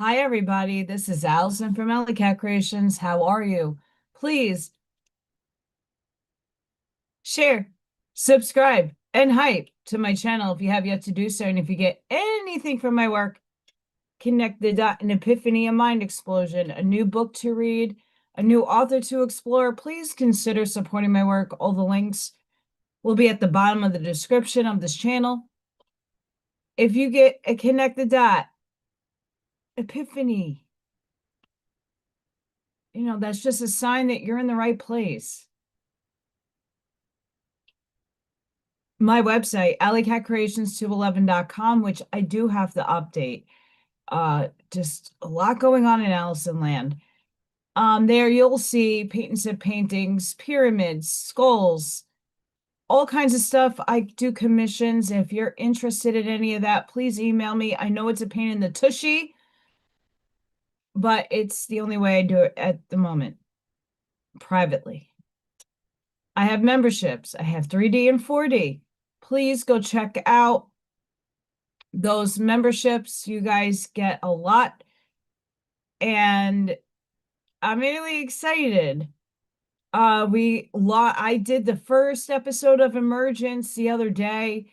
Hi, everybody. This is Allison from AllyKat Creations. How are you? Please share, subscribe, and hype to my channel if you have yet to do so. And if you get anything from my work, connect the dot, an epiphany, a mind explosion, a new book to read, a new author to explore, please consider supporting my work. All the links will be at the bottom of the description of this channel. If you get a connect the dot, epiphany, that's just a sign that you're in the right place. My website, AllyKatCreations211.com, which I do have to update. Just a lot going on in Allison land. There you'll see paint and sip paintings, pyramids, skulls, all kinds of stuff. I do commissions. If you're interested in any of that, please email me. I know it's a pain in the tushy, but it's the only way I do it at the moment, privately. I have memberships. I have 3D and 4D. Please go check out those memberships. You guys get a lot, and I'm really excited. I did the first episode of Emergence the other day.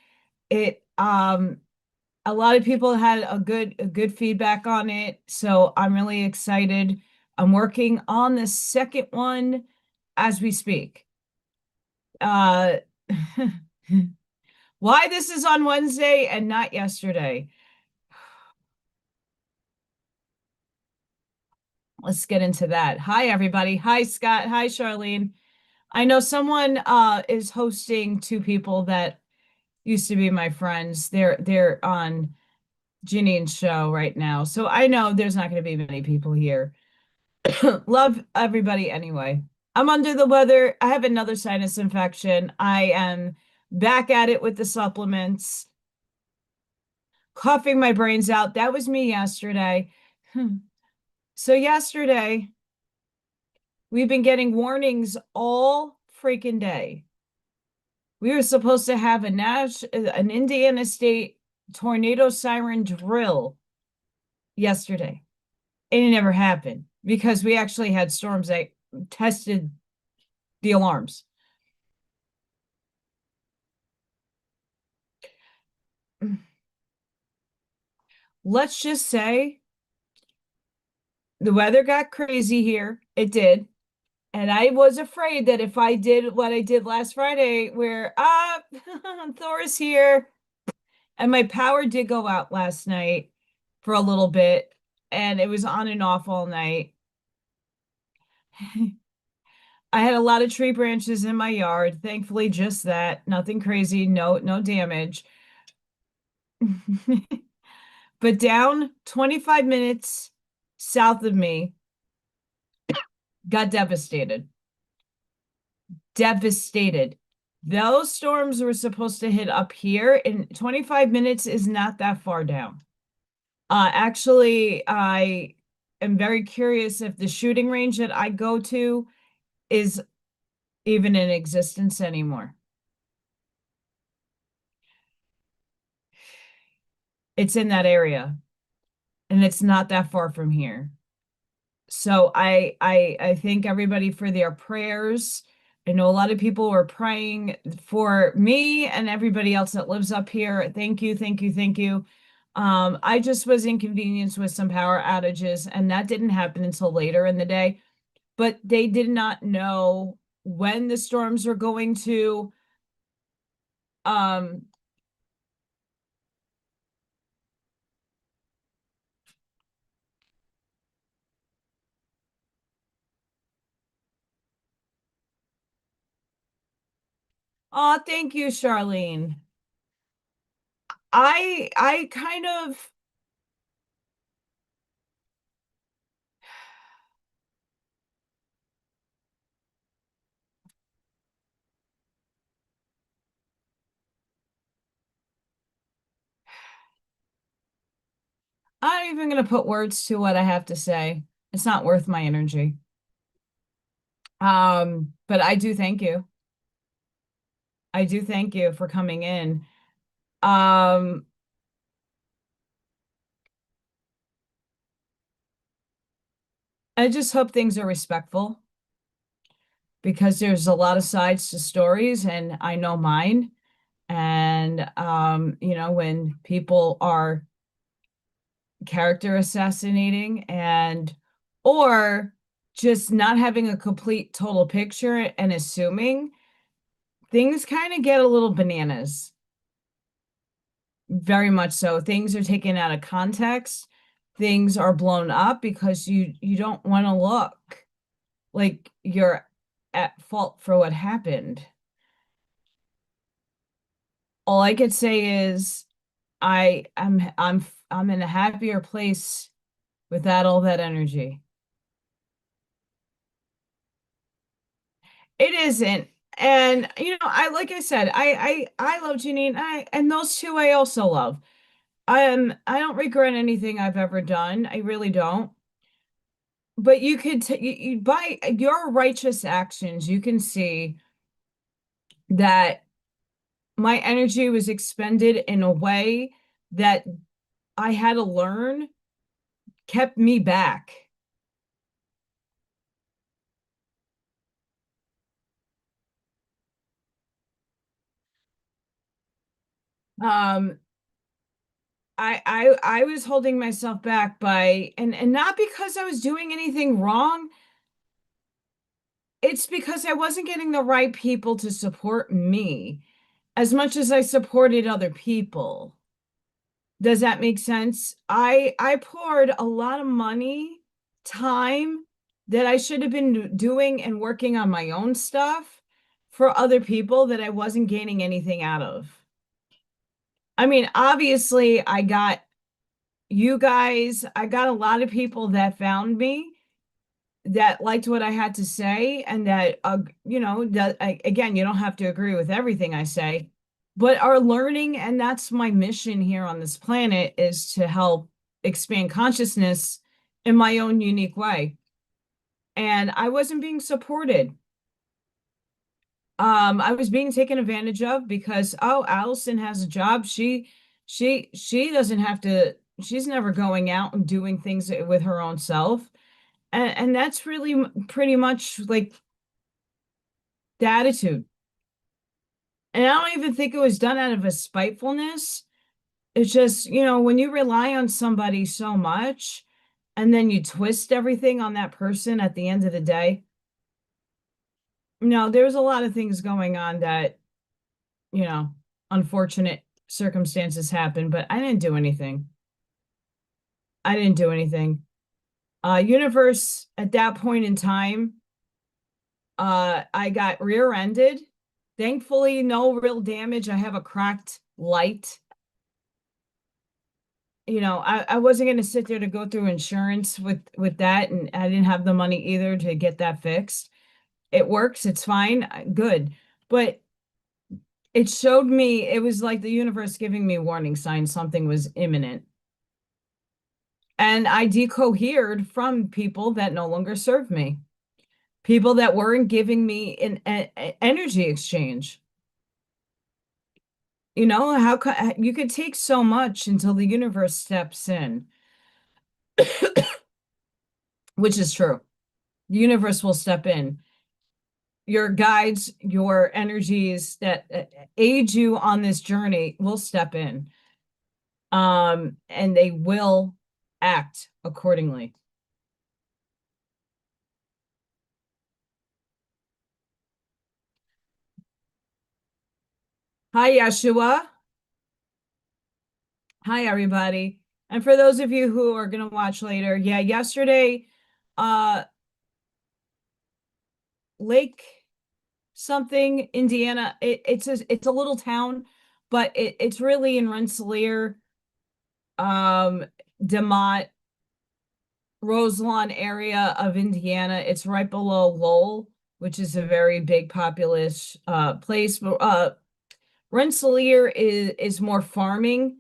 A lot of people had a good feedback on it, so I'm really excited. I'm working on the second one as we speak. Why this is on Wednesday and not yesterday? Let's get into that. Hi, everybody. Hi, Scott. Hi, Charlene. I know someone is hosting two people that used to be my friends. They're on Janine's show right now. So I know there's not going to be many people here. Love everybody anyway. I'm under the weather. I have another sinus infection. I am back at it with the supplements, coughing my brains out. That was me yesterday. So yesterday, we've been getting warnings all freaking day. We were supposed to have an Indiana State tornado siren drill yesterday. And it never happened because we actually had storms that tested the alarms. Let's just say the weather got crazy here. It did. And I was afraid that if I did what I did last Friday, where Thor's here, and my power did go out last night for a little bit, and it was on and off all night. I had a lot of tree branches in my yard. Thankfully, just that. Nothing crazy, no damage. But down 25 minutes south of me, got devastated. Devastated. Those storms were supposed to hit up here, and 25 minutes is not that far down. Actually, I am very curious if the shooting range that I go to is even in existence anymore. It's in that area, and it's not that far from here. So I thank everybody for their prayers. I know a lot of people were praying for me and everybody else that lives up here. Thank you, thank you, thank you. I just was inconvenienced with some power outages, and that didn't happen until later in the day. But they did not know when the storms were going to um oh, thank you, Charlene. I kind of I'm not even gonna put words to what I have to say. It's not worth my energy. But I do thank you. I do thank you for coming in. Um, I just hope things are respectful because there's a lot of sides to stories and I know mine. And you know, when people are character assassinating and or just not having a complete total picture and assuming, things kind of get a little bananas. Very much so. Things are taken out of context. Things are blown up because you don't want to look like you're at fault for what happened. All I could say is I'm in a happier place without all that energy. It isn't. And you know, I like I said, I love Janine. And those two I also love. I don't regret anything I've ever done. I really don't. But you could by your righteous actions, you can see that my energy was expended in a way that I had to learn kept me back. Um, I was holding myself back by and not because I was doing anything wrong. It's because I wasn't getting the right people to support me as much as I supported other people. Does that make sense? I poured a lot of money, time that I should have been doing and working on my own stuff for other people that I wasn't gaining anything out of. I mean, obviously, I got you guys, I got a lot of people that found me that liked what I had to say and that you know that again, you don't have to agree with everything I say, but are learning, and that's my mission here on this planet, is to help expand consciousness in my own unique way. And I wasn't being supported. I was being taken advantage of because, oh, Allison has a job. She doesn't have to, she's never going out and doing things with her own self. And that's really pretty much like the attitude. And I don't even think it was done out of a spitefulness. It's just, you know, when you rely on somebody so much and then you twist everything on that person at the end of the day. No, there's a lot of things going on that, you know, unfortunate circumstances happen, but I didn't do anything. I didn't do anything. Universe at that point in time, I got rear-ended. Thankfully, no real damage. I have a cracked light. You know, I wasn't going to sit there to go through insurance with that, and I didn't have the money either to get that fixed. It works, it's fine, good. But it showed me, it was like the universe giving me warning signs something was imminent. And I decohered from people that no longer served me, people that weren't giving me an energy exchange. You know, you could take so much until the universe steps in, which is true. The universe will step in. Your guides, your energies that aid you on this journey will step in. And they will act accordingly. Hi, Yeshua. Hi, everybody. And for those of you who are going to watch later, yeah, yesterday, uh, Lake something, Indiana, it's a little town, but it's really in Rensselaer, um, DeMott, Roselawn area of Indiana. It's right below Lowell, which is a very big populous place. But Rensselaer is more farming.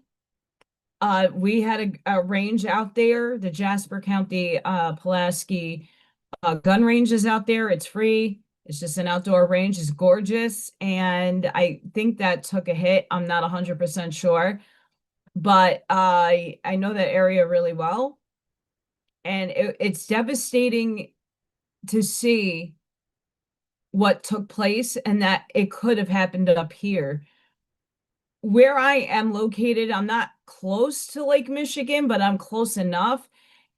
We had a range out there, the Jasper County Pulaski gun range is out there. It's free. It's just an outdoor range. It's gorgeous. And I think that took a hit. I'm not 100% sure, but I know that area really well. And it's devastating to see what took place and that it could have happened up here. Where I am located, I'm not close to Lake Michigan, but I'm close enough.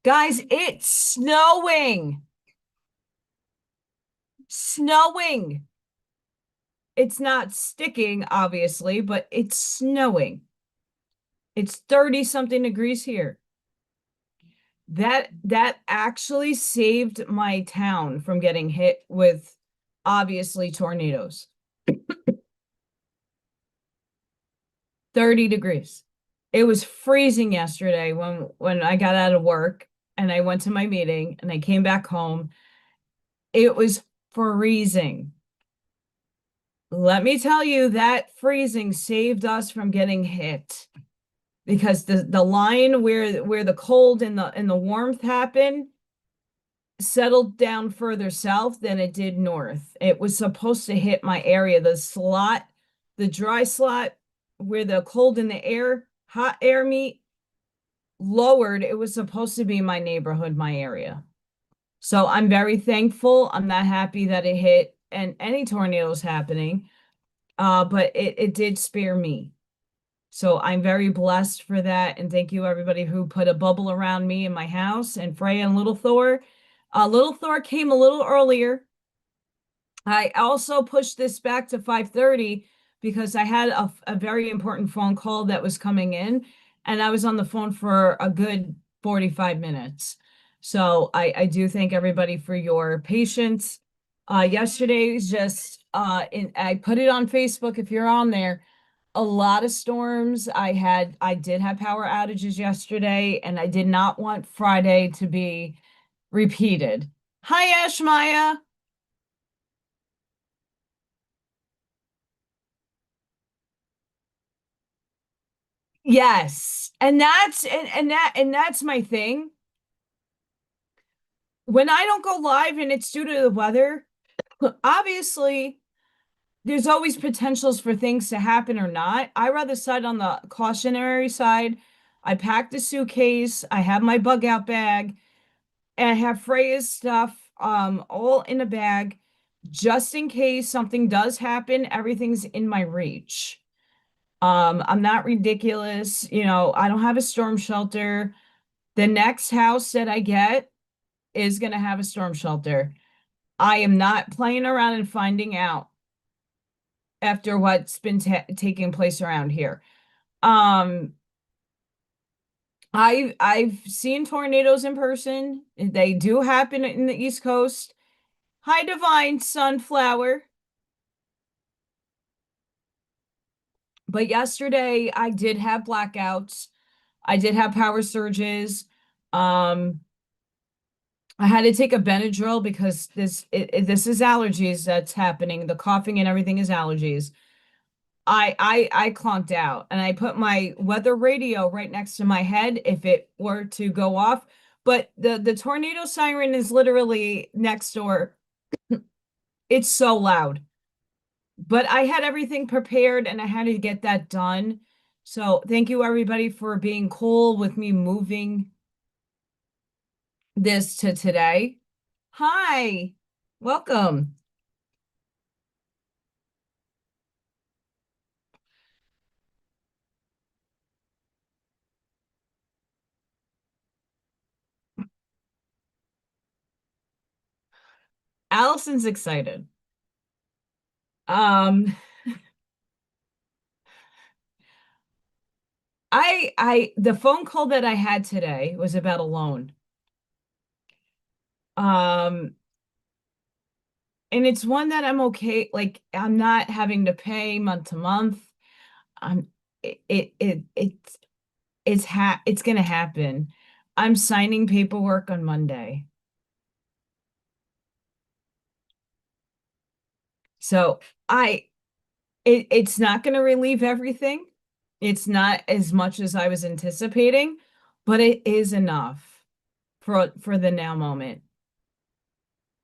Guys, it's snowing. Snowing. It's not sticking, obviously, but it's snowing. It's 30 something degrees here. That actually saved my town from getting hit with obviously tornadoes. 30 degrees. It was freezing yesterday when I got out of work and I went to my meeting and I came back home. It was freezing. Let me tell you, that freezing saved us from getting hit because the line where the cold and the warmth happen settled down further south than it did north. It was supposed to hit my area, the dry slot where the cold and the hot air meet lowered. It was supposed to be my neighborhood, my area. So I'm very thankful. I'm not happy that it hit and any tornadoes happening, but it did spare me. So I'm very blessed for that. And thank you, everybody who put a bubble around me in my house and Freya and Lil Thor. Lil Thor came a little earlier. I also pushed this back to 5:30 because I had a very important phone call that was coming in, and I was on the phone for a good 45 minutes. So I do thank everybody for your patience. Yesterday was just I put it on Facebook if you're on there. A lot of storms. I did have power outages yesterday, and I did not want Friday to be repeated. Hi, Ash Maya. Yes. And that's my thing. When I don't go live and it's due to the weather, obviously there's always potentials for things to happen or not. I rather side on the cautionary side. I packed a suitcase, I have my bug out bag, and I have Freya's stuff all in a bag just in case something does happen, everything's in my reach. I'm not ridiculous, I don't have a storm shelter. The next house that I get is going to have a storm shelter. I am not playing around and finding out after what's been taking place around here. Um, I've seen tornadoes in person. They do happen in the East Coast. Hi, Divine Sunflower. But yesterday I did have blackouts. I did have power surges. Um, I had to take a Benadryl because this is allergies that's happening. The coughing and everything is allergies. I clunked out and I put my weather radio right next to my head if it were to go off. But the tornado siren is literally next door. It's so loud. But I had everything prepared and I had to get that done. So thank you everybody for being cool with me moving this to today. Hi, welcome. Allison's excited. Um, the phone call that I had today was about a loan. Um, and it's one that I'm okay, like I'm not having to pay month to month. I'm it it, it it's gonna happen. I'm signing paperwork on Monday. So it's not gonna relieve everything. It's not as much as I was anticipating, but it is enough for the now moment.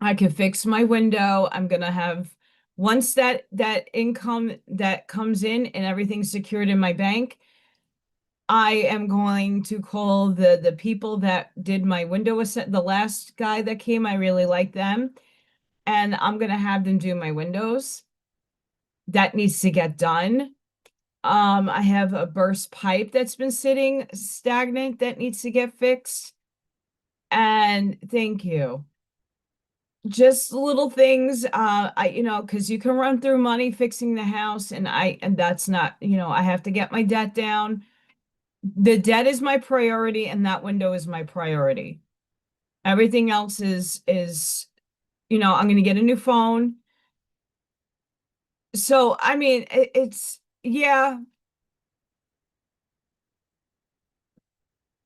I can fix my window. I'm gonna have once that income that comes in and everything's secured in my bank, I am going to call the people that did my window ascent. The last guy that came, I really like them, and I'm gonna have them do my windows. That needs to get done. I have a burst pipe that's been sitting stagnant that needs to get fixed. And thank you. Just little things, because you can run through money fixing the house, and that's not, I have to get my debt down. The debt is my priority, and that window is my priority. Everything else is, I'm gonna get a new phone. So, I mean, yeah,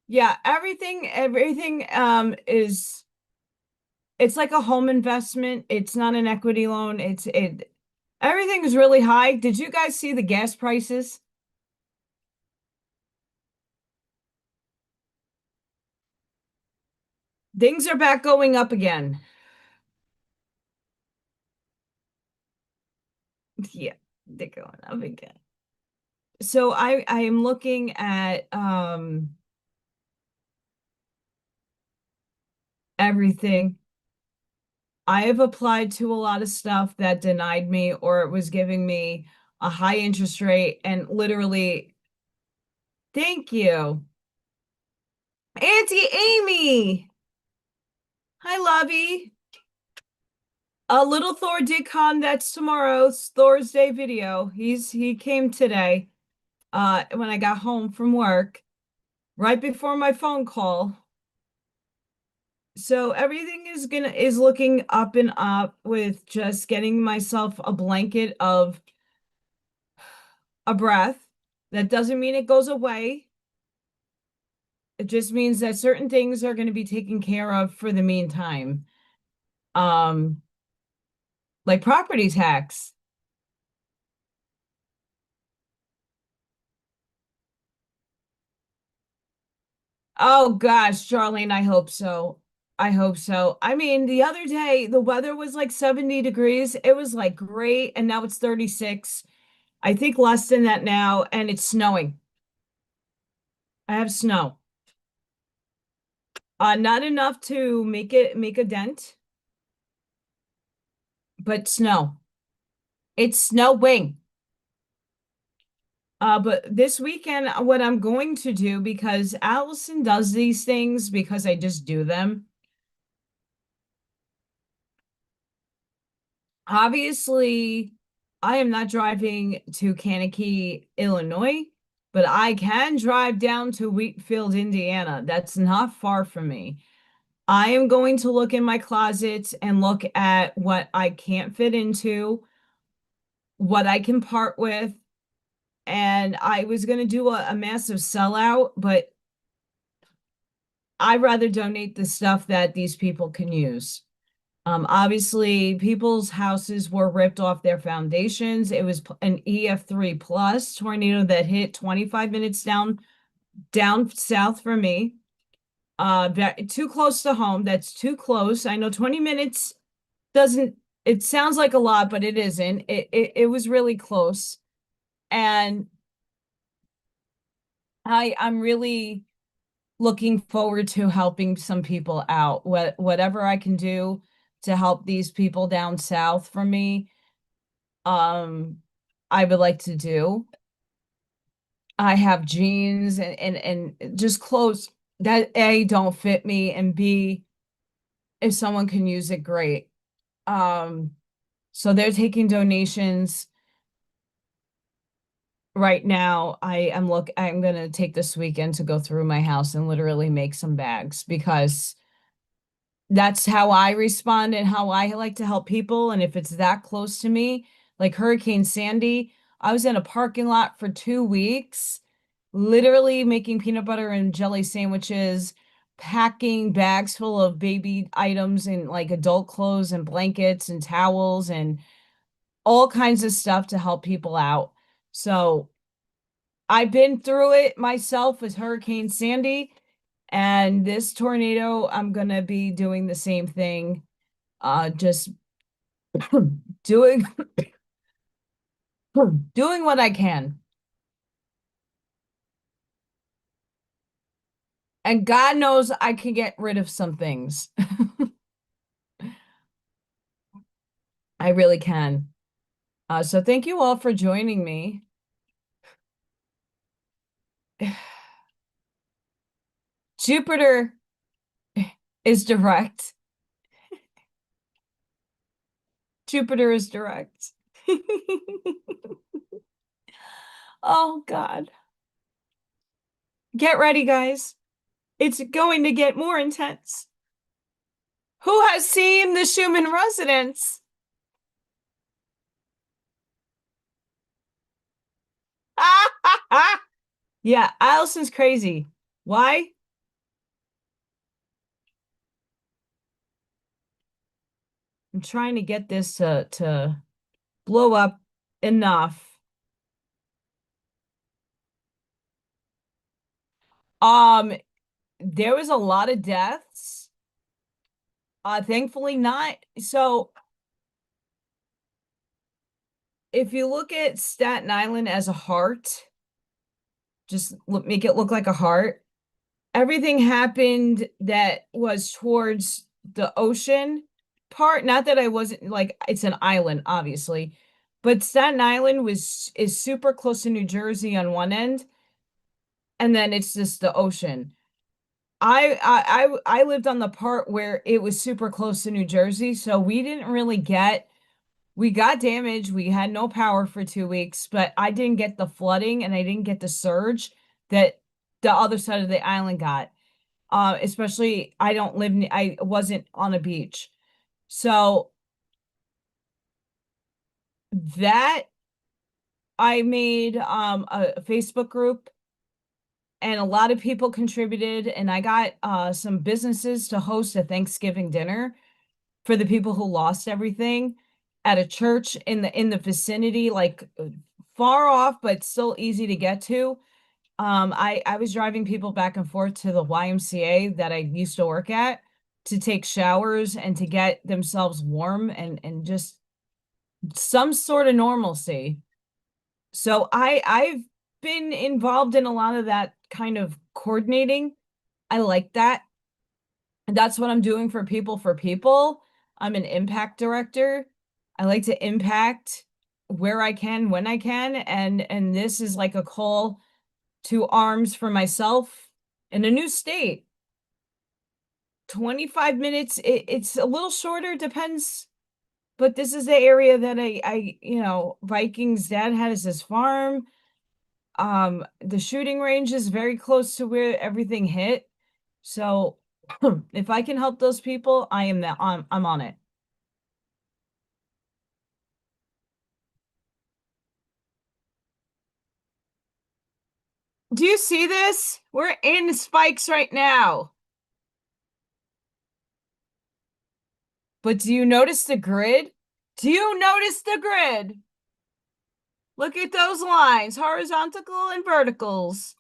yeah, everything is it's like a home investment. It's not an equity loan. Everything is really high. Did you guys see the gas prices? Things are back going up again. Yeah, they're going up again. So I am looking at everything. I have applied to a lot of stuff that denied me, or it was giving me a high interest rate, and literally, thank you. Auntie Amy. Hi, Lovey. Little Thor did come. That's tomorrow's Thor's Day video. He came today, when I got home from work, right before my phone call. So everything is looking up and up with just getting myself a blanket of a breath. That doesn't mean it goes away. It just means that certain things are going to be taken care of for the meantime. Um, like property tax. Oh gosh, Charlene, I hope so. I hope so. I mean, the other day the weather was like 70 degrees. It was like great, and now it's 36. I think less than that now, and it's snowing. I have snow. Not enough to make a dent, but snow. It's snowing. But this weekend, what I'm going to do, because Allison does these things because I just do them. Obviously, I am not driving to Kankakee, Illinois, but I can drive down to Wheatfield, Indiana. That's not far from me. I am going to look in my closets and look at what I can't fit into, what I can part with. And I was going to do a massive sellout, but I'd rather donate the stuff that these people can use. Obviously, people's houses were ripped off their foundations. It was an EF3 plus tornado that hit 25 minutes down south from me. Too close to home. That's too close. I know 20 minutes doesn't, it sounds like a lot, but it isn't. It was really close. And I'm really looking forward to helping some people out. Whatever I can do to help these people down south from me, um, I would like to do. I have jeans and just clothes that A, don't fit me, and B, if someone can use it, great. Um, so they're taking donations right now. I'm gonna take this weekend to go through my house and literally make some bags, because that's how I respond and how I like to help people. And if it's that close to me, like Hurricane Sandy, I was in a parking lot for 2 weeks, literally making peanut butter and jelly sandwiches, packing bags full of baby items and like adult clothes and blankets and towels and all kinds of stuff to help people out. So I've been through it myself with Hurricane Sandy, and this tornado, I'm gonna be doing the same thing. Just doing doing what I can. And God knows I can get rid of some things. I really can. So thank you all for joining me. Jupiter is direct. Jupiter is direct. Oh, God. Get ready, guys. It's going to get more intense. Who has seen the Schumann residence? Yeah, Allison's crazy. Why? I'm trying to get this to blow up enough. Um, there was a lot of deaths. Thankfully not. So if you look at Staten Island as a heart, just make it look like a heart. Everything happened that was towards the ocean part. Not that I wasn't like it's an island, obviously, but Staten Island is super close to New Jersey on one end, and then it's just the ocean. I lived on the part where it was super close to New Jersey, so we didn't really get we got damaged. We had no power for 2 weeks, but I didn't get the flooding and I didn't get the surge that the other side of the island got. Especially I wasn't on a beach. So that I made a Facebook group and a lot of people contributed and I got some businesses to host a Thanksgiving dinner for the people who lost everything at a church in the vicinity, like far off but still easy to get to. I was driving people back and forth to the YMCA that I used to work at to take showers and to get themselves warm and just some sort of normalcy. So I've been involved in a lot of that kind of coordinating. I like that. And that's what I'm doing for people for people. I'm an impact director. I like to impact where I can, when I can, and this is like a call to arms for myself in a new state. 25 minutes, it's a little shorter, depends, but this is the area that Vikings dad has his farm. The shooting range is very close to where everything hit. So if I can help those people, I'm on it. Do you see this? We're in spikes right now. But do you notice the grid? Do you notice the grid? Look at those lines, horizontal and verticals.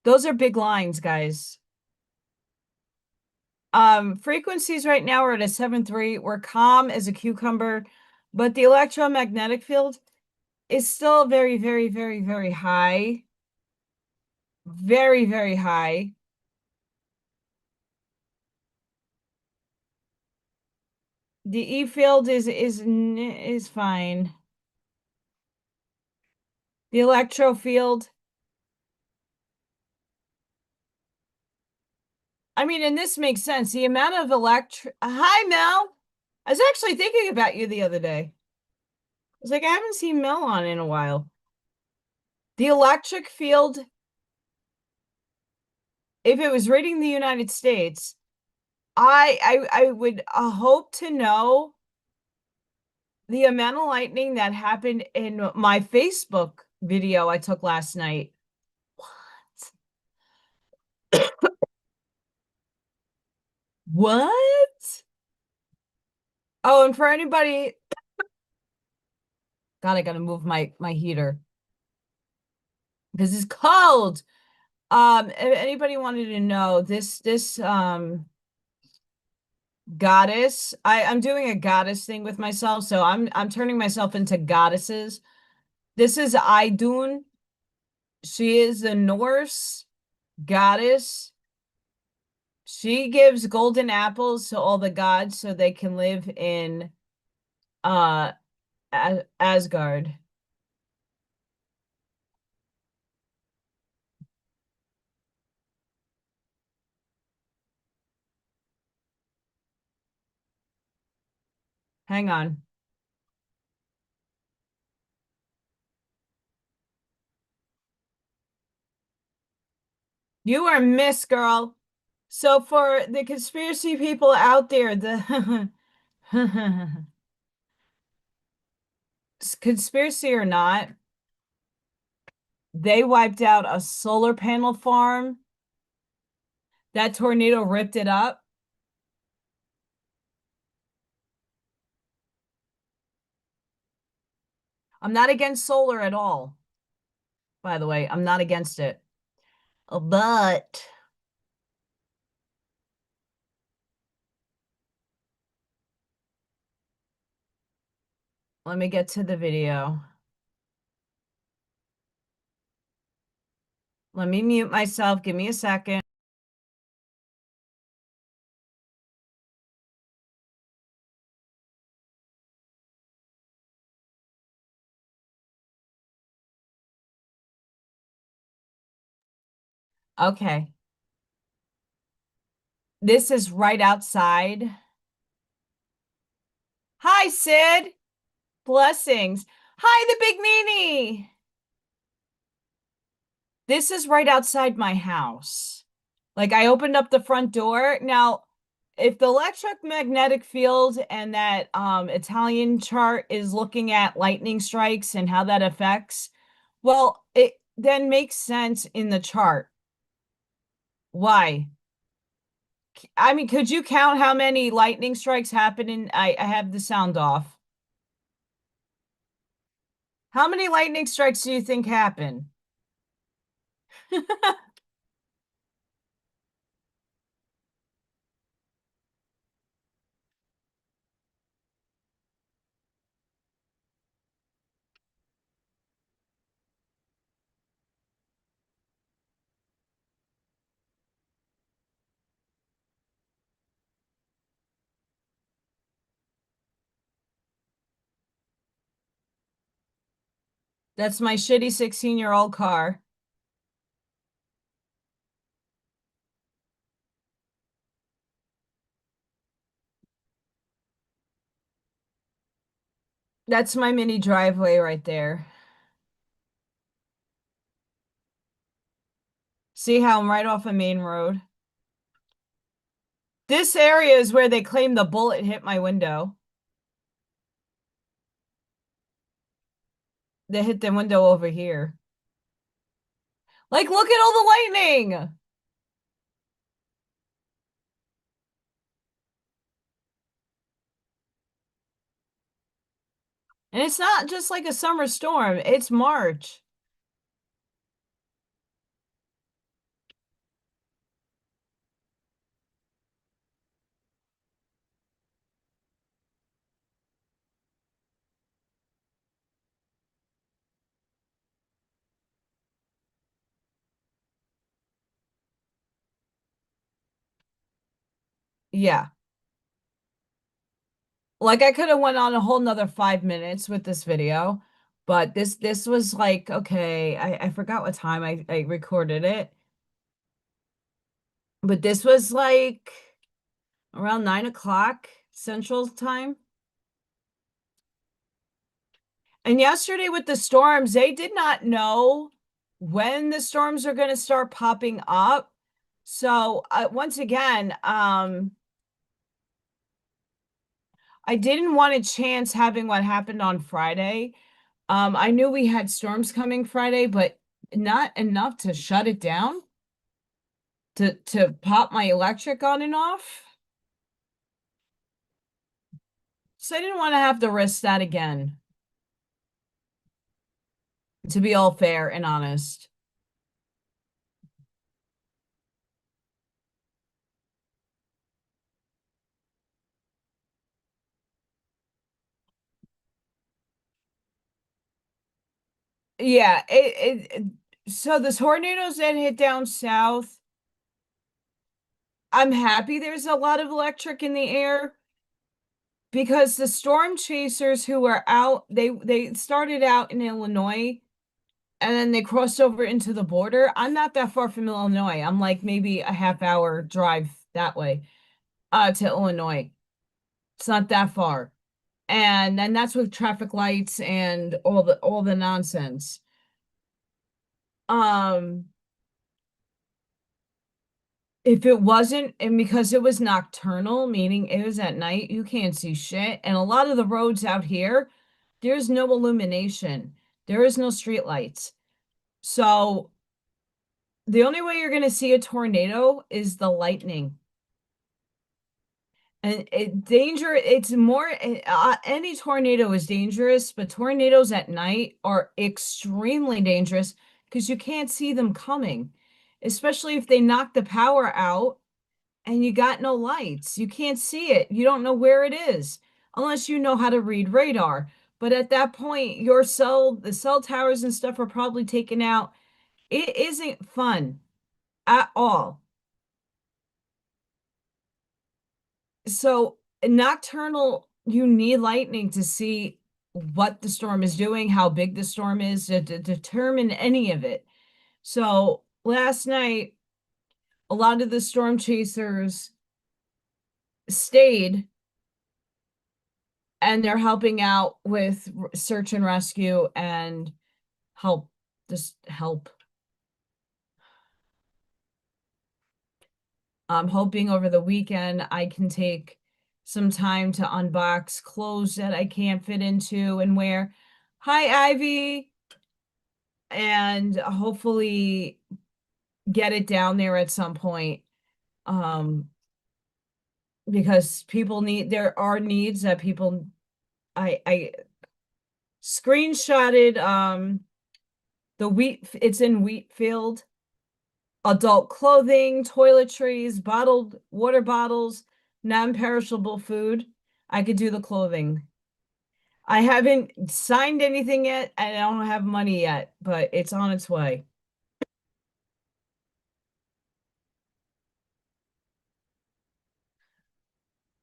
Those are big lines, guys. Frequencies right now are at a 7.3. We're calm as a cucumber, but the electromagnetic field is still very, very, very, very high. Very, very high. The E field is fine. The electro field. I mean, and this makes sense. The amount of Hi, Mel. I was actually thinking about you the other day. I was like, I haven't seen Mel on in a while. The electric field, if it was reading the United States, I would hope to know the amount of lightning that happened in my Facebook video I took last night. What? Oh, and for anybody, God, I gotta move my heater. This is cold. If anybody wanted to know, this goddess. I'm doing a goddess thing with myself, so I'm turning myself into goddesses. This is Idun. She is a Norse goddess. She gives golden apples to all the gods so they can live in uh Asgard. Hang on. You are Miss Girl. So for the conspiracy people out there, the conspiracy or not, they wiped out a solar panel farm. That tornado ripped it up. I'm not against solar at all, by the way. I'm not against it. But let me get to the video. Let me mute myself. Give me a second. Okay. This is right outside. Hi, Sid. Blessings. Hi, the big meanie. This is right outside my house. Like I opened up the front door. Now, if the electromagnetic field and that Italian chart is looking at lightning strikes and how that affects, well, it then makes sense in the chart. Why? I mean, could you count how many lightning strikes happen in I have the sound off. How many lightning strikes do you think happen? That's my shitty 16-year-old car. That's my mini driveway right there. See how I'm right off a main road? This area is where they claim the bullet hit my window. They hit the window over here. Like, look at all the lightning! And it's not just like a summer storm, it's March. Yeah. Like I could have went on a whole nother 5 minutes with this video, but this was like, okay, I forgot what time I recorded it. But this was like around 9 o'clock Central Time. And yesterday with the storms, they did not know when the storms are going to start popping up. So once again, I didn't want to chance having what happened on Friday. I knew we had storms coming Friday, but not enough to shut it down, to pop my electric on and off. So I didn't want to have to risk that again, to be all fair and honest. Yeah, so the tornadoes that hit down south, I'm happy there's a lot of electric in the air because the storm chasers who are out, they started out in Illinois and then they crossed over into the border. I'm not that far from Illinois. I'm like maybe a half hour drive that way to Illinois. It's not that far. And then that's with traffic lights and all the nonsense. Um if it wasn't, and because it was nocturnal, meaning it was at night, you can't see shit. And a lot of the roads out here, there's no illumination. There is no street lights. So the only way you're going to see a tornado is the lightning. And it's more, any tornado is dangerous, but tornadoes at night are extremely dangerous because you can't see them coming, especially if they knock the power out and you got no lights. You can't see it. You don't know where it is unless you know how to read radar. But at that point, the cell towers and stuff are probably taken out. It isn't fun at all. So nocturnal, you need lightning to see what the storm is doing, how big the storm is to determine any of it. So last night, a lot of the storm chasers stayed and they're helping out with search and rescue and help, just help. I'm hoping over the weekend I can take some time to unbox clothes that I can't fit into and wear. Hi, Ivy. And hopefully get it down there at some point. Because there are needs that people, I screenshotted it's in Wheatfield. Adult clothing, toiletries, bottled water bottles, non-perishable food. I could do the clothing. I haven't signed anything yet, and I don't have money yet, but it's on its way.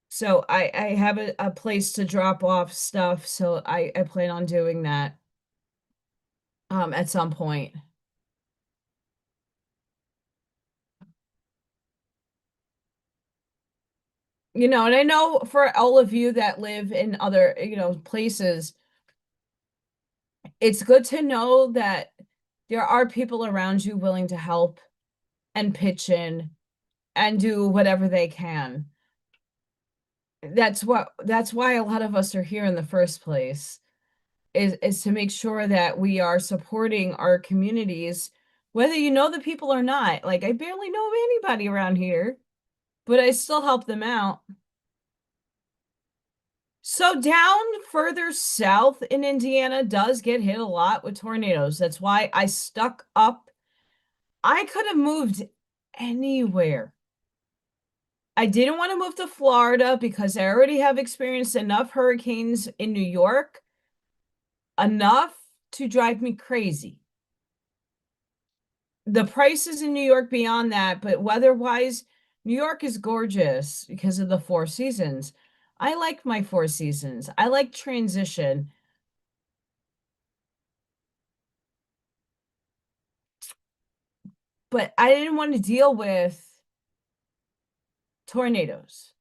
So I have a place to drop off stuff, so I plan on doing that at some point. And I know for all of you that live in other, places, it's good to know that there are people around you willing to help and pitch in and do whatever they can. That's why a lot of us are here in the first place, is to make sure that we are supporting our communities, whether you know the people or not. Like, I barely know anybody around here, but I still help them out. So down further south in Indiana does get hit a lot with tornadoes. That's why I stuck up. I could have moved anywhere. I didn't want to move to Florida because I already have experienced enough hurricanes in New York, enough to drive me crazy. The prices in New York beyond that, but weather-wise, New York is gorgeous because of the four seasons. I like my four seasons. I like transition. But I didn't want to deal with tornadoes.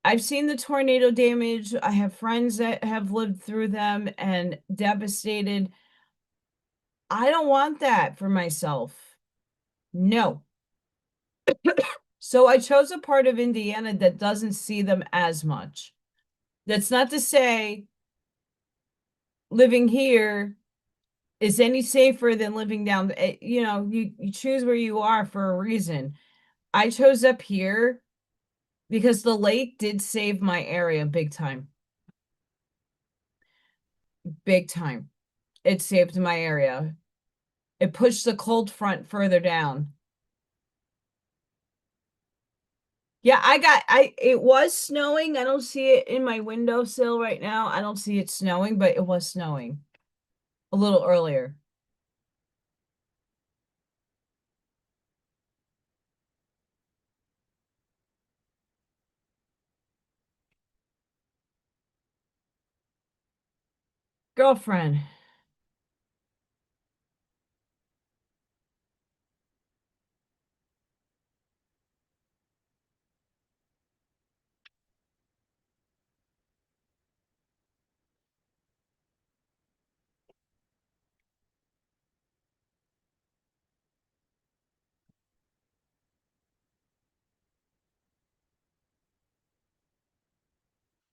I've seen the tornado damage. I have friends that have lived through them and devastated. I don't want that for myself. No. So I chose a part of Indiana that doesn't see them as much. That's not to say living here is any safer than living down. You choose where you are for a reason. I chose up here because the lake did save my area big time. Big time. It saved my area. It pushed the cold front further down. Yeah, it was snowing. I don't see it in my windowsill right now. I don't see it snowing, but it was snowing. a little earlier. Girlfriend.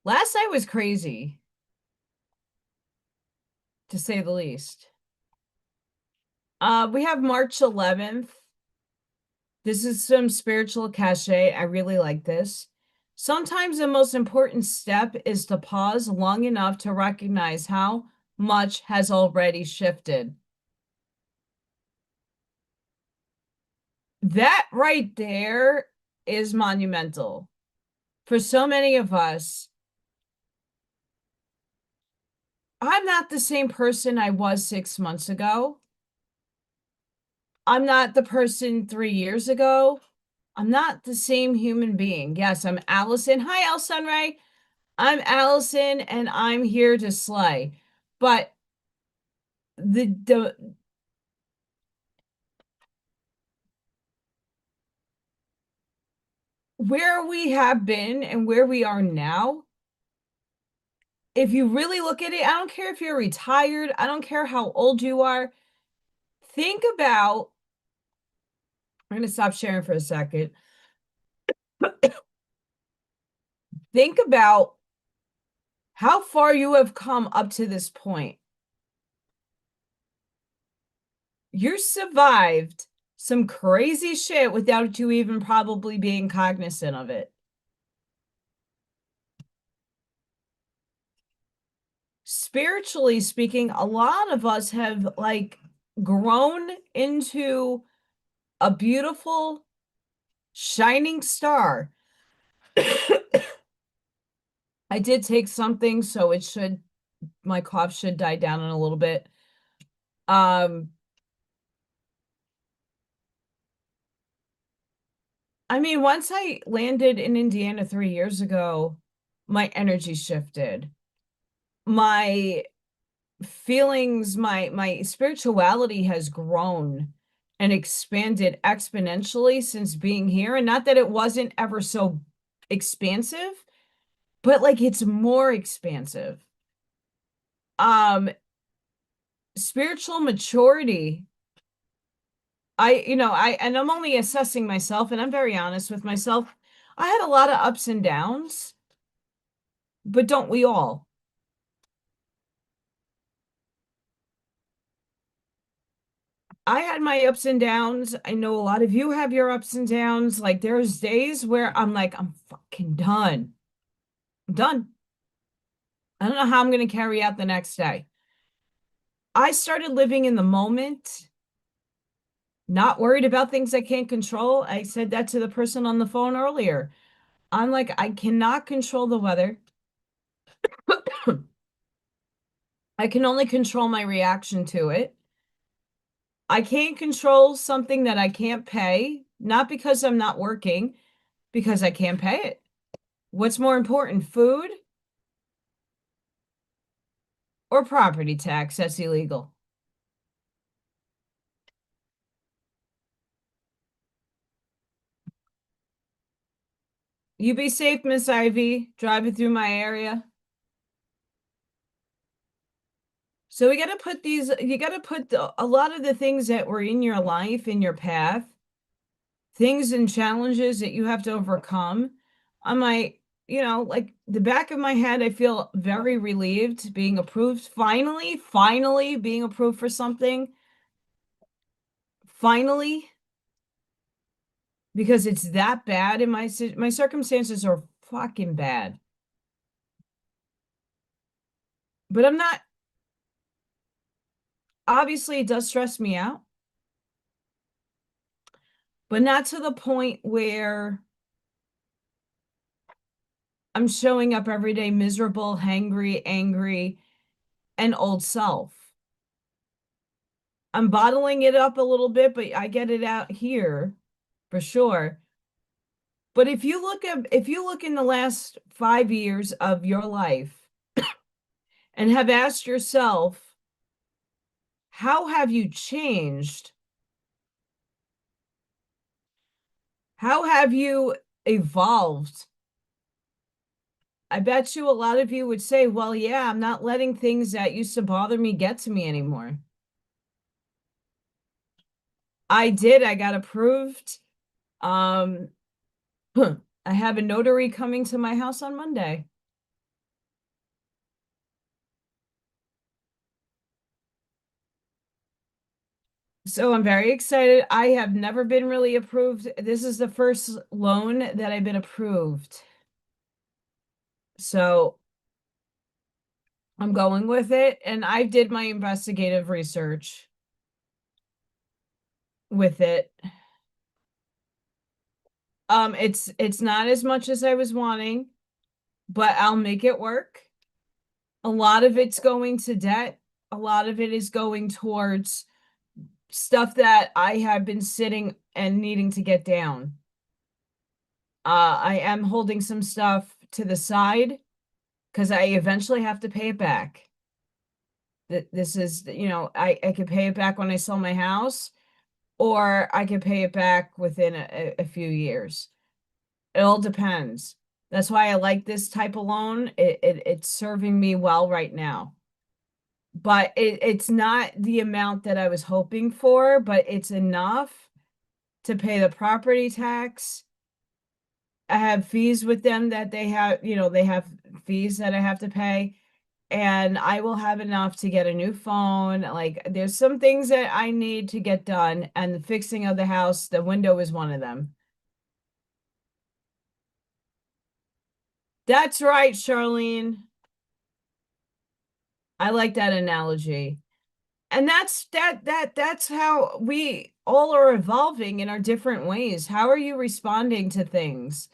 Last night was crazy, to say the least. We have March 11th. This is some spiritual cachet. I really like this. Sometimes the most important step is to pause long enough to recognize how much has already shifted. That right there is monumental. For so many of us, I'm not the same person I was 6 months ago. I'm not the person 3 years ago. I'm not the same human being. Yes, I'm Allison. Hi, El Sunray. I'm Allison, and I'm here to slay. But the where we have been and where we are now, if you really look at it, I don't care if you're retired, I don't care how old you are. Think about, I'm going to stop sharing for a second. Think about how far you have come up to this point. You survived some crazy shit without you even probably being cognizant of it. Spiritually speaking, a lot of us have like grown into a beautiful shining star. I did take something, so it should, my cough should die down in a little bit. I mean, once I landed in Indiana 3 years ago, my energy shifted. My feelings, my spirituality has grown and expanded exponentially since being here. And not that it wasn't ever so expansive, but like it's more expansive. Um, Spiritual maturity. And I'm only assessing myself, and I'm very honest with myself. I had a lot of ups and downs, but don't we all? I had my ups and downs. I know a lot of you have your ups and downs. Like there's days where I'm like, I'm fucking done. I'm done. I don't know how I'm going to carry out the next day. I started living in the moment, not worried about things I can't control. I said that to the person on the phone earlier. I'm like, I cannot control the weather. I can only control my reaction to it. I can't control something that I can't pay, not because I'm not working, because I can't pay it. What's more important, food or property tax? That's illegal. You be safe, Miss Ivy, driving through my area. So we got to put you got to put a lot of the things that were in your life, in your path, things and challenges that you have to overcome. On my, like the back of my head, I feel very relieved being approved. Finally being approved for something. Finally, because it's that bad in my circumstances are fucking bad. But I'm not, obviously it does stress me out, but not to the point where I'm showing up every day miserable, hangry, angry, and old self. I'm bottling it up a little bit, but I get it out here for sure. But if you look in the last 5 years of your life and have asked yourself, how have you changed? How have you evolved? I bet you a lot of you would say, well, yeah, I'm not letting things that used to bother me get to me anymore. I did. I got approved. Um, I have a notary coming to my house on Monday. So I'm very excited. I have never been really approved. This is the first loan that I've been approved. So I'm going with it. And I did my investigative research with it. It's not as much as I was wanting, but I'll make it work. A lot of it's going to debt. A lot of it is going towards stuff that I have been sitting and needing to get down. I am holding some stuff to the side because I eventually have to pay it back. This is, I could pay it back when I sell my house, or I could pay it back within a few years. It all depends. That's why I like this type of loan. It's serving me well right now. But it's not the amount that I was hoping for, but it's enough to pay the property tax. I have fees with them that they have, they have fees that I have to pay, and I will have enough to get a new phone. Like, there's some things that I need to get done, and the fixing of the house, the window is one of them. That's right, Charlene. I like that analogy. And that's how we all are evolving in our different ways. How are you responding to things?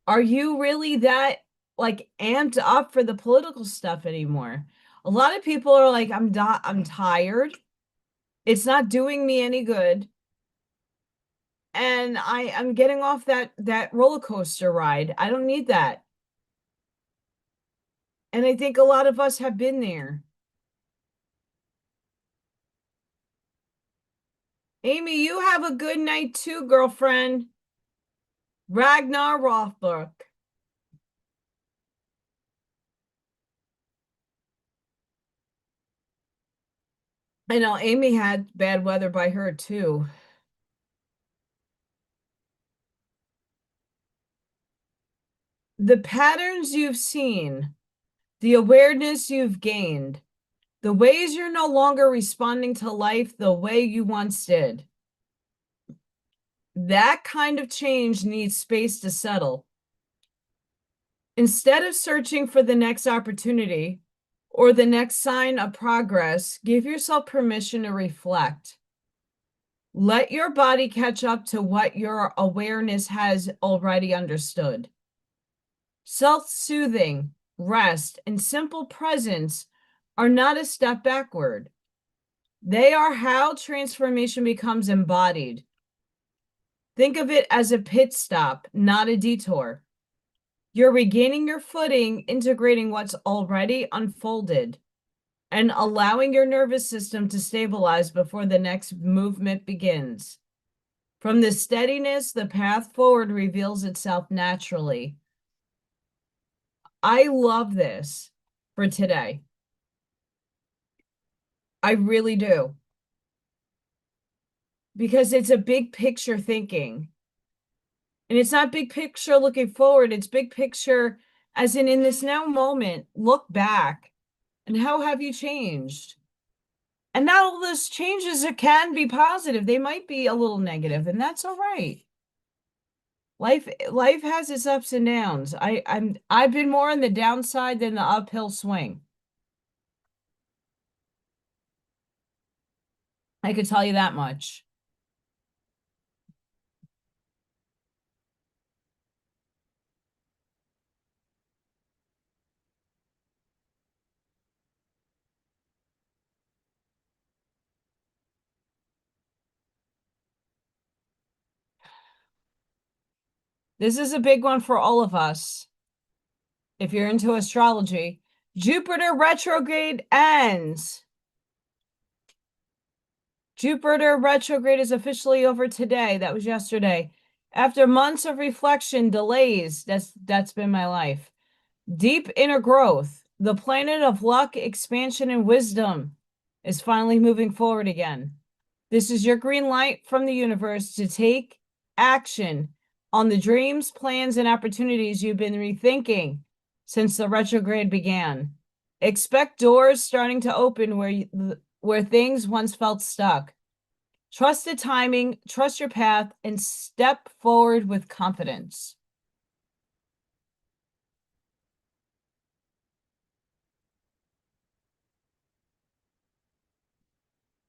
Are you really that like amped up for the political stuff anymore? A lot of people are like, I'm tired. It's not doing me any good. And I'm getting off that roller coaster ride. I don't need that. And I think a lot of us have been there. Amy, you have a good night too, girlfriend. Ragnar Rothbrook. I know Amy had bad weather by her too. The patterns you've seen, the awareness you've gained, the ways you're no longer responding to life the way you once did. That kind of change needs space to settle. Instead of searching for the next opportunity or the next sign of progress, give yourself permission to reflect. Let your body catch up to what your awareness has already understood. Self-soothing, rest, and simple presence are not a step backward. They are how transformation becomes embodied. Think of it as a pit stop, not a detour. You're regaining your footing, integrating what's already unfolded, and allowing your nervous system to stabilize before the next movement begins. From the steadiness, the path forward reveals itself naturally. I love this for today. I really do. Because it's a big picture thinking. And it's not big picture looking forward, it's big picture as in this now moment, look back and how have you changed? And not all those changes that can be positive. They might be a little negative, and that's all right. Life has its ups and downs. I've been more on the downside than the uphill swing. I could tell you that much. This is a big one for all of us. If you're into astrology, Jupiter retrograde ends. Jupiter retrograde is officially over today. That was yesterday. After months of reflection, delays, that's been my life. Deep inner growth, the planet of luck, expansion, and wisdom is finally moving forward again. This is your green light from the universe to take action on the dreams, plans, and opportunities you've been rethinking since the retrograde began. Expect doors starting to open where things once felt stuck. Trust the timing, trust your path, and step forward with confidence.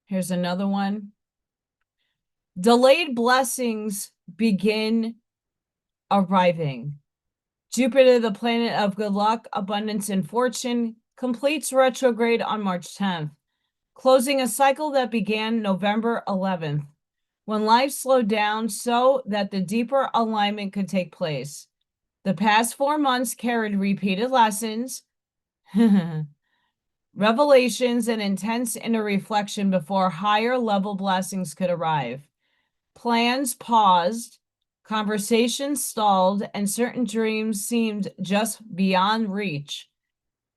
Here's another one. Delayed blessings begin arriving. Jupiter, the planet of good luck, abundance, and fortune, completes retrograde on March 10th, closing a cycle that began November 11th, when life slowed down so that the deeper alignment could take place. The past 4 months carried repeated lessons, revelations, and intense inner reflection before higher level blessings could arrive. Plans paused, conversations stalled, and certain dreams seemed just beyond reach,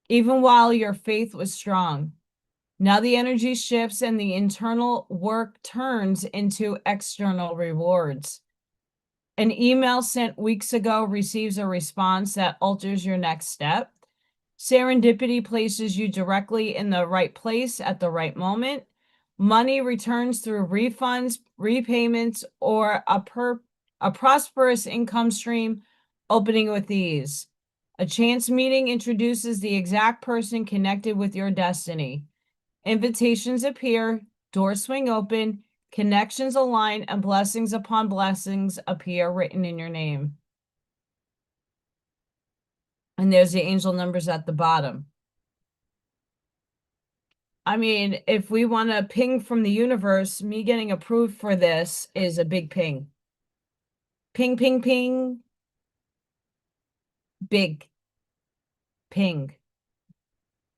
even while your faith was strong. Now the energy shifts and the internal work turns into external rewards. An email sent weeks ago receives a response that alters your next step. Serendipity places you directly in the right place at the right moment. Money returns through refunds, repayments, or a prosperous income stream opening with ease. A chance meeting introduces the exact person connected with your destiny. Invitations appear, doors swing open, connections align, and blessings upon blessings appear written in your name. And there's the angel numbers at the bottom. I mean, if we want to ping from the universe, me getting approved for this is a big ping. Ping, ping, ping. Big ping.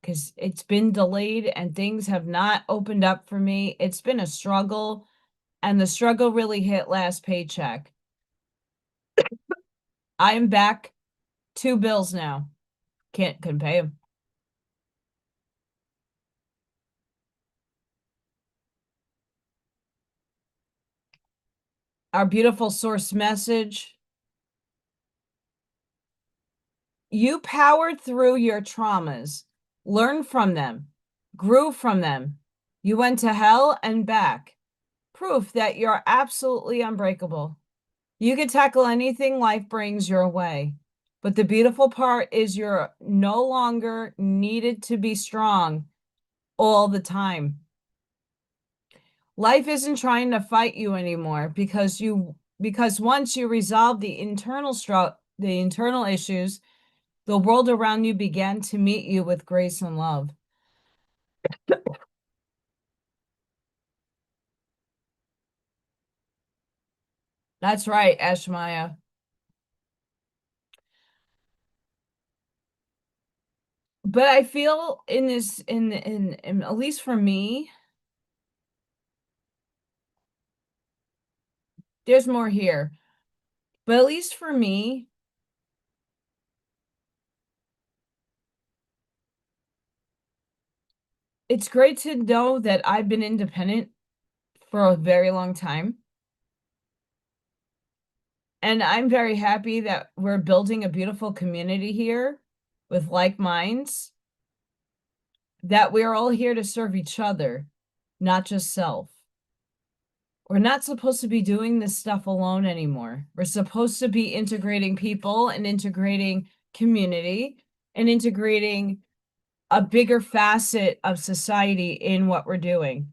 Because it's been delayed and things have not opened up for me. It's been a struggle, and the struggle really hit last paycheck. I'm back 2 bills now. Couldn't pay them. Our beautiful source message. You powered through your traumas, learned from them, grew from them. You went to hell and back. Proof that you're absolutely unbreakable. You can tackle anything life brings your way. But the beautiful part is you're no longer needed to be strong all the time. Life isn't trying to fight you anymore because once you resolve the internal issues, the world around you began to meet you with grace and love. That's right, Ashmaya. But I feel in this, in at least for me, there's more here. But at least for me, it's great to know that I've been independent for a very long time. And I'm very happy that we're building a beautiful community here with like minds, that we're all here to serve each other, not just self. We're not supposed to be doing this stuff alone anymore. We're supposed to be integrating people and integrating community and integrating a bigger facet of society in what we're doing.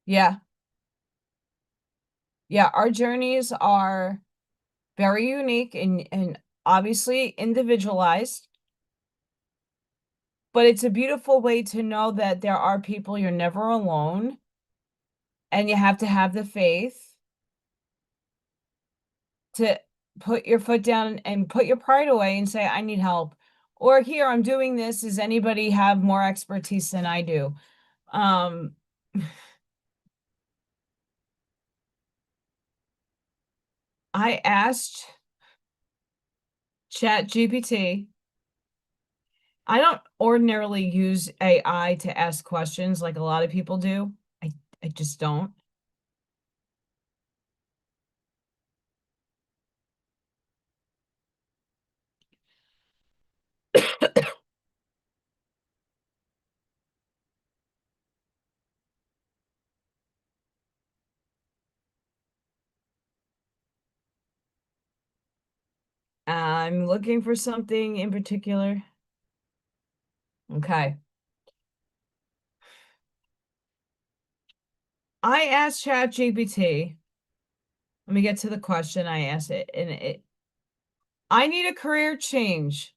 Yeah. Yeah, our journeys are very unique and obviously individualized, but it's a beautiful way to know that there are people, you're never alone, and you have to have the faith to put your foot down and put your pride away and say, I need help. Or here, I'm doing this. Does anybody have more expertise than I do? Um, I asked Chat GPT. I don't ordinarily use AI to ask questions like a lot of people do. I just don't. I'm looking for something in particular. Okay. I asked ChatGPT. Let me get to the question I asked it, and I need a career change.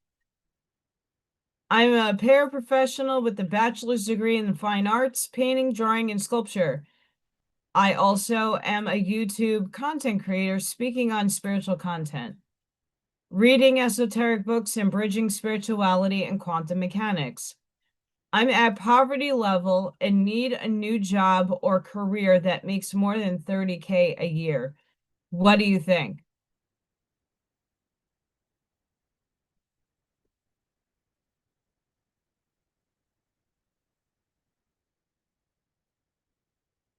I'm a paraprofessional with a bachelor's degree in fine arts, painting, drawing, and sculpture. I also am a YouTube content creator speaking on spiritual content, reading esoteric books and bridging spirituality and quantum mechanics. I'm at poverty level and need a new job or career that makes more than 30K a year. What do you think?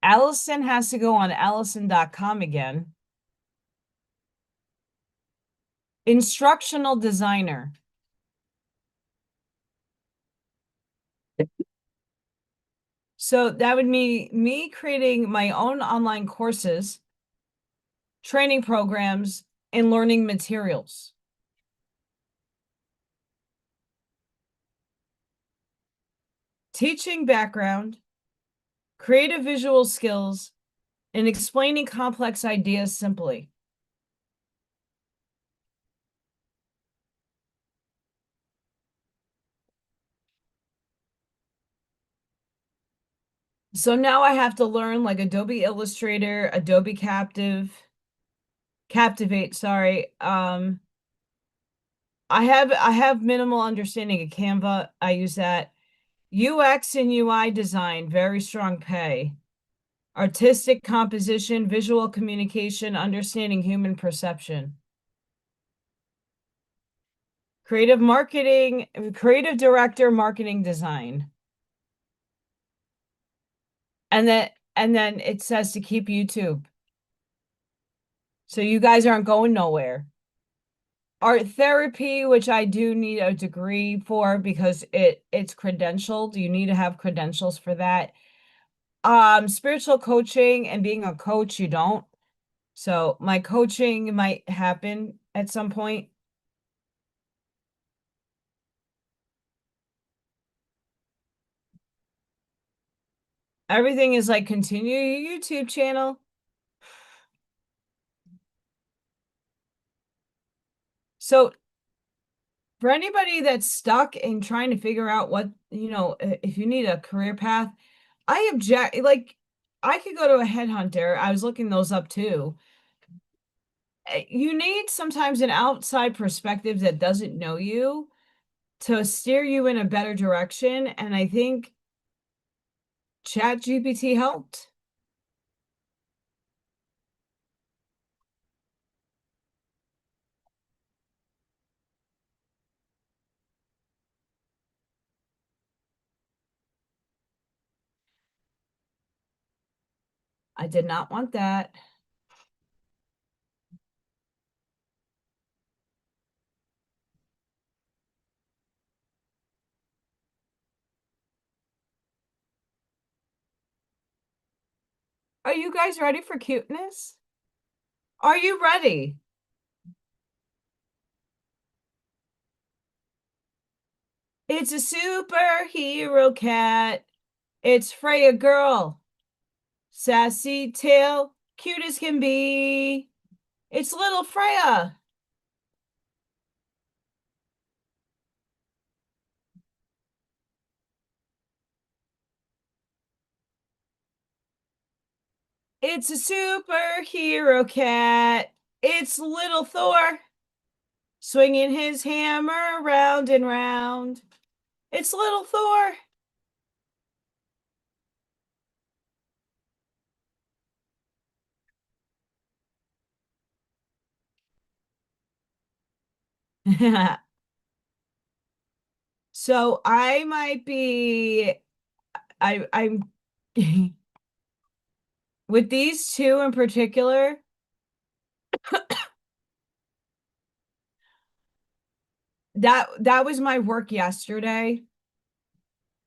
Allison has to go on Allison.com again. Instructional designer. So that would mean me creating my own online courses, training programs, and learning materials. Teaching background, creative visual skills, and explaining complex ideas simply. So now I have to learn like Adobe Illustrator, Adobe Captivate, sorry. I have minimal understanding of Canva. I use that. UX and UI design, very strong pay. Artistic composition, visual communication, understanding human perception. Creative marketing, creative director, marketing design. And then it says to keep YouTube. So you guys aren't going nowhere. Art therapy, which I do need a degree for because it's credentialed. You need to have credentials for that. Spiritual coaching and being a coach, you don't. So my coaching might happen at some point. Everything is like continue your YouTube channel. So for anybody that's stuck in trying to figure out what, if you need a career path, I object. Like, I could go to a headhunter. I was looking those up too. You need sometimes an outside perspective that doesn't know you to steer you in a better direction. And I think Chat GPT helped. I did not want that. Are you guys ready for cuteness? Are you ready? It's a superhero cat. It's Freya girl. sassy tail, cute as can be. It's little Freya. It's a superhero cat. It's little Thor, swinging his hammer round and round. It's little Thor. So I might be I'm with these two in particular, that was my work yesterday.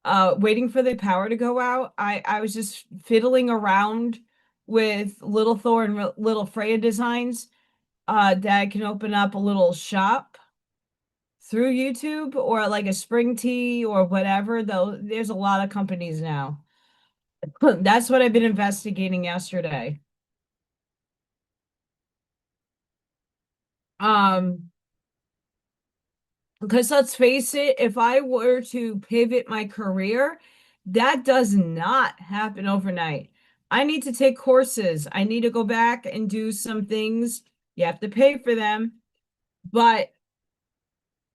Waiting for the power to go out. I was just fiddling around with little Thor and little Freya designs that I can open up a little shop through YouTube or like a spring tea or whatever, though there's a lot of companies now. That's what I've been investigating yesterday. Um, because let's face it, if I were to pivot my career, that does not happen overnight. I need to take courses. I need to go back and do some things. You have to pay for them, but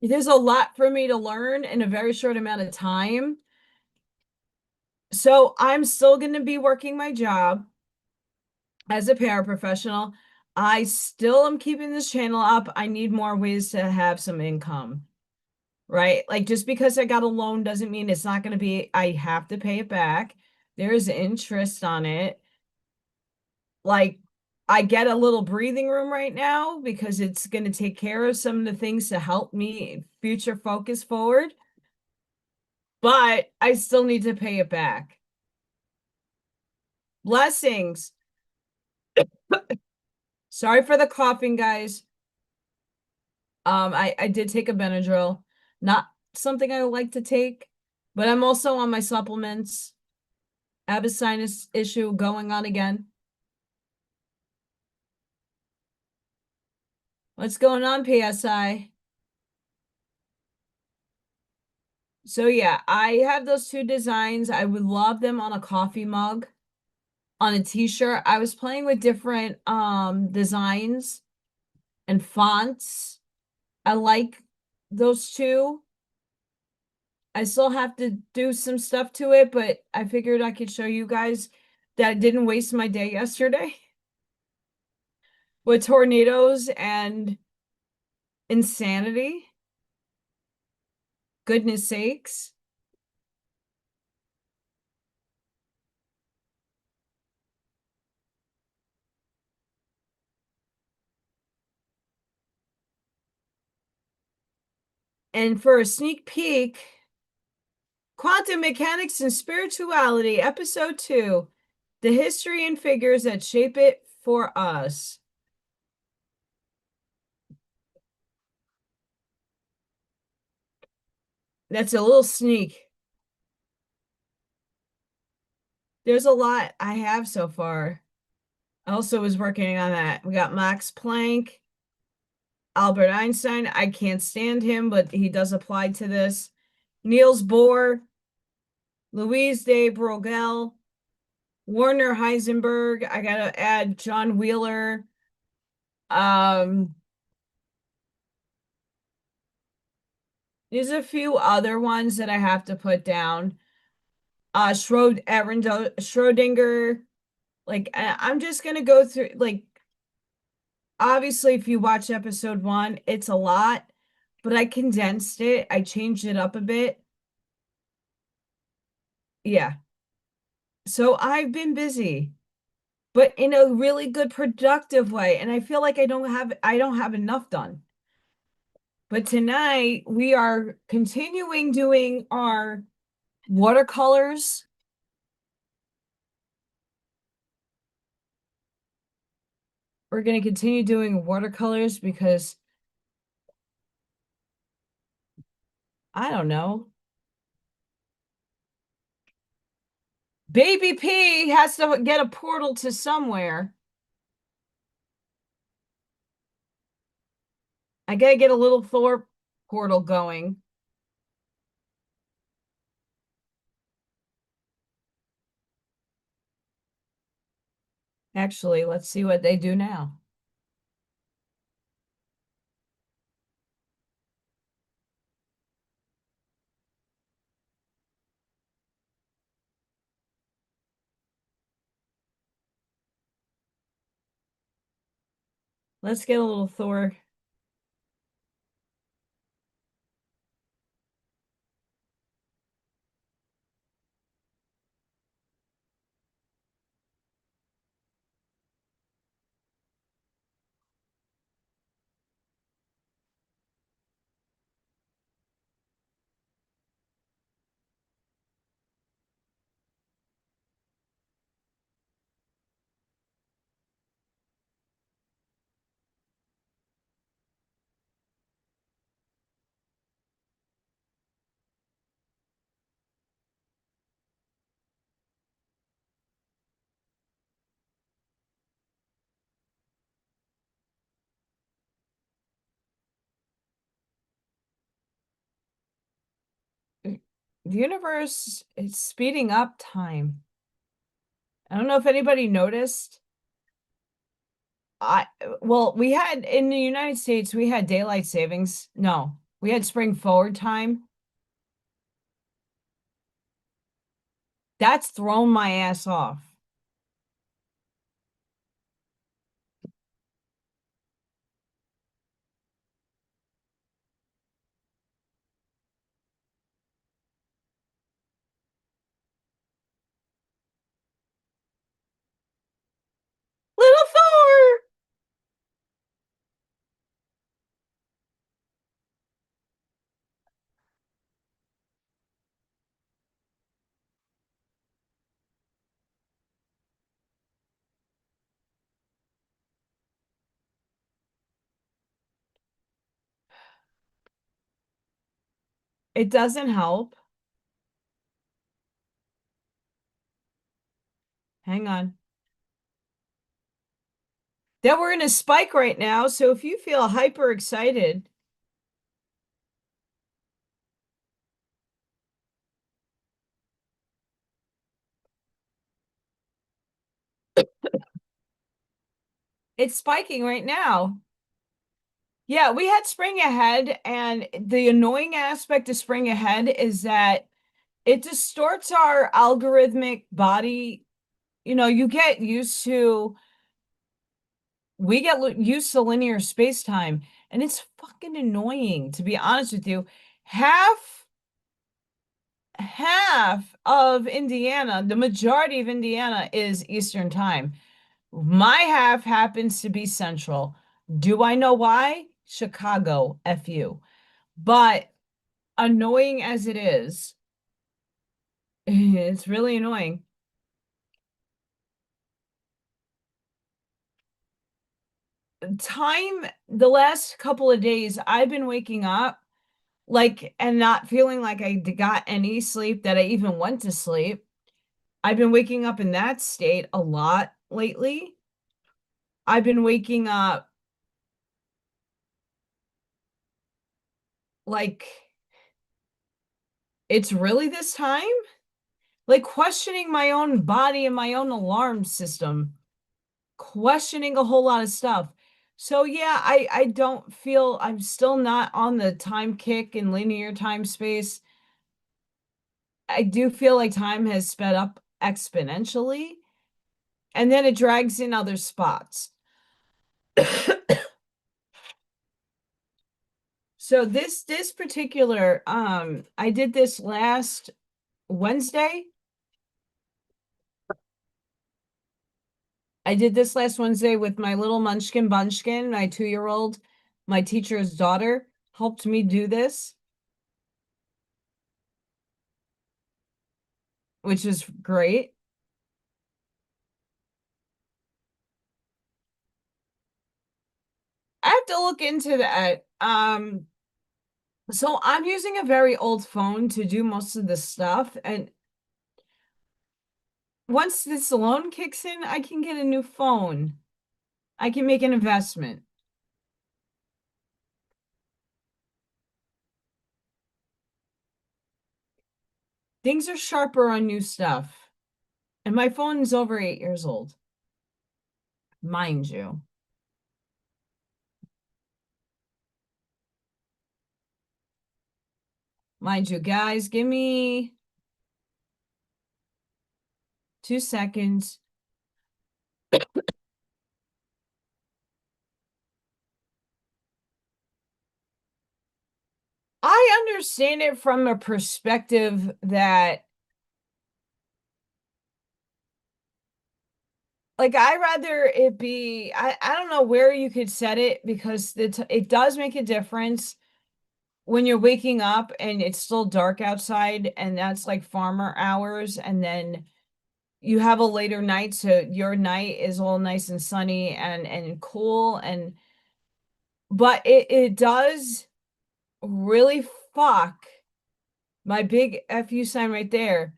there's a lot for me to learn in a very short amount of time. So I'm still going to be working my job as a paraprofessional. I still am keeping this channel up. I need more ways to have some income, right? Like just because I got a loan doesn't mean it's not going to be, I have to pay it back. There's interest on it. Like I get a little breathing room right now because it's going to take care of some of the things to help me future focus forward, but I still need to pay it back. Blessings. Sorry for the coughing, guys. I did take a Benadryl, not something I like to take, but I'm also on my supplements. I have a sinus issue going on again. What's going on, PSI? So yeah, I have those two designs. I would love them on a coffee mug, on a t-shirt. I was playing with different designs and fonts. I like those two. I still have to do some stuff to it, but I figured I could show you guys that I didn't waste my day yesterday with tornadoes and insanity. Goodness sakes. And for a sneak peek, Quantum Mechanics and Spirituality, Episode 2, The History and Figures That Shape It for Us. That's a little sneak. There's a lot I have so far. I also was working on that. We got Max Planck, Albert Einstein. I can't stand him, but he does apply to this. Niels Bohr, Louise de Broglie, Werner Heisenberg. I gotta add John Wheeler. Um, there's a few other ones that I have to put down. Schrodinger. Like I'm just gonna go through like obviously if you watch episode 1, it's a lot, but I condensed it. I changed it up a bit. Yeah. So I've been busy, but in a really good productive way. And I feel like I don't have enough done. But tonight we are continuing doing our watercolors. We're going to continue doing watercolors because I don't know. Baby P has to get a portal to somewhere. I gotta get a little Thor portal going. Actually, let's see what they do now. Let's get a little Thor. The universe is speeding up time. I don't know if anybody noticed. Well, we had in the United States, we had daylight savings. No, we had spring forward time. That's thrown my ass off. Little Thor! It doesn't help. Hang on. That we're in a spike right now, so if you feel hyper excited, it's spiking right now. Yeah, we had spring ahead, and the annoying aspect of spring ahead is that it distorts our algorithmic body. You know, you get used to, we get used to linear space time, and it's fucking annoying, to be honest with you. Half of Indiana, the majority of Indiana is Eastern time. My half happens to be Central. Do I know why? Chicago, F you. But annoying as it is, it's really annoying. Time, the last couple of days, I've been waking up like and not feeling like I got any sleep, that I even went to sleep. I've been waking up in that state a lot lately. I've been waking up like, it's really this time? Like questioning my own body and my own alarm system, questioning a whole lot of stuff. So yeah, I don't feel, I'm still not on the time kick in linear time space. I do feel like time has sped up exponentially, and then it drags in other spots. So this particular I did this last Wednesday. I did this last Wednesday with my little munchkin bunchkin, my 2-year-old. My teacher's daughter helped me do this, which is great. I have to look into that. So I'm using a very old phone to do most of this stuff, and once this loan kicks in, I can get a new phone. I can make an investment. Things are sharper on new stuff. And my phone is over 8 years old, mind you. Mind you, guys, give me 2 seconds. I understand it from a perspective that, like, I rather it be, I don't know where you could set it because it does make a difference when you're waking up and it's still dark outside, and that's like farmer hours, and then you have a later night, so your night is all nice and sunny and cool, and but it does really fuck my big FU sign right there.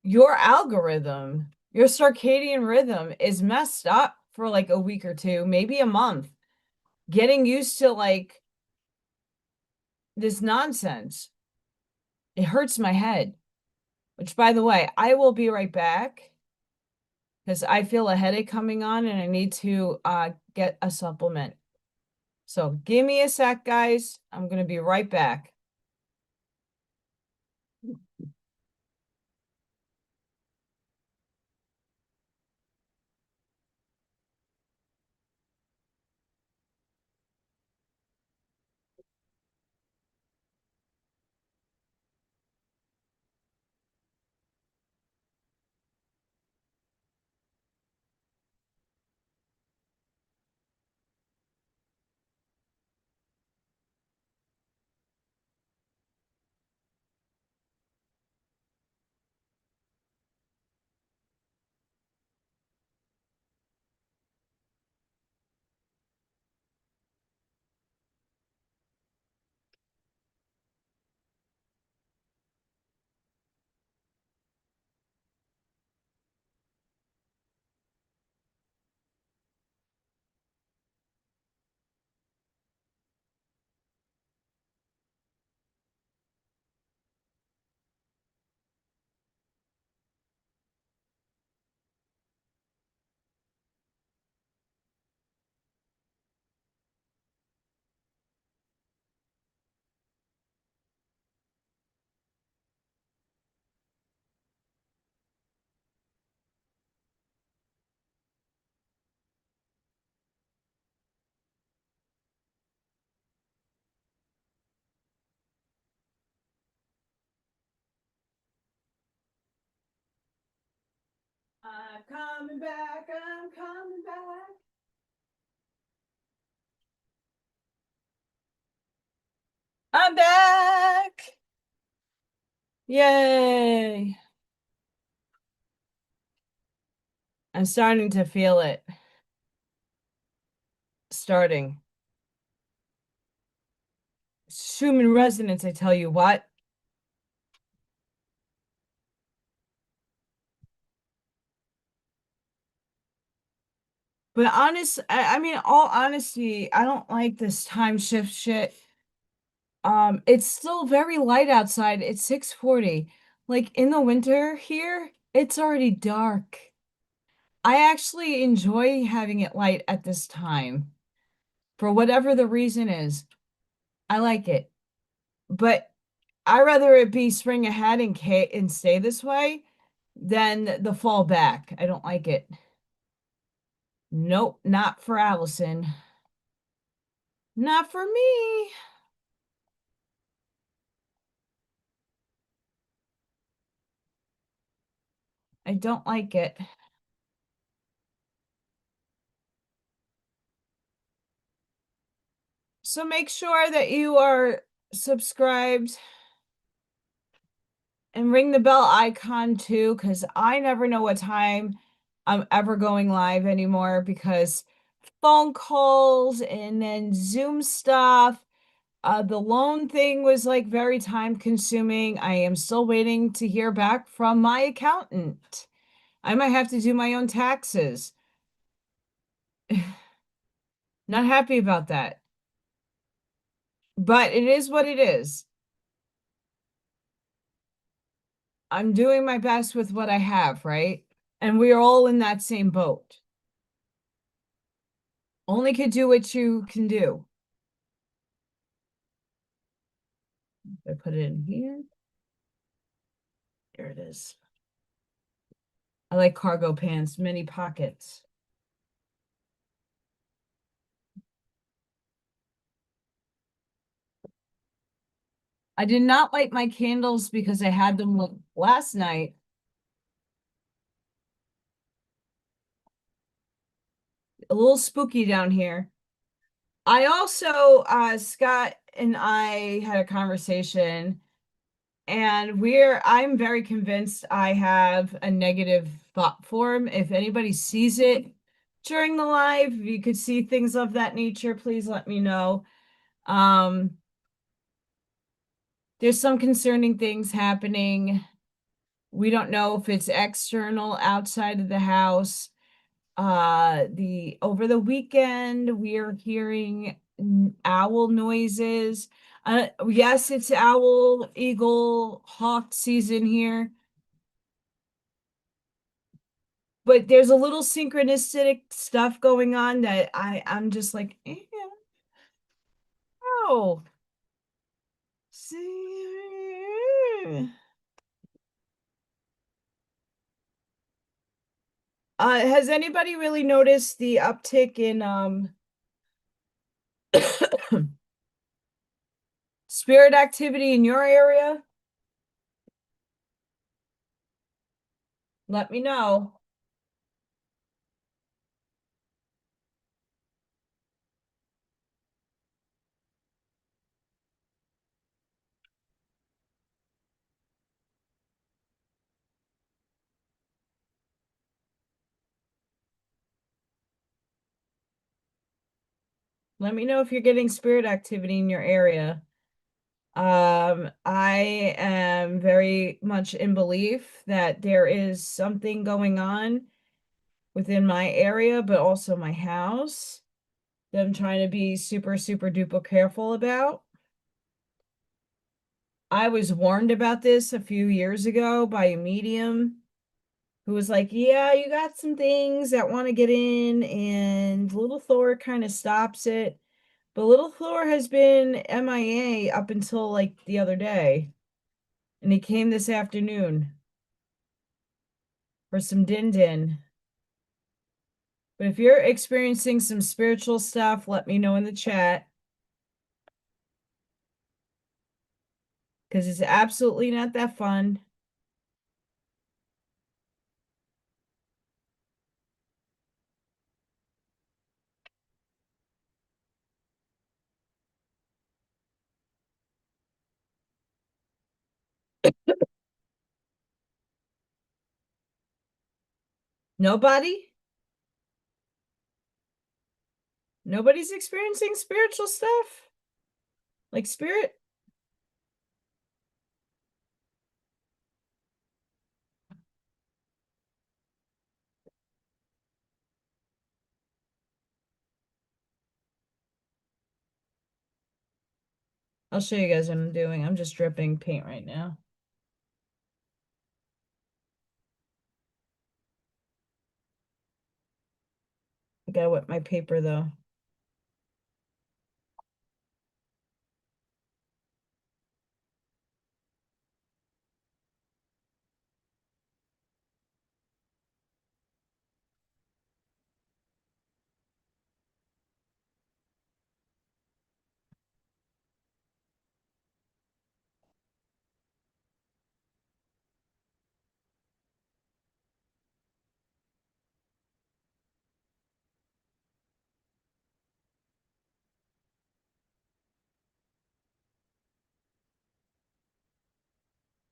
Your algorithm, your circadian rhythm is messed up for like a week or two, maybe a month. Getting used to like this nonsense. It hurts my head. Which, by the way, I will be right back because I feel a headache coming on and I need to get a supplement. So give me a sec, guys. I'm going to be right back. I'm coming back. I'm coming back. I'm back. Yay. I'm starting to feel it. Starting. Human resonance, I tell you what. But I mean, all honesty, I don't like this time shift shit. It's still very light outside. It's 6:40. Like in the winter here, it's already dark. I actually enjoy having it light at this time. For whatever the reason is. I like it. But I rather it be spring ahead and stay this way than the fall back. I don't like it. Nope, not for Allison. Not for me. I don't like it. So make sure that you are subscribed and ring the bell icon too, because I never know what time I'm ever going live anymore because phone calls and then Zoom stuff. The loan thing was like very time consuming. I am still waiting to hear back from my accountant. I might have to do my own taxes. Not happy about that. But it is what it is. I'm doing my best with what I have, right? And we are all in that same boat. Only can do what you can do. I put it in here. There it is. I like cargo pants, many pockets. I did not light my candles because I had them last night. A little spooky down here. I also, Scott and I had a conversation, and I'm very convinced I have a negative thought form. If anybody sees it during the live, if you could see things of that nature, please let me know. There's some concerning things happening. We don't know if it's external, outside of the house. Over the weekend, we are hearing owl noises. Yes, it's owl, eagle, hawk season here. But there's a little synchronistic stuff going on that I'm just like, oh, see. Has anybody really noticed the uptick in spirit activity in your area? Let me know. Let me know if you're getting spirit activity in your area. I am very much in belief that there is something going on within my area, but also my house that I'm trying to be super, super duper careful about. I was warned about this a few years ago by a medium who was like, yeah, you got some things that want to get in, and Little Thor kind of stops it. But Little Thor has been MIA up until like the other day. And he came this afternoon for some din-din. But if you're experiencing some spiritual stuff, let me know in the chat. Because it's absolutely not that fun. Nobody? Nobody's experiencing spiritual stuff? Like spirit? I'll show you guys what I'm doing. I'm just dripping paint right now. I gotta wet my paper though.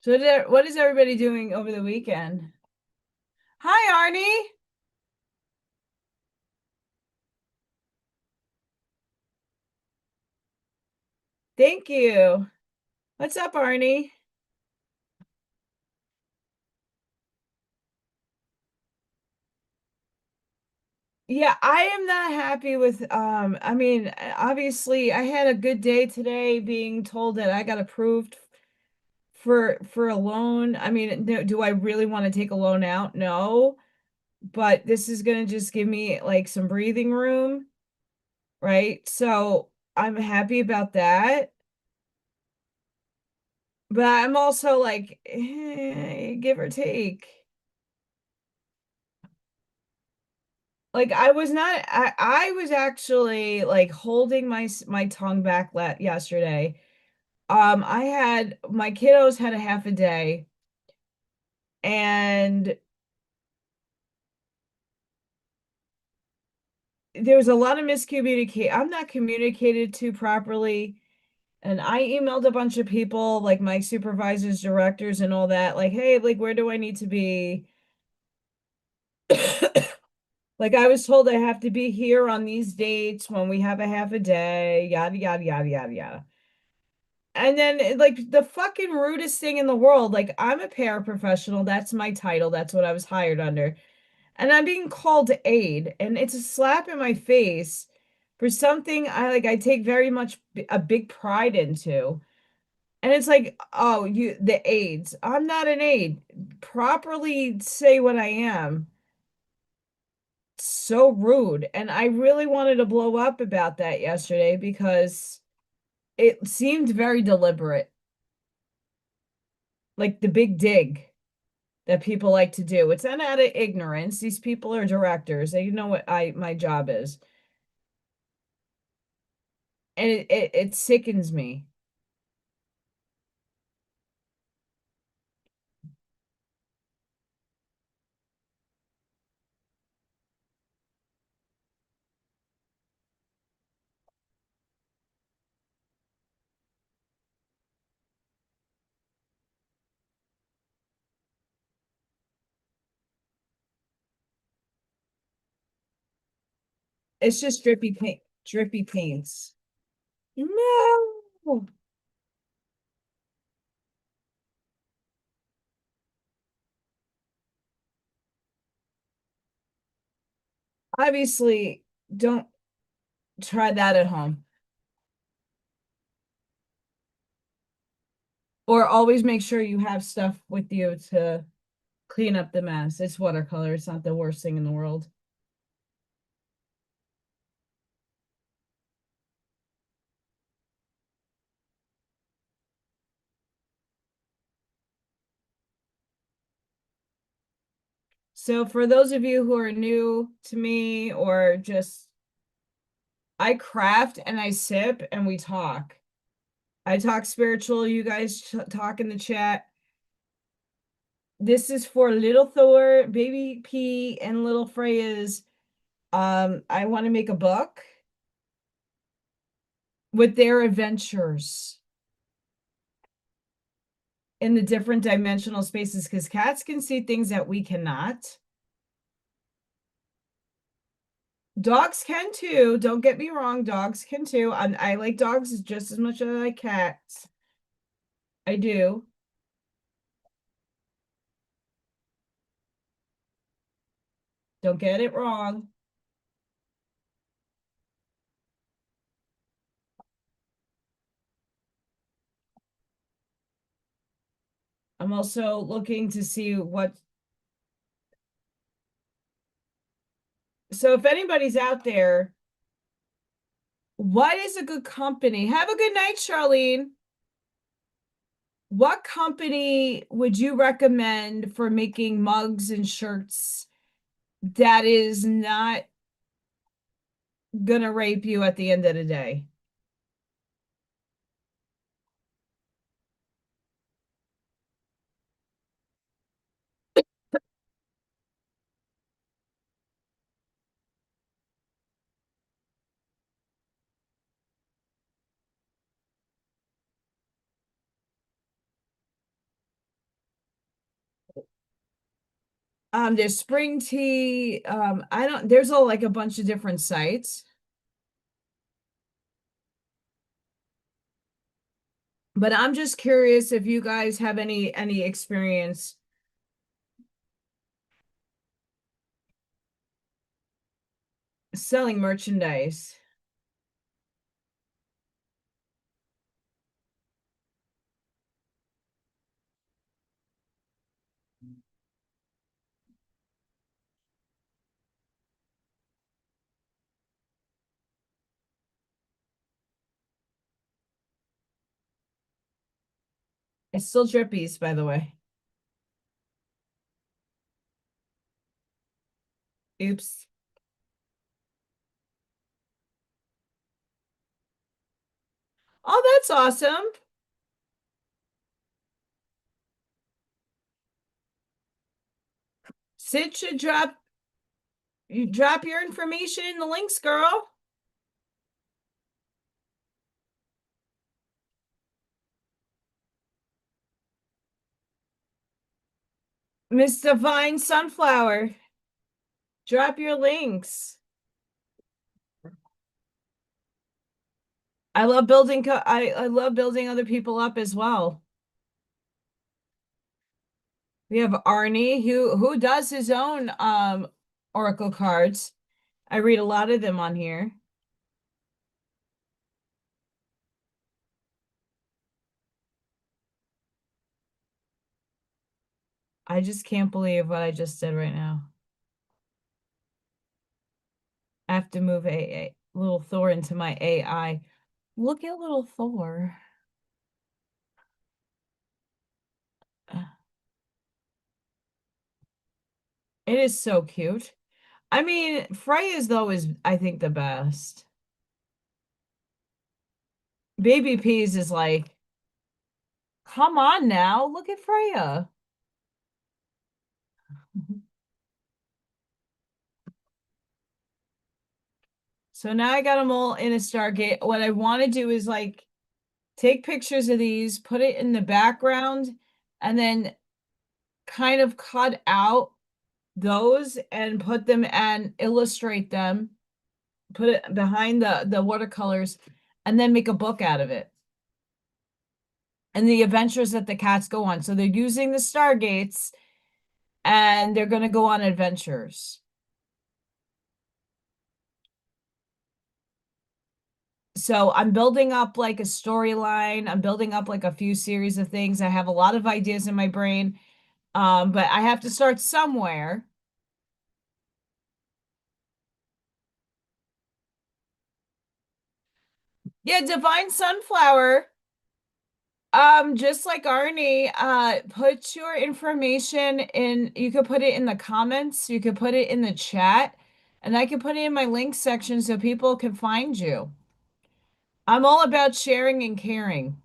So what is everybody doing over the weekend? Hi, Arnie. Thank you. What's up, Arnie? Yeah, I am not happy with I mean, obviously I had a good day today being told that I got approved for a loan. I mean, do I really want to take a loan out? No, but this is going to just give me like some breathing room, right? So I'm happy about that. But I'm also like, give or take. Like I was not, I was actually like holding my tongue back yesterday. I had my kiddos had a half a day, and there was a lot of miscommunication. I'm not communicated to properly. And I emailed a bunch of people, like my supervisors, directors, and all that, like, hey, like, where do I need to be? Like, I was told I have to be here on these dates when we have a half a day, yada, yada, yada, yada, yada. And then, like, the fucking rudest thing in the world, like, I'm a paraprofessional. That's my title. That's what I was hired under. And I'm being called aide, and it's a slap in my face for something I take very much a big pride into. And it's like, oh, the aides. I'm not an aide. Properly say what I am. So rude. And I really wanted to blow up about that yesterday because it seemed very deliberate. Like the big dig that people like to do. It's not out of ignorance. These people are directors. They know what my job is. And it sickens me. It's just drippy paints. No. Obviously, don't try that at home. Or always make sure you have stuff with you to clean up the mess. It's watercolor. It's not the worst thing in the world. So for those of you who are new to me or just I craft and I sip and we talk. I talk spiritual, you guys talk in the chat. This is for Little Thor, Baby P, and Little Freya's. I want to make a book with their adventures in the different dimensional spaces because cats can see things that we cannot. Dogs can too. Don't get me wrong. Dogs can too. I like dogs just as much as I like cats. I do. Don't get it wrong. I'm also looking to see what. So if anybody's out there, what is a good company? Have a good night, Charlene. What company would you recommend for making mugs and shirts that is not gonna rape you at the end of the day? There's Spring Tea. I don't, there's like a bunch of different sites. But I'm just curious if you guys have any experience. selling merchandise. It's still drippies, by the way. Oops. Oh, that's awesome. Sid should drop your information in the links, girl. Miss Divine Sunflower, drop your links. I love building I love building other people up as well. We have Arnie who does his own Oracle cards. I read a lot of them on here. I just can't believe what I just did right now. I have to move a little Thor into my AI. Look at little Thor. It is so cute. I mean, Freya's though is I think the best. Baby Peas is like, come on now, look at Freya. So now I got them all in a Stargate. What I want to do is like take pictures of these, put it in the background, and then kind of cut out those and put them and illustrate them, put it behind the watercolors, and then make a book out of it. And the adventures that the cats go on. So they're using the Stargates and they're going to go on adventures. So I'm building up like a storyline. I'm building up like a few series of things. I have a lot of ideas in my brain. But I have to start somewhere. Yeah, Divine Sunflower. Just like Arnie, put your information in, you could put it in the comments, you could put it in the chat, and I can put it in my link section so people can find you. I'm all about sharing and caring.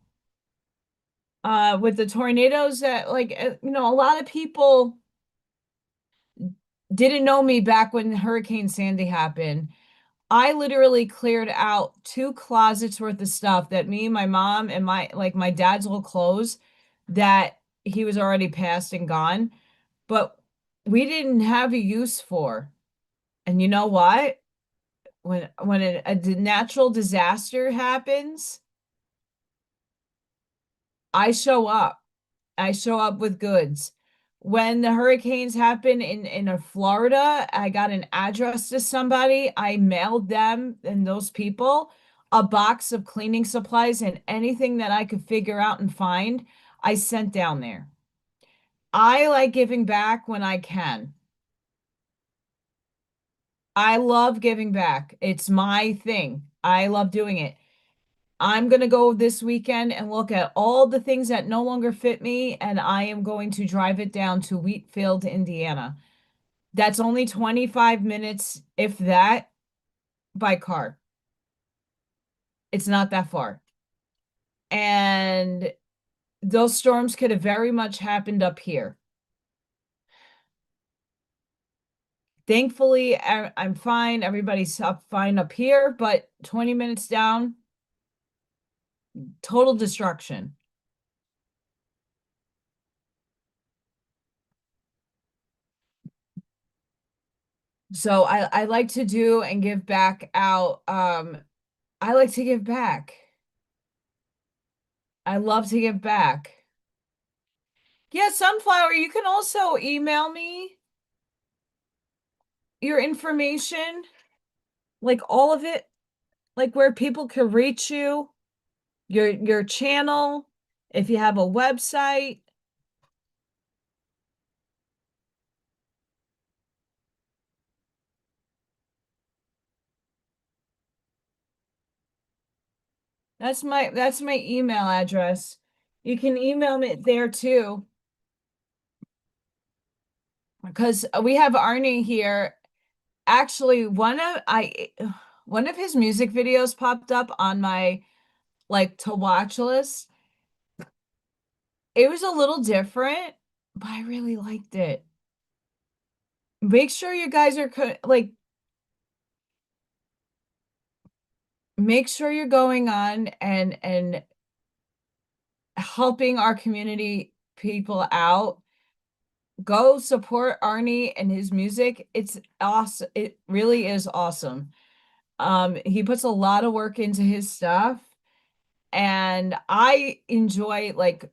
With the tornadoes that a lot of people didn't know me back when Hurricane Sandy happened. I literally cleared out 2 closets worth of stuff that me, my mom, and my dad's old clothes that he was already passed and gone, but we didn't have a use for. And you know what? When a natural disaster happens, I show up. I show up with goods. When the hurricanes happened in Florida, I got an address to somebody. I mailed them and those people a box of cleaning supplies and anything that I could figure out and find, I sent down there. I like giving back when I can. I love giving back. It's my thing. I love doing it. I'm going to go this weekend and look at all the things that no longer fit me, and I am going to drive it down to Wheatfield, Indiana. That's only 25 minutes, if that, by car. It's not that far. And those storms could have very much happened up here. Thankfully, I'm fine. Everybody's fine up here, but 20 minutes down, total destruction. So I like to do and give back out. I like to give back. I love to give back. Yeah, Sunflower, you can also email me your information. like all of it, like where people can reach you, your channel, if you have a website. That's my email address. You can email me there too, because we have Arnie here. Actually, one of his music videos popped up on my like to watch list. It was a little different, but I really liked it. Make sure you guys are like make sure you're going on and helping our community people out. Go support Arnie and his music. It's awesome. It really is awesome. He puts a lot of work into his stuff, and I enjoy like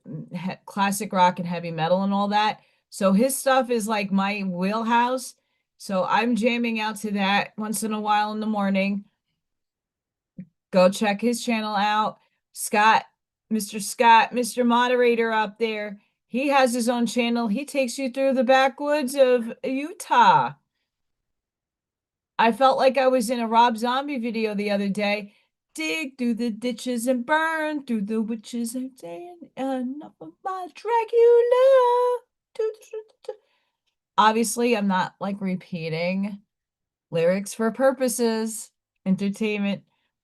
classic rock and heavy metal and all that. So his stuff is like my wheelhouse. So I'm jamming out to that once in a while in the morning. Go check his channel out. Scott, Mr. Moderator up there. He has his own channel. He takes you through the backwoods of Utah. I felt like I was in a Rob Zombie video the other day. Dig through the ditches and burn through the witches and saying enough of my Dracula. Obviously, I'm not like repeating lyrics for purposes, entertainment,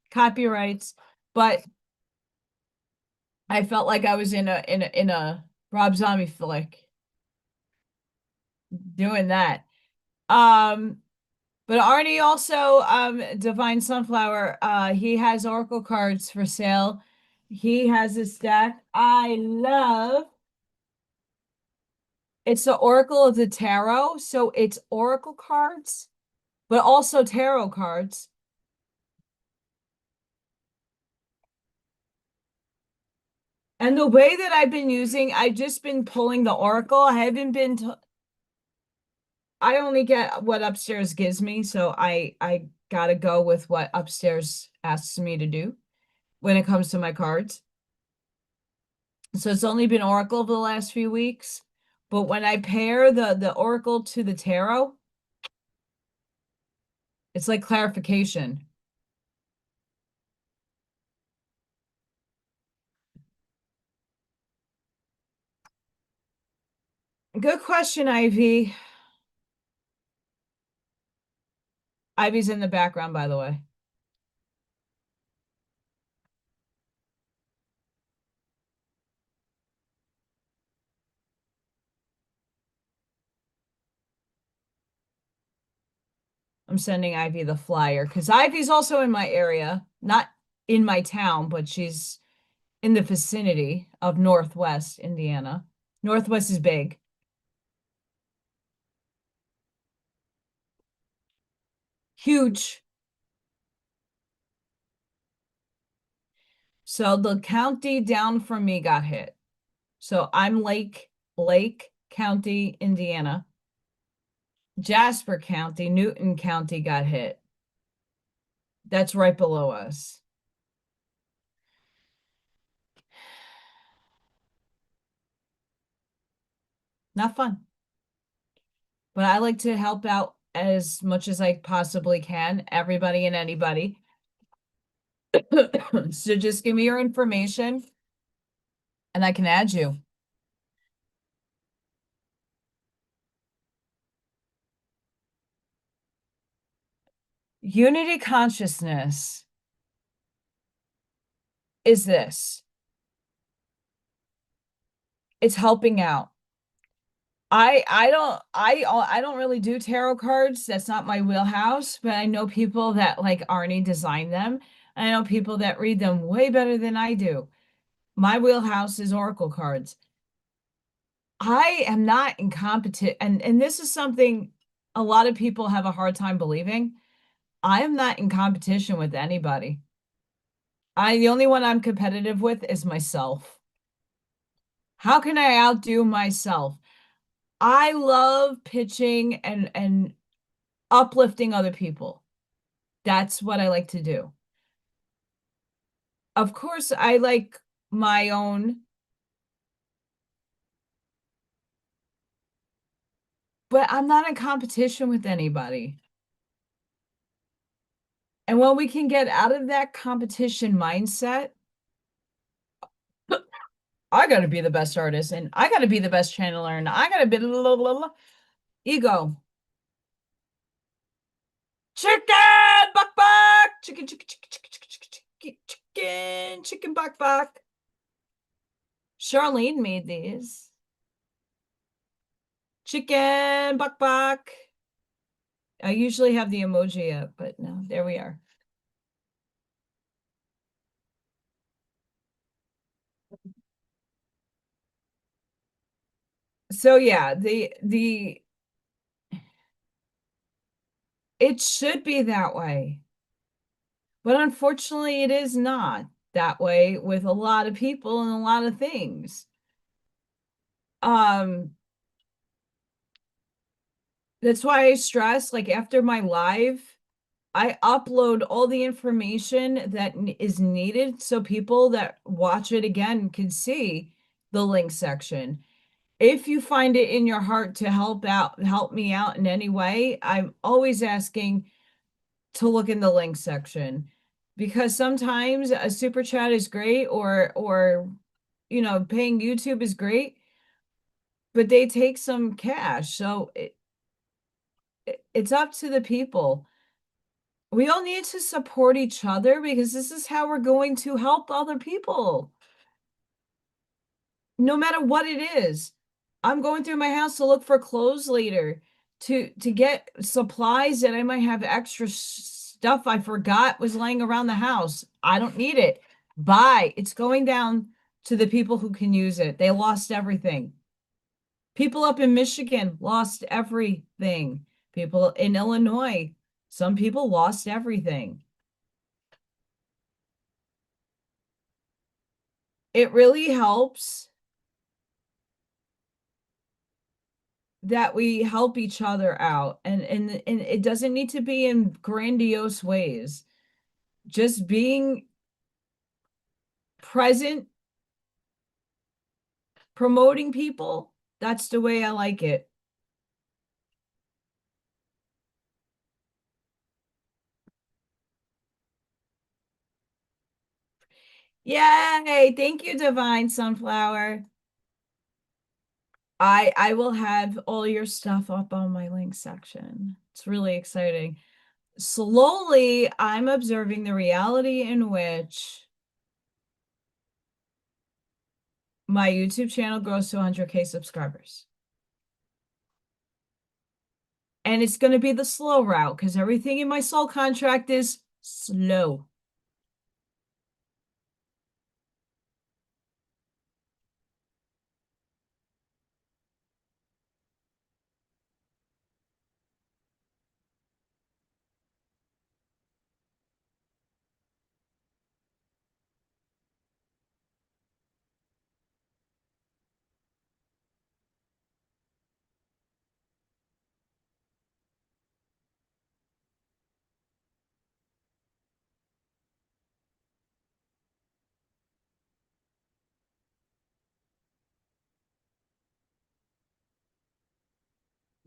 copyrights, but I felt like I was in a Rob Zombie flick doing that. Um, but Arnie also, Divine Sunflower, he has Oracle cards for sale. He has a stack I love. It's the Oracle of the Tarot, so it's Oracle cards, but also tarot cards. And the way that I've been using, I've just been pulling the Oracle. I haven't been I only get what upstairs gives me, so I gotta go with what upstairs asks me to do when it comes to my cards. So it's only been Oracle for the last few weeks. But when I pair the Oracle to the tarot, it's like clarification. Good question, Ivy. Ivy's in the background, by the way. I'm sending Ivy the flyer because Ivy's also in my area, not in my town, but she's in the vicinity of Northwest Indiana. Northwest is big. Huge. So the county down from me got hit. So I'm Lake County, Indiana. Jasper County, Newton County got hit. That's right below us. Not fun. But I like to help out as much as I possibly can, everybody and anybody. So just give me your information and I can add you. Unity consciousness is this. It's helping out. I don't really do tarot cards. That's not my wheelhouse, but I know people that like Arnie design them. I know people that read them way better than I do. My wheelhouse is oracle cards. I am not incompetent, and this is something a lot of people have a hard time believing. I am not in competition with anybody. The only one I'm competitive with is myself. How can I outdo myself? I love pitching and uplifting other people. That's what I like to do. Of course, I like my own, but I'm not in competition with anybody. And when we can get out of that competition mindset, I got to be the best artist and I got to be the best channeler and I got to be blah, blah, blah, blah. Ego. Chicken, buck, buck, chicken, chicken, chicken, chicken, chicken, chicken, chicken, chicken, buck, buck. Charlene made these. Chicken, buck, buck. I usually have the emoji up, but no, there we are. So yeah, it should be that way. But unfortunately, it is not that way with a lot of people and a lot of things. Um, that's why I stress, like after my live, I upload all the information that is needed so people that watch it again can see the link section. If you find it in your heart to help me out in any way, I'm always asking to look in the link section because sometimes a super chat is great or paying YouTube is great, but they take some cash. So it's up to the people. We all need to support each other because this is how we're going to help other people. No matter what it is. I'm going through my house to look for clothes later to get supplies that I might have extra stuff I forgot was laying around the house. I don't need it. Buy. It's going down to the people who can use it. They lost everything. People up in Michigan lost everything. People in Illinois, some people lost everything. It really helps that we help each other out and it doesn't need to be in grandiose ways. Just being present, promoting people, that's the way I like it. Yay! Thank you, Divine Sunflower. I will have all your stuff up on my link section. It's really exciting. Slowly, I'm observing the reality in which my YouTube channel grows to 100K subscribers. And it's going to be the slow route because everything in my soul contract is slow.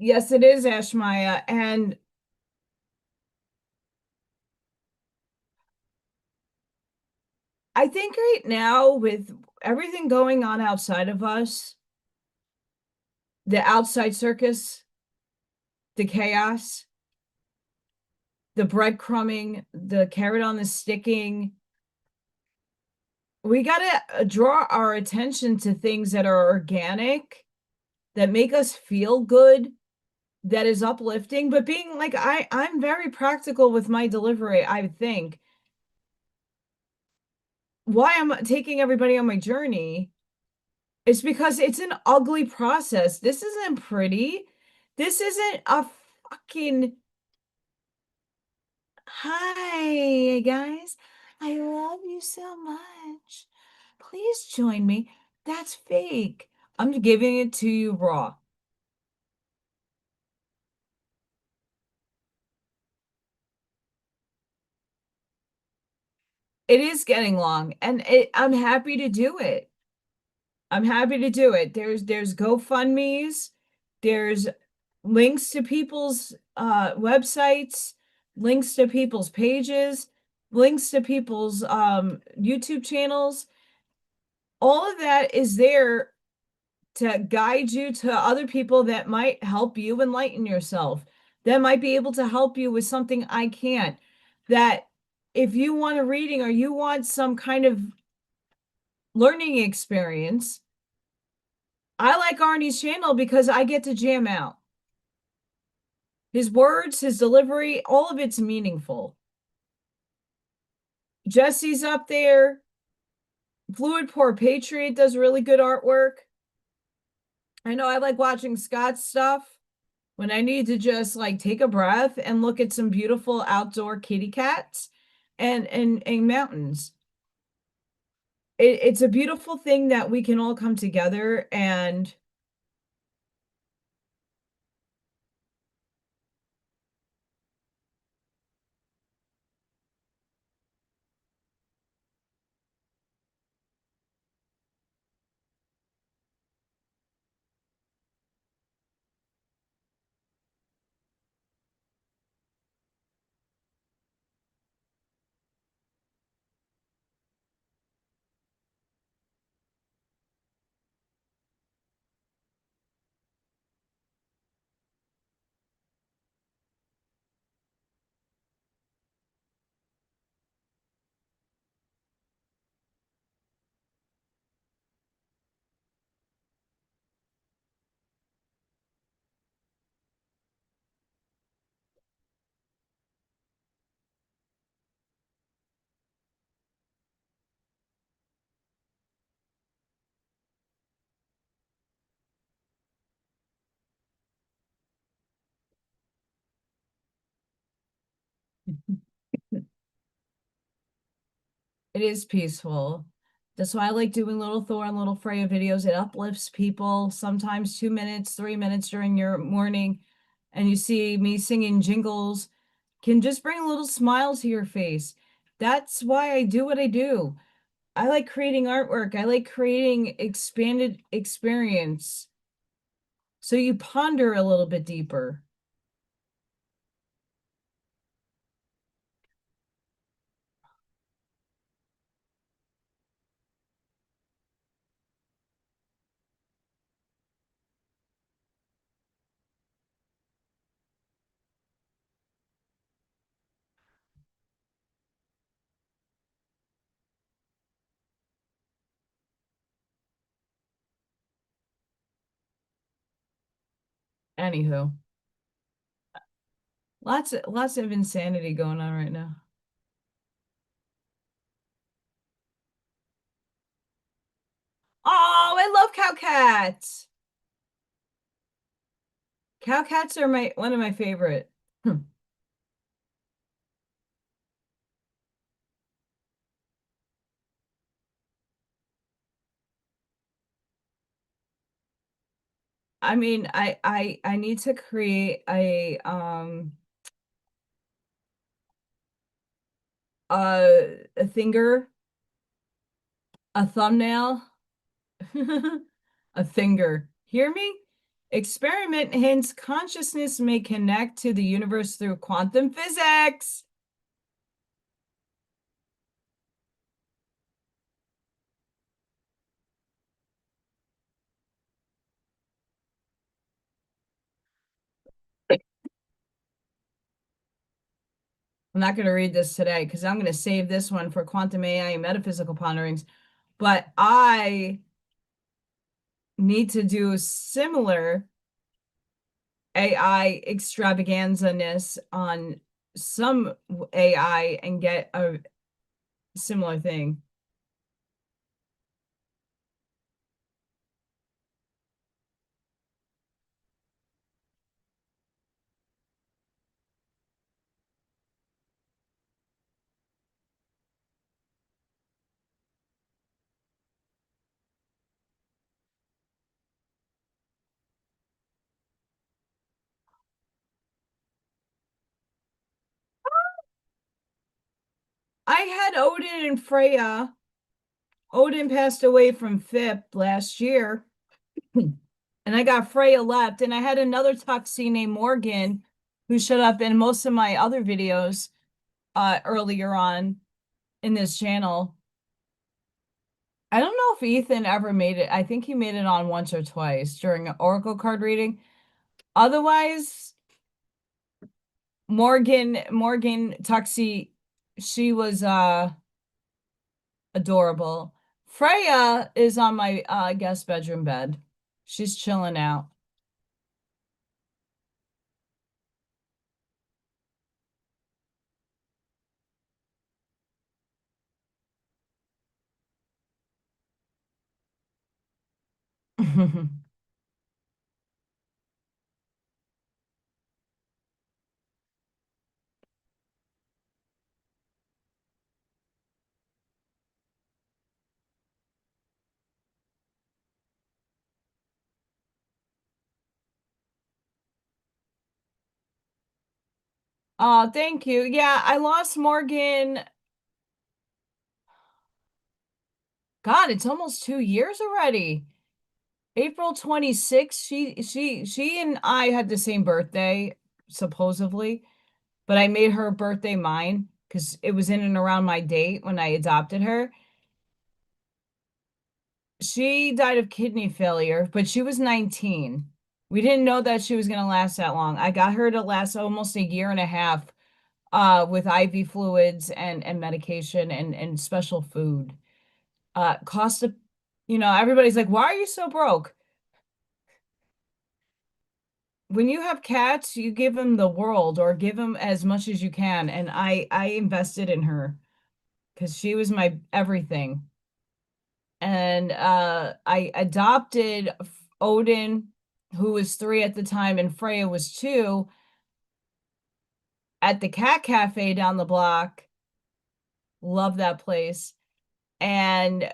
Yes, it is, Ashmaya. And I think right now, with everything going on outside of us, the outside circus, the chaos, the breadcrumbing, the carrot on the sticking, we got to draw our attention to things that are organic, that make us feel good, that is uplifting, but being like I'm very practical with my delivery, I think. Why I'm taking everybody on my journey is because it's an ugly process. This isn't pretty. This isn't a fucking hi guys. I love you so much. Please join me. That's fake. I'm giving it to you raw. It is getting long, and I'm happy to do it. I'm happy to do it. There's GoFundMe's, there's links to people's websites, links to people's pages, links to people's YouTube channels. All of that is there to guide you to other people that might help you enlighten yourself, that might be able to help you with something I can't. That if you want a reading or you want some kind of learning experience, I like Arnie's channel because I get to jam out. His words, his delivery, all of it's meaningful. Jesse's up there. Fluid Pour Patriot does really good artwork. I know I like watching Scott's stuff when I need to just like take a breath and look at some beautiful outdoor kitty cats and mountains. It's a beautiful thing that we can all come together and it is peaceful. That's why I like doing Little Thor and Little Freya videos. It uplifts people, sometimes 2 minutes, 3 minutes during your morning. And you see me singing jingles can just bring a little smile to your face. That's why I do what I do. I like creating artwork. I like creating expanded experience. So you ponder a little bit deeper. Anywho, lots of insanity going on right now. Oh, I love cow cats. Cow cats are my one of my favorite. I mean, I need to create a thinger, a thumbnail, a finger. Hear me? Experiment hints consciousness may connect to the universe through quantum physics. I'm not going to read this today because I'm going to save this one for quantum AI and metaphysical ponderings. But I need to do similar AI extravaganza-ness on some AI and get a similar thing. I had Odin and Freya. Odin passed away from FIP last year. And I got Freya left. And I had another tuxie named Morgan who showed up in most of my other videos earlier on in this channel. I don't know if Ethan ever made it. I think he made it on once or twice during an Oracle card reading. Otherwise, Morgan Tuxie, she was adorable. Freya is on my guest bedroom bed. She's chilling out. Oh, thank you. Yeah, I lost Morgan. God, it's almost 2 years already. April 26th. She and I had the same birthday, supposedly, but I made her birthday mine because it was in and around my date when I adopted her. She died of kidney failure, but she was 19. We didn't know that she was going to last that long. I got her to last almost a year and a half with IV fluids and medication and special food. Cost of, everybody's like, why are you so broke? When you have cats, you give them the world or give them as much as you can. And I invested in her because she was my everything. And I adopted Odin, who was 3 at the time, and Freya was 2 at the cat cafe down the block. Love that place. And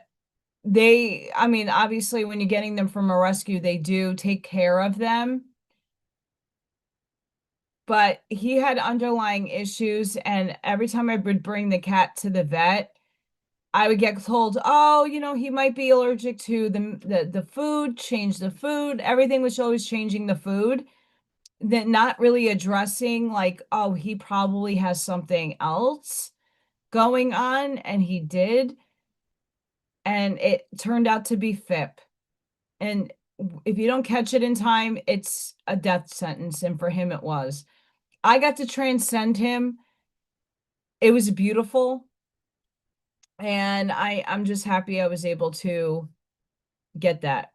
I mean, obviously, when you're getting them from a rescue, they do take care of them. But he had underlying issues, and every time I would bring the cat to the vet, I would get told, "Oh, he might be allergic to the food, change the food." Everything was always changing the food, then not really addressing like, "Oh, he probably has something else going on," and he did, and it turned out to be FIP. And if you don't catch it in time, it's a death sentence, and for him it was. I got to transcend him. It was beautiful. And I'm just happy I was able to get that.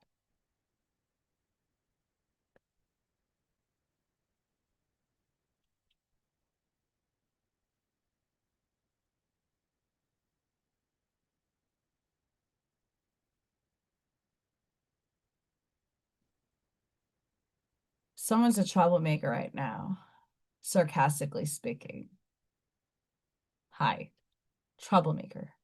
Someone's a troublemaker right now, sarcastically speaking. Hi, troublemaker.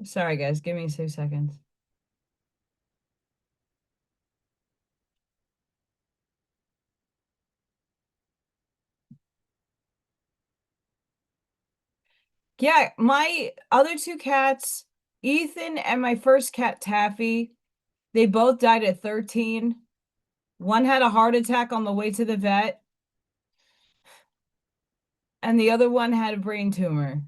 Sorry, guys, give me 2 seconds. Yeah, my other 2 cats, Ethan and my first cat, Taffy, they both died at 13. One had a heart attack on the way to the vet, and the other one had a brain tumor.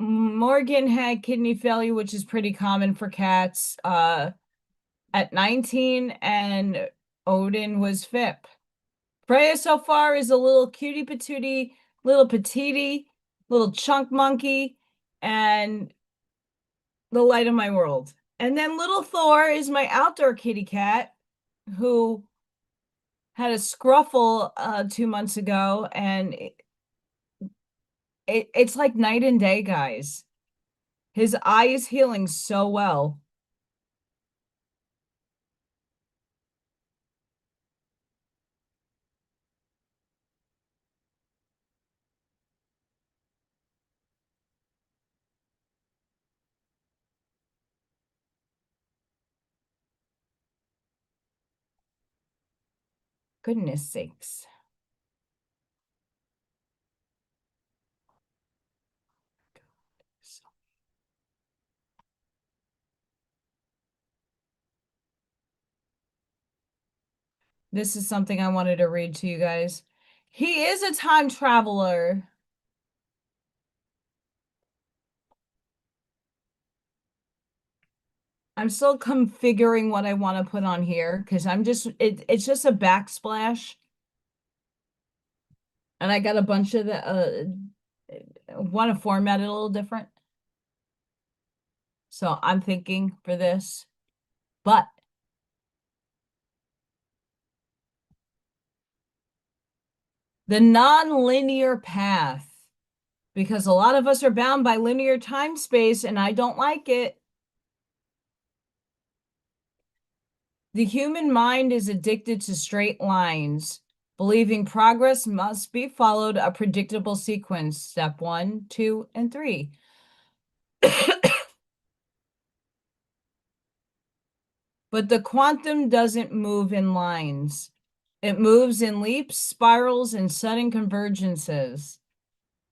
Morgan had kidney failure, which is pretty common for cats, at 19, and Odin was FIP. Freya so far is a little cutie patootie, little petite, little chunk monkey, and the light of my world. And then Little Thor is my outdoor kitty cat who had a scruffle 2 months ago, and it's like night and day, guys. His eye is healing so well. Goodness sakes. This is something I wanted to read to you guys. He is a time traveler. I'm still configuring what I want to put on here because it's just a backsplash. And I got a bunch of the want to format it a little different. So I'm thinking for this, but the non-linear path, because a lot of us are bound by linear time space and I don't like it. The human mind is addicted to straight lines, believing progress must be followed a predictable sequence, step 1, 2, and 3. But the quantum doesn't move in lines. It moves in leaps, spirals, and sudden convergences.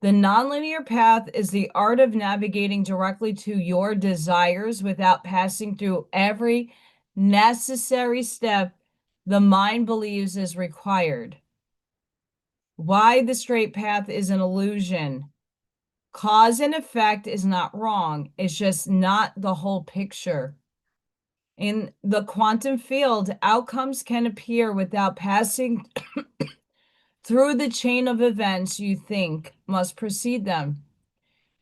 The nonlinear path is the art of navigating directly to your desires without passing through every necessary step the mind believes is required. Why the straight path is an illusion. Cause and effect is not wrong. It's just not the whole picture. In the quantum field, outcomes can appear without passing through the chain of events you think must precede them.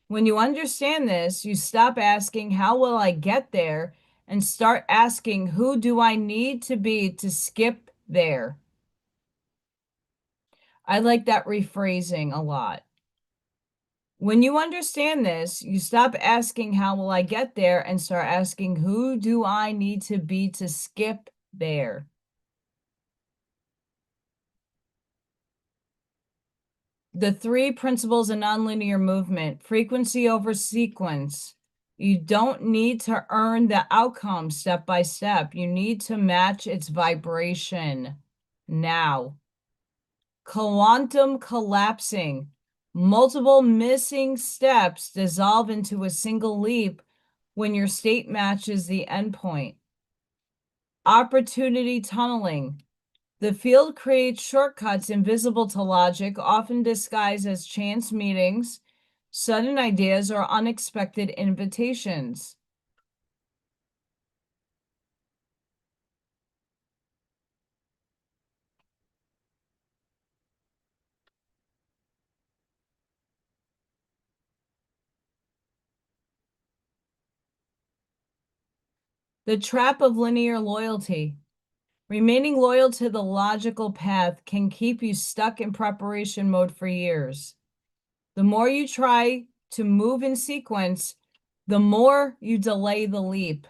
When you understand this, you stop asking, how will I get there? And start asking, who do I need to be to skip there? I like that rephrasing a lot. When you understand this, you stop asking, how will I get there? And start asking, who do I need to be to skip there? The 3 principles of nonlinear movement: frequency over sequence. You don't need to earn the outcome step by step. You need to match its vibration now. Quantum collapsing. Multiple missing steps dissolve into a single leap when your state matches the endpoint. Opportunity tunneling. The field creates shortcuts invisible to logic, often disguised as chance meetings, sudden ideas, or unexpected invitations. The trap of linear loyalty. Remaining loyal to the logical path can keep you stuck in preparation mode for years. The more you try to move in sequence, the more you delay the leap.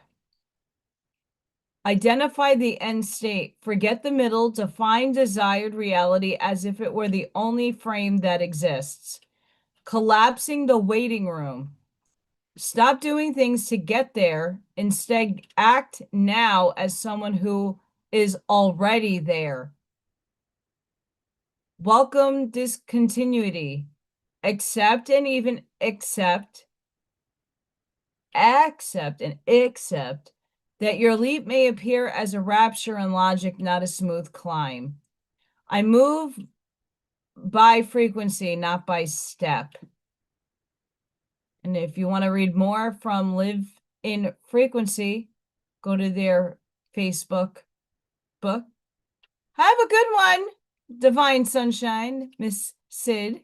Identify the end state. Forget the middle. Define desired reality as if it were the only frame that exists. Collapsing the waiting room. Stop doing things to get there. Instead, act now as someone who is already there. Welcome discontinuity. Accept and accept that your leap may appear as a rapture in logic, not a smooth climb. I move by frequency, not by step. And if you want to read more from Live in Frequency, go to their Facebook book. Have a good one, Divine Sunshine, Miss Sid.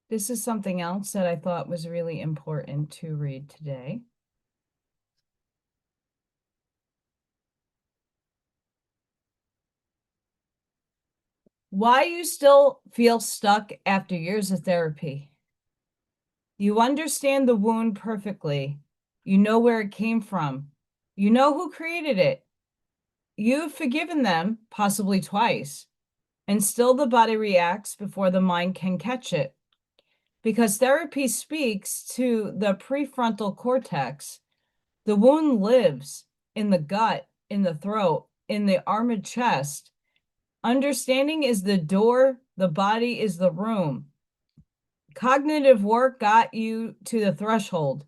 This is something else that I thought was really important to read today. Why you still feel stuck after years of therapy. You understand the wound perfectly. You know where it came from. You know who created it. You've forgiven them, possibly twice, and still the body reacts before the mind can catch it. Because therapy speaks to the prefrontal cortex, the wound lives in the gut, in the throat, in the armored chest. Understanding is the door, the body is the room. Cognitive work got you to the threshold.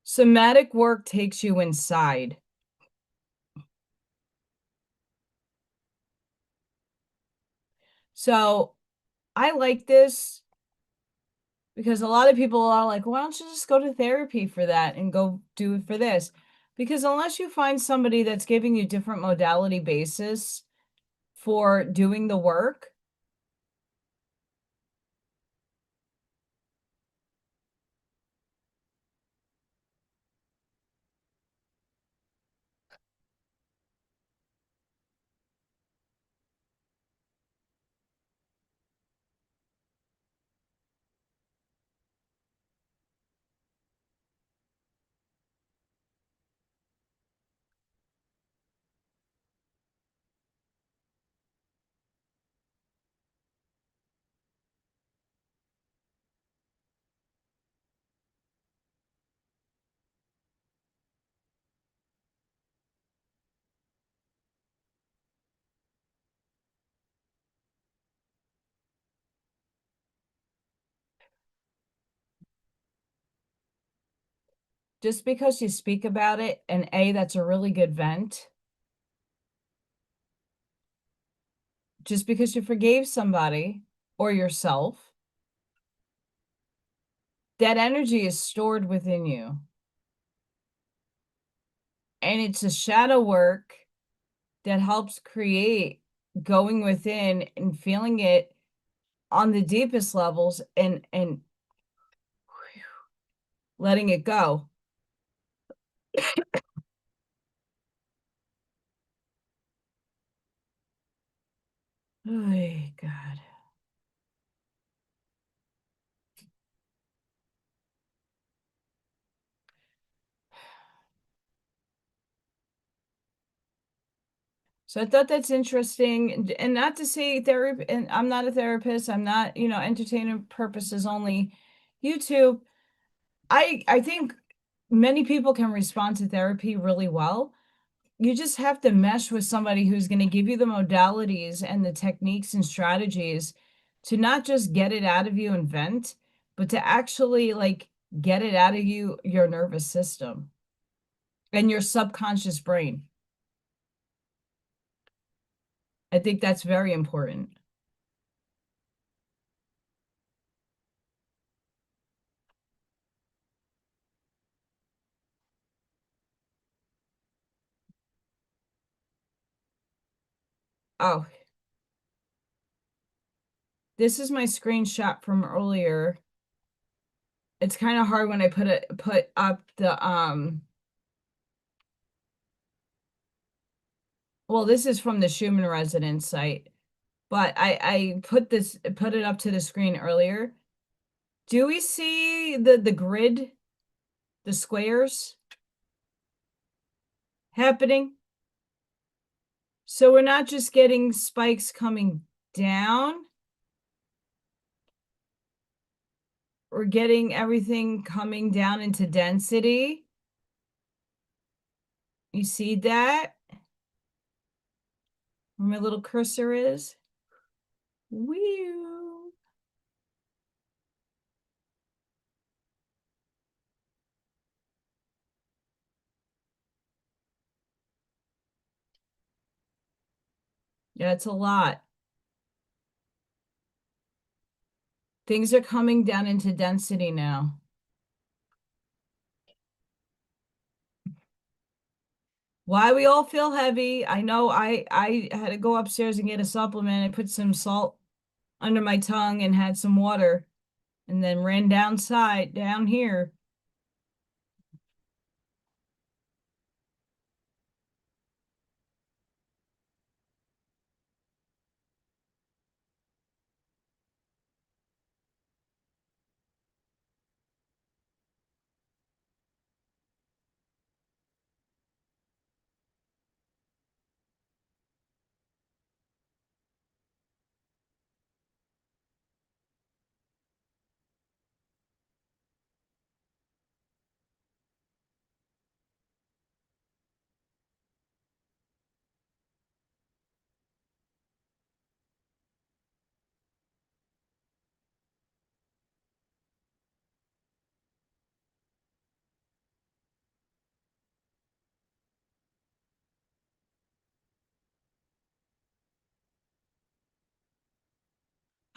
Somatic work takes you inside. So I like this because a lot of people are like, why don't you just go to therapy for that and go do it for this? Because unless you find somebody that's giving you different modality basis for doing the work, just because you speak about it, and A, that's a really good vent. Just because you forgave somebody or yourself, that energy is stored within you. And it's a shadow work that helps create going within and feeling it on the deepest levels and letting it go. Oh, God. So I thought that's interesting, and not to say therapy, and I'm not a therapist, I'm not, entertainment purposes only. YouTube, I think many people can respond to therapy really well. You just have to mesh with somebody who's going to give you the modalities and the techniques and strategies to not just get it out of you and vent, but to actually like get it out of you, your nervous system and your subconscious brain. I think that's very important. Oh, this is my screenshot from earlier. It's kind of hard when I put up the well, this is from the Schumann Resonance site, but I put it up to the screen earlier. Do we see the grid, the squares happening? So we're not just getting spikes coming down. We're getting everything coming down into density. You see that? Where my little cursor is? Whee! Yeah, it's a lot. Things are coming down into density now. Why we all feel heavy. I know I had to go upstairs and get a supplement. I put some salt under my tongue and had some water. and then ran down here.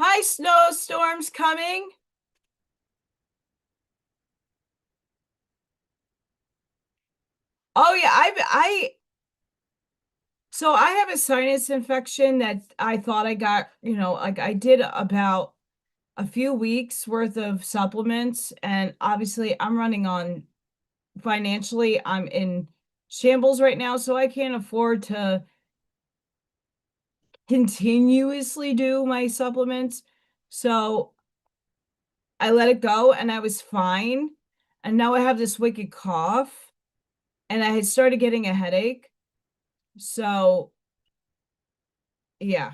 Hi, snowstorms coming. Oh yeah, so I have a sinus infection that I thought I got, like I did about a few weeks worth of supplements, and obviously I'm running on financially, I'm in shambles right now, so I can't afford to continuously do my supplements. So I let it go and I was fine. And now I have this wicked cough and I had started getting a headache. So yeah.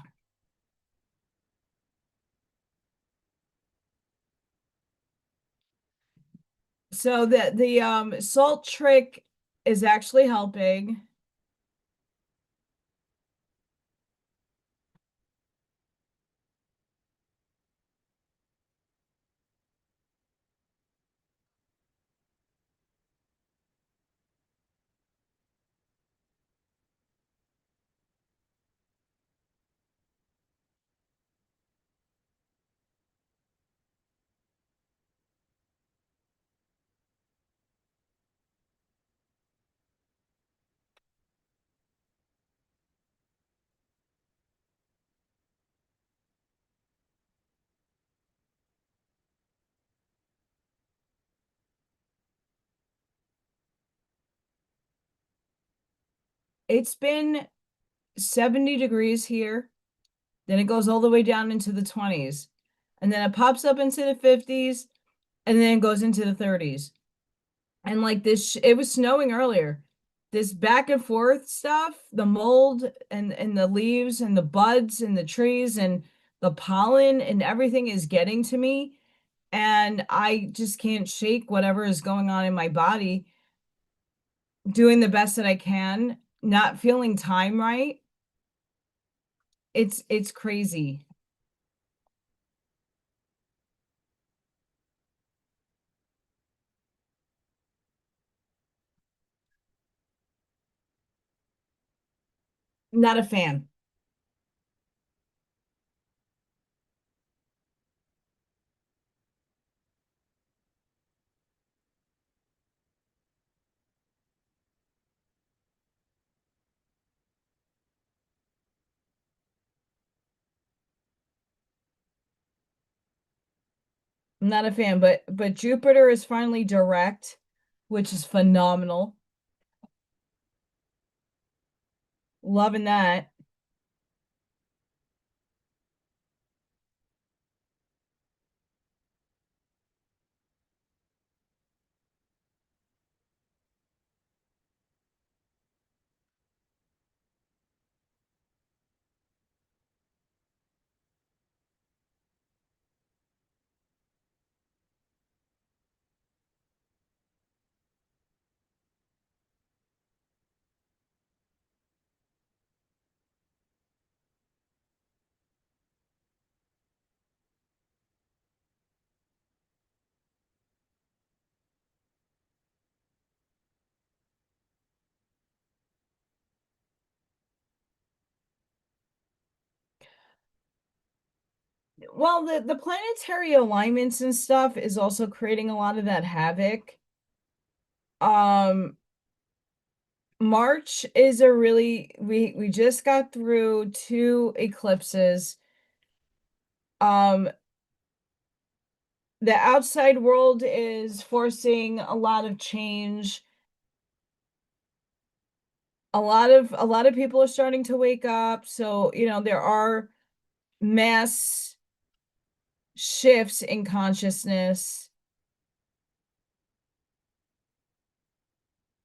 So the salt trick is actually helping. It's been 70 degrees here. Then it goes all the way down into the 20s. And then it pops up into the 50s and then it goes into the 30s. And like this, it was snowing earlier. This back and forth stuff, the mold and the leaves and the buds and the trees and the pollen and everything is getting to me. And I just can't shake whatever is going on in my body, doing the best that I can, not feeling time right. It's crazy. Not a fan. I'm not a fan, but Jupiter is finally direct, which is phenomenal. Loving that. Well, the planetary alignments and stuff is also creating a lot of that havoc. Um, March is a really we just got through two eclipses. Um, the outside world is forcing a lot of change. A lot of people are starting to wake up. So, there are mass shifts in consciousness.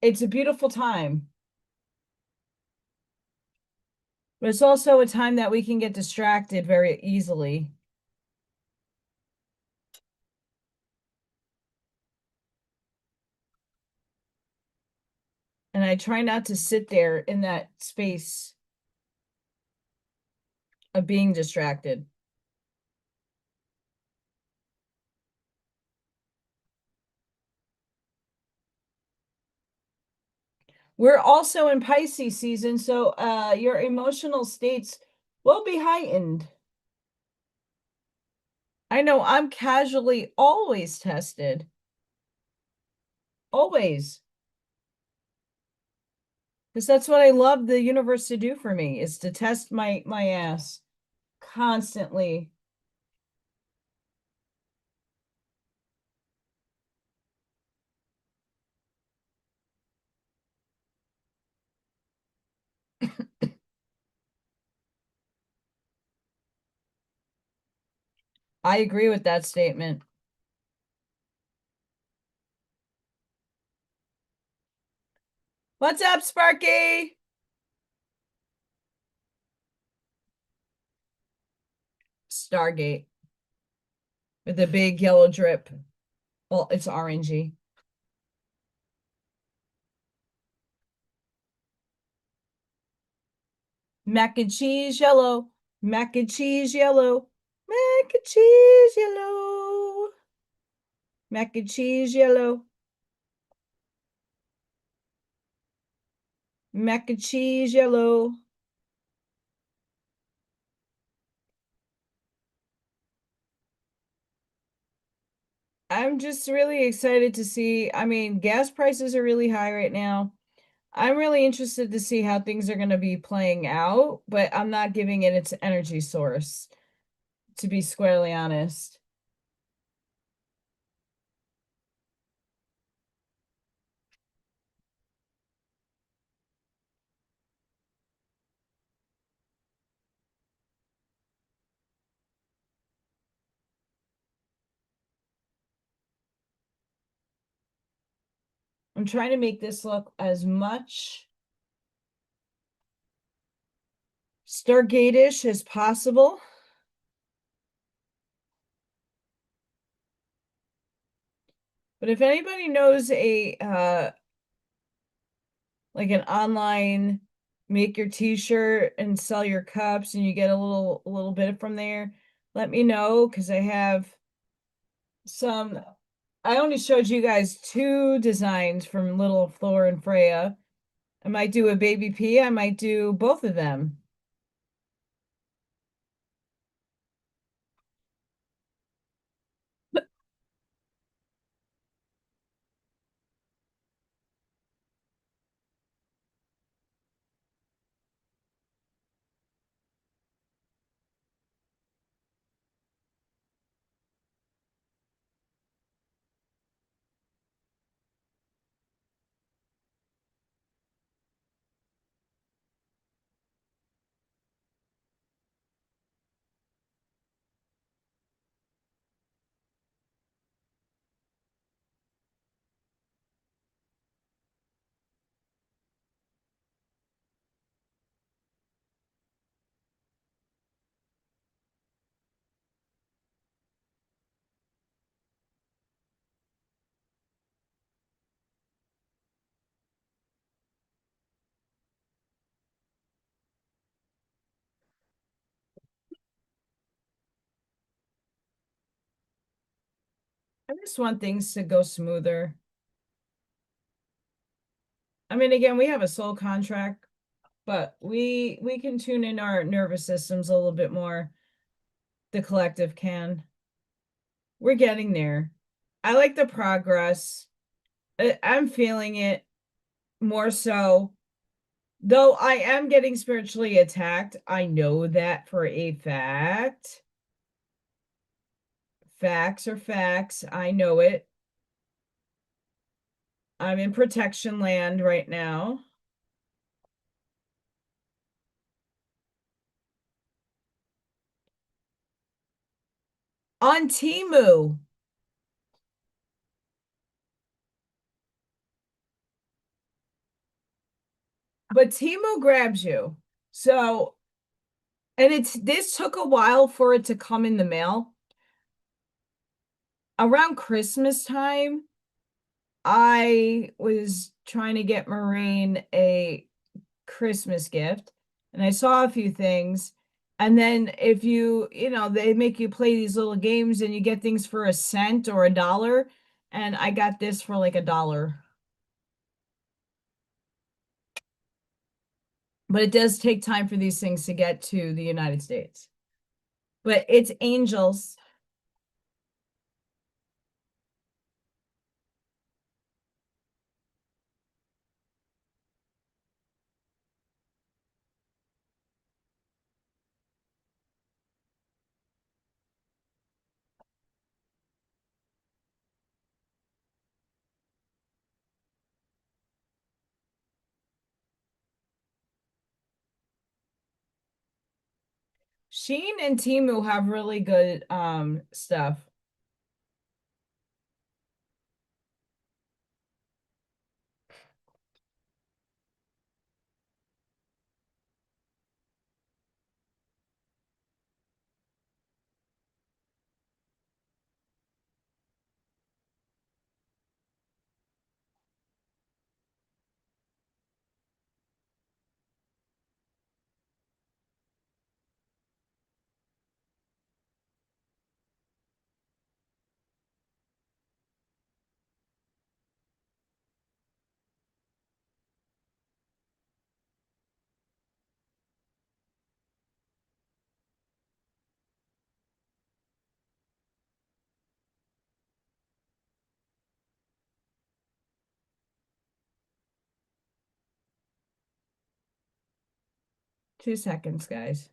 It's a beautiful time. But it's also a time that we can get distracted very easily. And I try not to sit there in that space of being distracted. We're also in Pisces season, so your emotional states will be heightened. I know I'm casually always tested. Always. Because that's what I love the universe to do for me, is to test my ass constantly. I agree with that statement. What's up, Sparky? Stargate. With the big yellow drip. Well, it's orangey. Mac and cheese yellow. Mac and cheese yellow. Mac and cheese yellow. Mac and cheese yellow. Mac and cheese yellow. I'm just really excited to see. I mean, gas prices are really high right now. I'm really interested to see how things are going to be playing out, but I'm not giving it its energy source, to be squarely honest. I'm trying to make this look as much Stargate-ish as possible. But if anybody knows like an online make your t-shirt and sell your cups and you get a little bit from there, let me know, because I have some. I only showed you guys 2 designs from Lil Thor and Freya. I might do a baby P. I might do both of them. I just want things to go smoother. I mean, again, we have a soul contract, but we can tune in our nervous systems a little bit more. The collective can. We're getting there. I like the progress. I'm feeling it more so. Though I am getting spiritually attacked. I know that for a fact. Facts are facts. I know it. I'm in protection land right now. On Temu. But Temu grabs you. So, and this took a while for it to come in the mail. Around Christmas time, I was trying to get Maureen a Christmas gift, and I saw a few things. And then if they make you play these little games and you get things for a cent or $1, and I got this for like $1. But it does take time for these things to get to the United States. But it's angels. Shein and Temu have really good stuff. Two seconds, guys.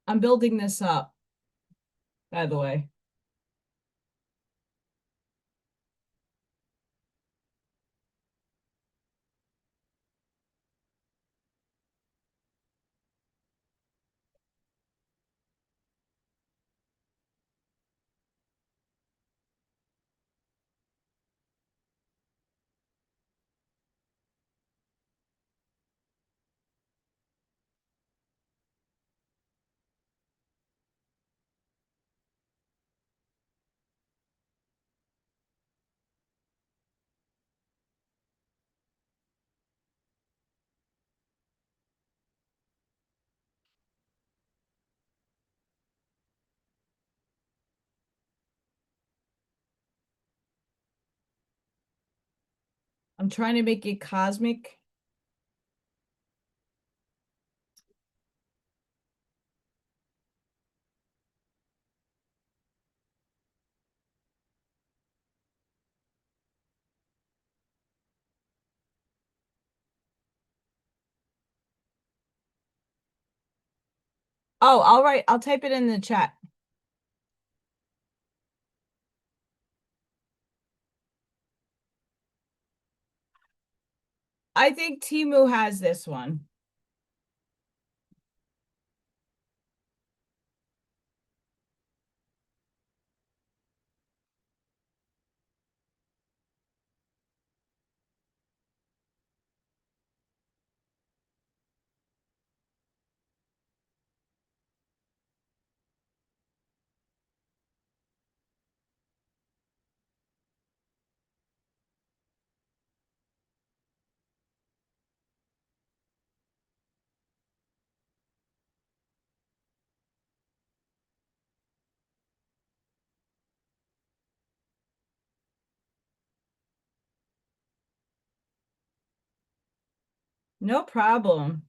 I'm building this up, by the way. I'm trying to make it cosmic. Oh, all right. I'll type it in the chat. I think Temu has this one. No problem.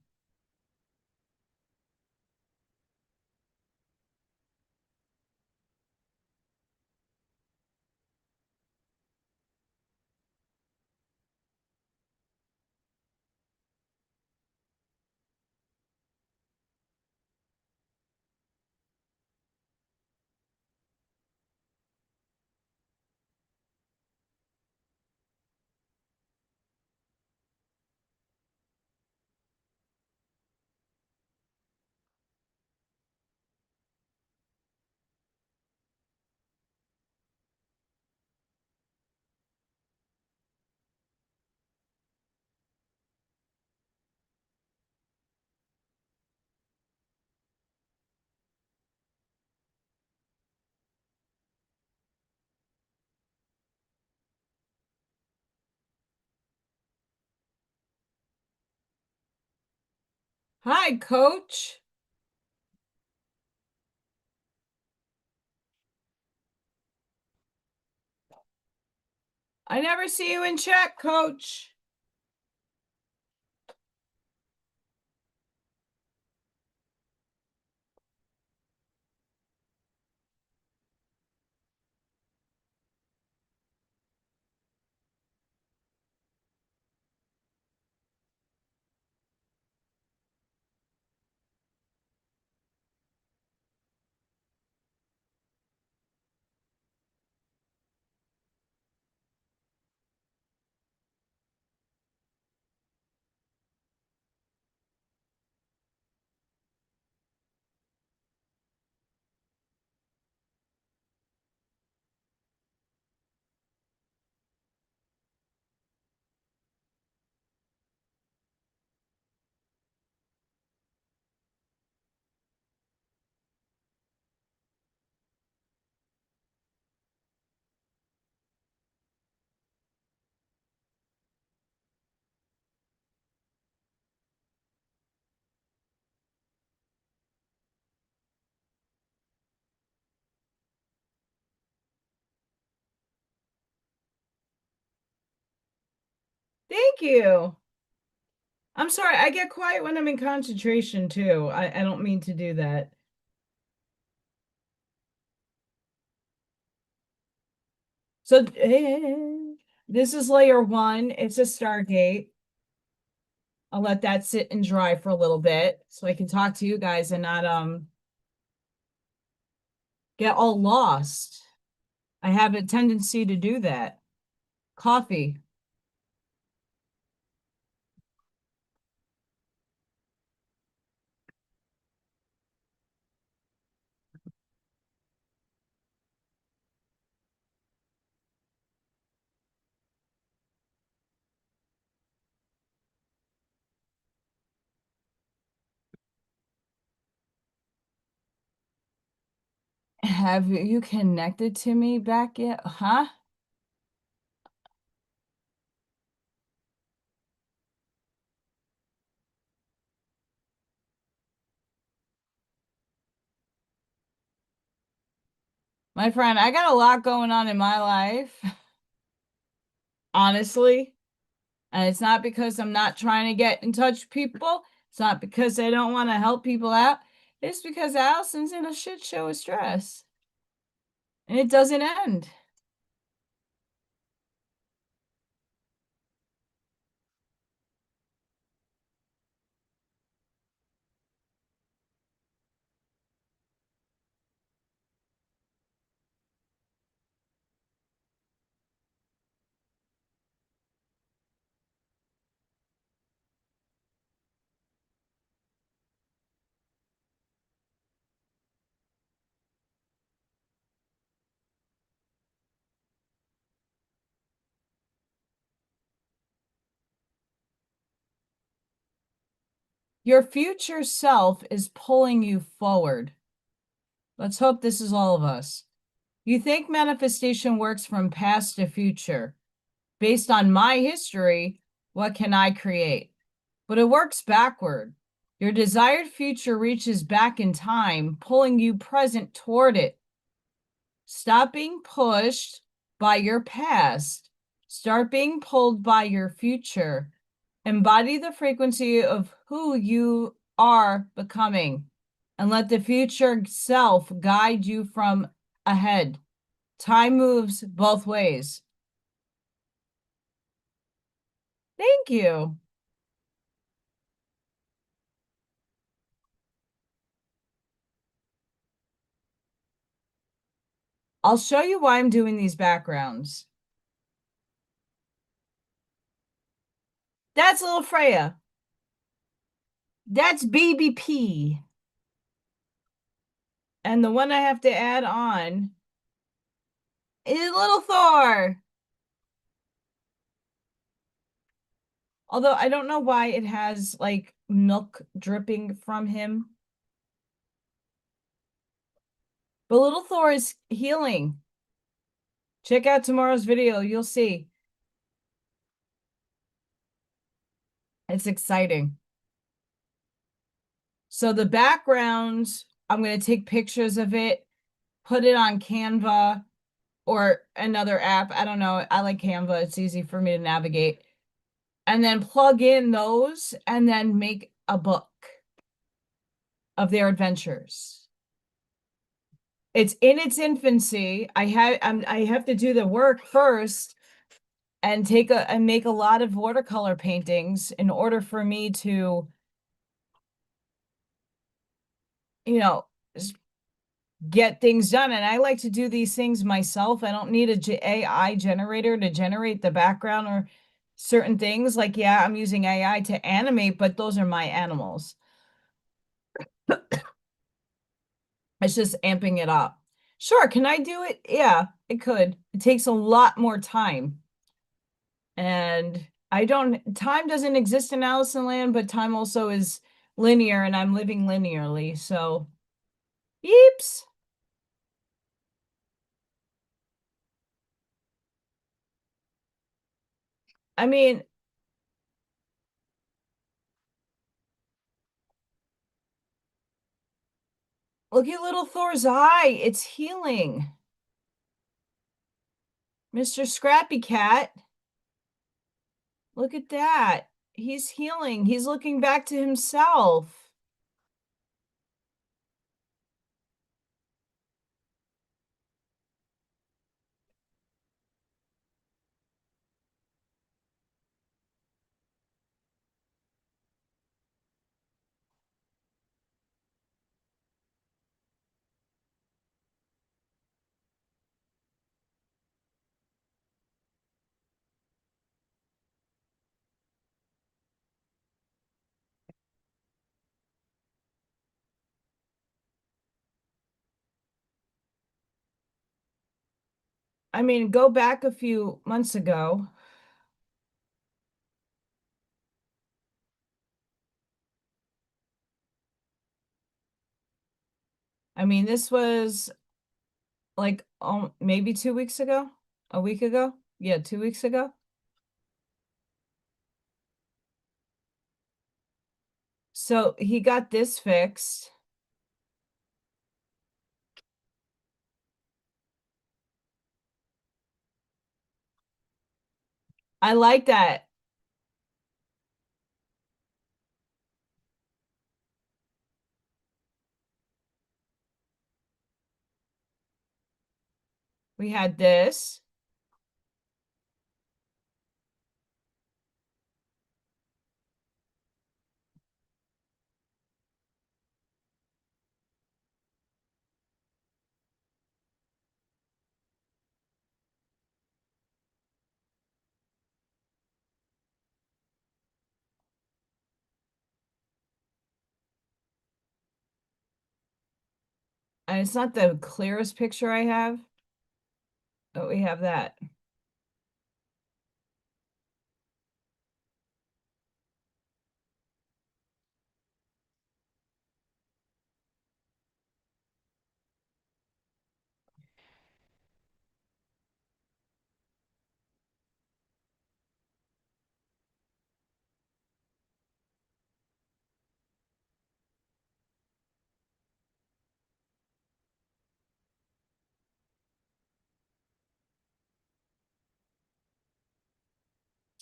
Hi, coach. I never see you in chat, coach. Thank you. I'm sorry, I get quiet when I'm in concentration too. I don't mean to do that. So this is layer one. It's a Stargate. I'll let that sit and dry for a little bit so I can talk to you guys and not get all lost. I have a tendency to do that. Coffee. Have you connected to me back yet? Huh? My friend, I got a lot going on in my life, honestly. And it's not because I'm not trying to get in touch with people. It's not because I don't want to help people out. It's because Allison's in a shit show of stress. And it doesn't end. Your future self is pulling you forward. Let's hope this is all of us. You think manifestation works from past to future. Based on my history, what can I create? But it works backward. Your desired future reaches back in time, pulling you present toward it. Stop being pushed by your past. Start being pulled by your future. Embody the frequency of who you are becoming, and let the future self guide you from ahead. Time moves both ways. Thank you. I'll show you why I'm doing these backgrounds. That's little Freya. That's BBP. And the one I have to add on is Little Thor. Although I don't know why it has like milk dripping from him. But Little Thor is healing. Check out tomorrow's video. You'll see. It's exciting. So the backgrounds, I'm going to take pictures of it, put it on Canva or another app. I don't know. I like Canva. It's easy for me to navigate. And then plug in those and then make a book of their adventures. It's in its infancy. I have to do the work first and make a lot of watercolor paintings in order for me to, you know, get things done. And I like to do these things myself. I don't need a AI generator to generate the background or certain things. Like, yeah, I'm using AI to animate, but those are my animals. It's just amping it up. Sure, can I do it? Yeah, it could. It takes a lot more time. And time doesn't exist in Alice in Land, but time also is linear, and I'm living linearly. So, yeeps. I mean, look at little Thor's eye. It's healing. Mr. Scrappy Cat. Look at that. He's healing. He's looking back to himself. I mean, go back a few months ago. I mean, this was like maybe 2 weeks ago, a week ago. Yeah, 2 weeks ago. So he got this fixed. I like that. We had this. And it's not the clearest picture I have, but we have that.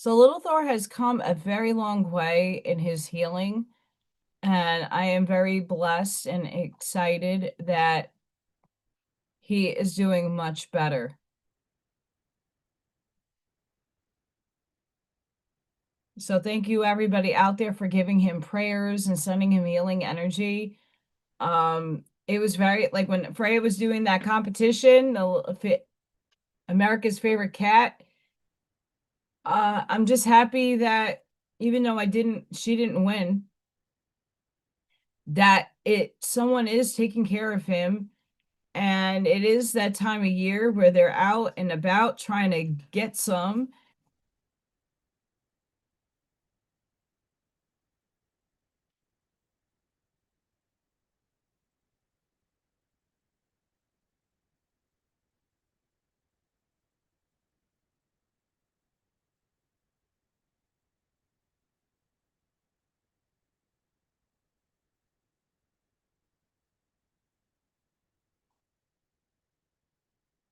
So Little Thor has come a very long way in his healing, and I am very blessed and excited that he is doing much better. So thank you everybody out there for giving him prayers and sending him healing energy. It was very, like when Freya was doing that competition, America's Favorite Cat, I'm just happy that even though she didn't win, that someone is taking care of him. And it is that time of year where they're out and about trying to get some.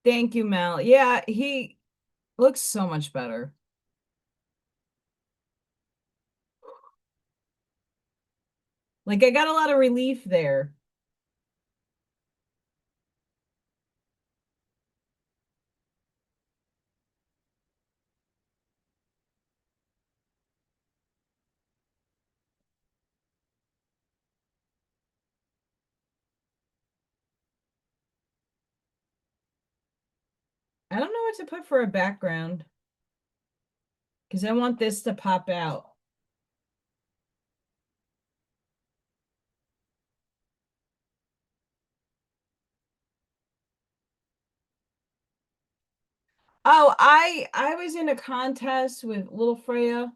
Thank you, Mel. Yeah, he looks so much better. Like I got a lot of relief there. I don't know what to put for a background because I want this to pop out. Oh, I was in a contest with little Freya.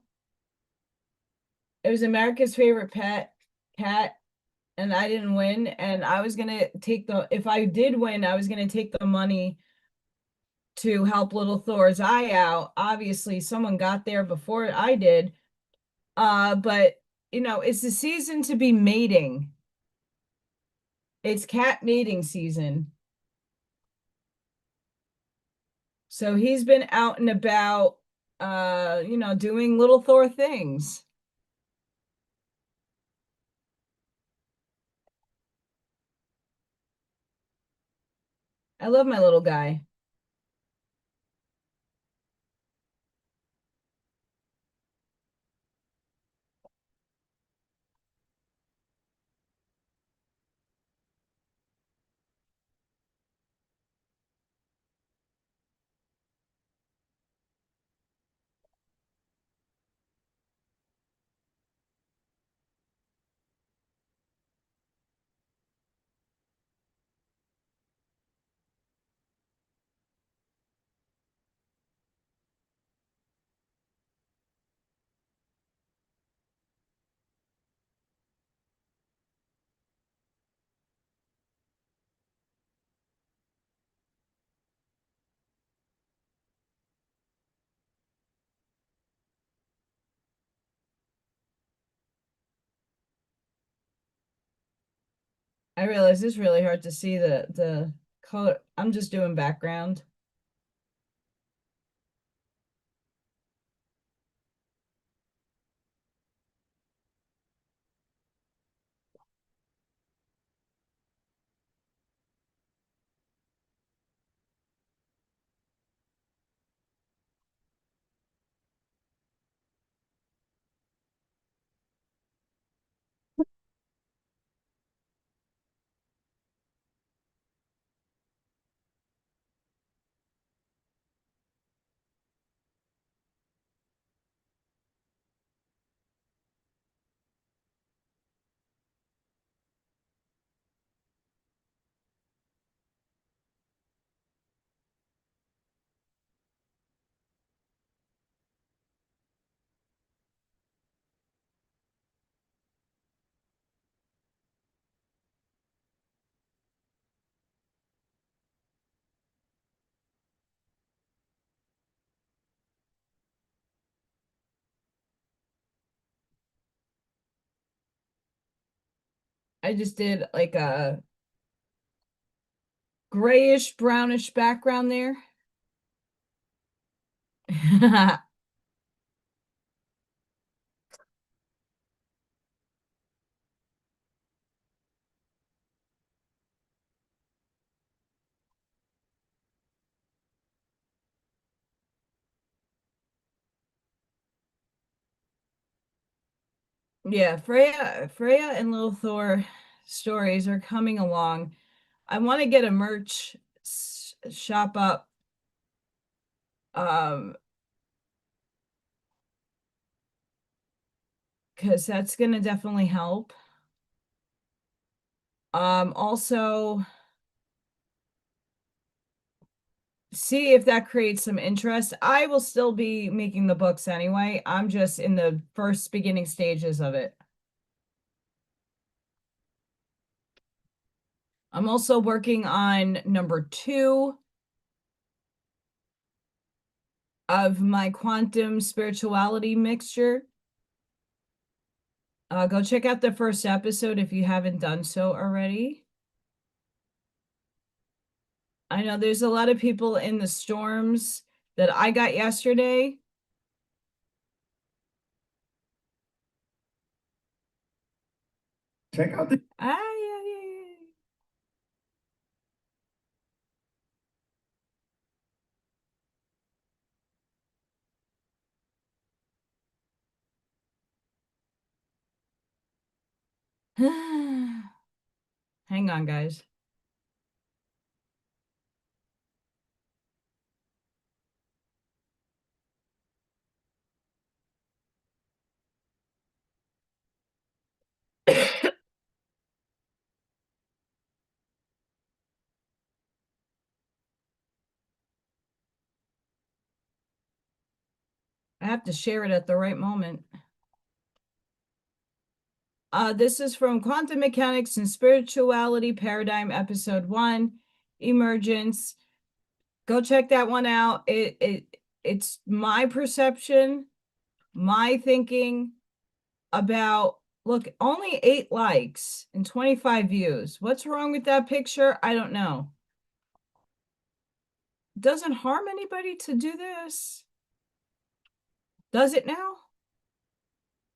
It was America's Favorite Pet Cat, and I didn't win. And I was gonna take if I did win, I was gonna take the money to help little Thor's eye out. Obviously, someone got there before I did. But it's the season to be mating. It's cat mating season. So he's been out and about, doing little Thor things. I love my little guy. I realize it's really hard to see the color. I'm just doing background. I just did like a grayish brownish background there. Yeah, Freya and Lil Thor stories are coming along. I want to get a merch shop up. Because that's gonna definitely help. Also see if that creates some interest. I will still be making the books anyway. I'm just in the first beginning stages of it. I'm also working on number 2 of my quantum spirituality mixture. Go check out the first episode if you haven't done so already. I know there's a lot of people in the storms that I got yesterday. Check out the Hang on, guys. I have to share it at the right moment. This is from Quantum Mechanics and Spirituality Paradigm, Episode 1, Emergence. Go check that one out. It's my perception, my thinking about, look, only 8 likes and 25 views. What's wrong with that picture? I don't know. Doesn't harm anybody to do this. Does it now?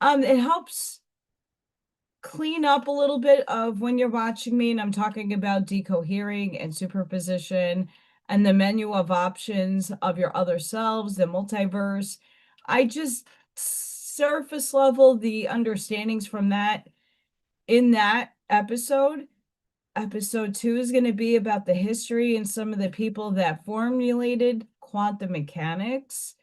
It helps clean up a little bit of when you're watching me and I'm talking about decohering and superposition and the menu of options of your other selves, the multiverse. I just surface level the understandings from that in that episode. Episode 2 is going to be about the history and some of the people that formulated quantum mechanics.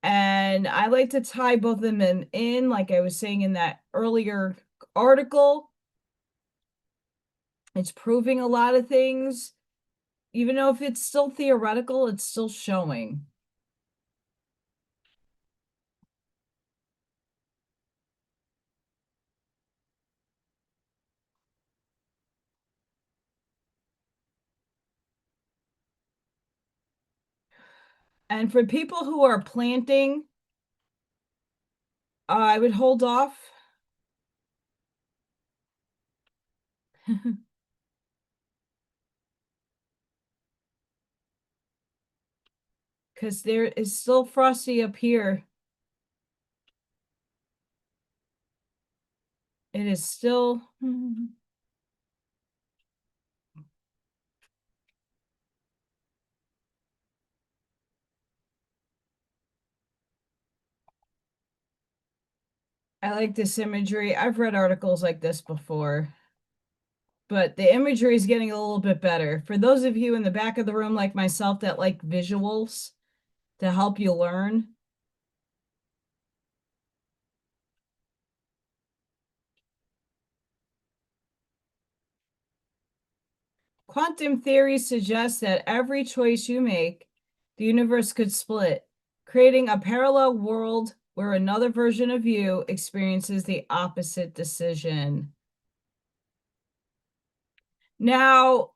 And I like to tie both of them in, like I was saying in that earlier article. It's proving a lot of things. Even though if it's still theoretical, it's still showing. And for people who are planting, I would hold off. Because there is still frosty up here. It is still... I like this imagery. I've read articles like this before, but the imagery is getting a little bit better. For those of you in the back of the room like myself that like visuals to help you learn, quantum theory suggests that every choice you make, the universe could split, creating a parallel world where another version of you experiences the opposite decision. Now,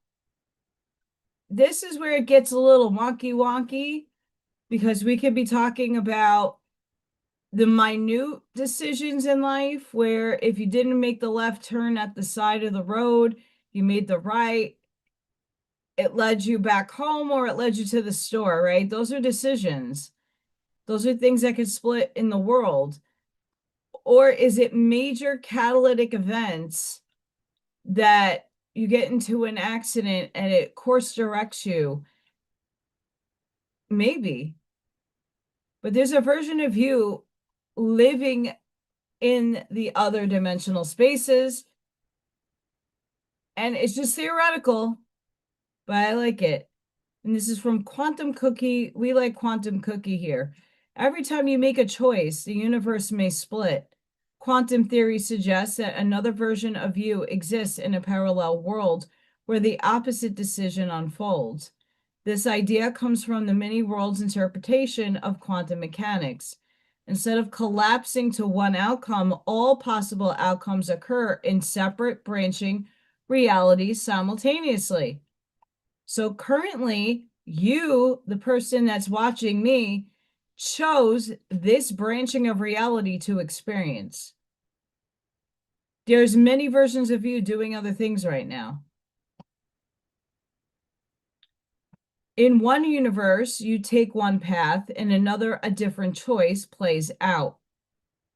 this is where it gets a little wonky because we could be talking about the minute decisions in life where if you didn't make the left turn at the side of the road, you made the right, it led you back home or it led you to the store, right? Those are decisions. Those are things that could split in the world. Or is it major catalytic events that you get into an accident and it course directs you? Maybe. But there's a version of you living in the other dimensional spaces. And it's just theoretical, but I like it. And this is from Quantum Cookie. We like Quantum Cookie here. Every time you make a choice, the universe may split. Quantum theory suggests that another version of you exists in a parallel world where the opposite decision unfolds. This idea comes from the many worlds interpretation of quantum mechanics. Instead of collapsing to one outcome, all possible outcomes occur in separate branching realities simultaneously. So currently, you, the person that's watching me, chose this branching of reality to experience. There's many versions of you doing other things right now. In one universe, you take one path, in another, a different choice plays out.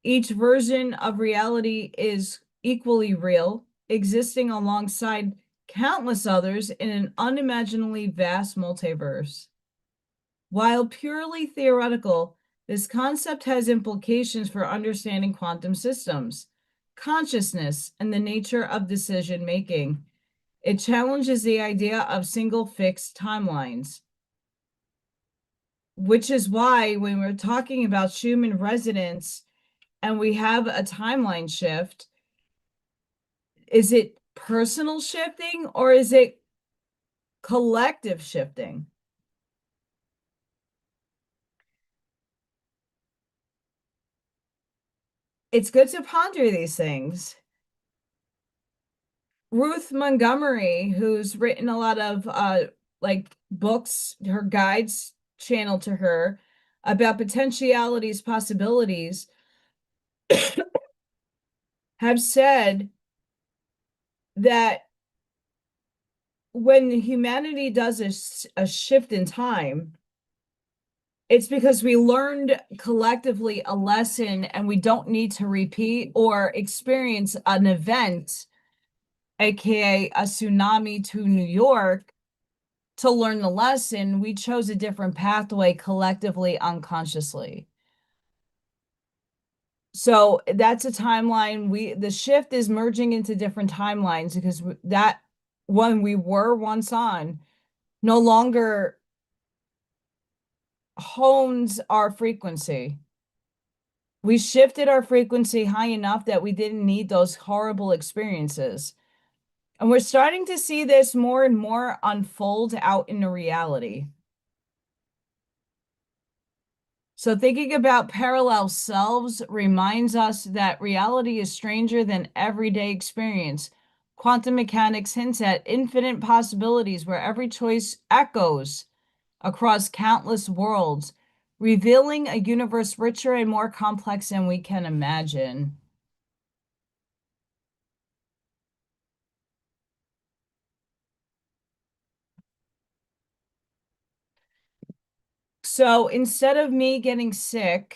Each version of reality is equally real, existing alongside countless others in an unimaginably vast multiverse. While purely theoretical, this concept has implications for understanding quantum systems, consciousness, and the nature of decision making. It challenges the idea of single fixed timelines, which is why when we're talking about Schumann resonance and we have a timeline shift, is it personal shifting or is it collective shifting? It's good to ponder these things. Ruth Montgomery, who's written a lot of like books, her guides channel to her about potentialities, possibilities, have said that when humanity does a shift in time, it's because we learned collectively a lesson and we don't need to repeat or experience an event, aka a tsunami to New York, to learn the lesson. We chose a different pathway collectively, unconsciously. So that's a timeline. The shift is merging into different timelines because that one we were once on no longer hones our frequency. We shifted our frequency high enough that we didn't need those horrible experiences. And we're starting to see this more and more unfold out into reality. So thinking about parallel selves reminds us that reality is stranger than everyday experience. Quantum mechanics hints at infinite possibilities where every choice echoes across countless worlds, revealing a universe richer and more complex than we can imagine. So instead of me getting sick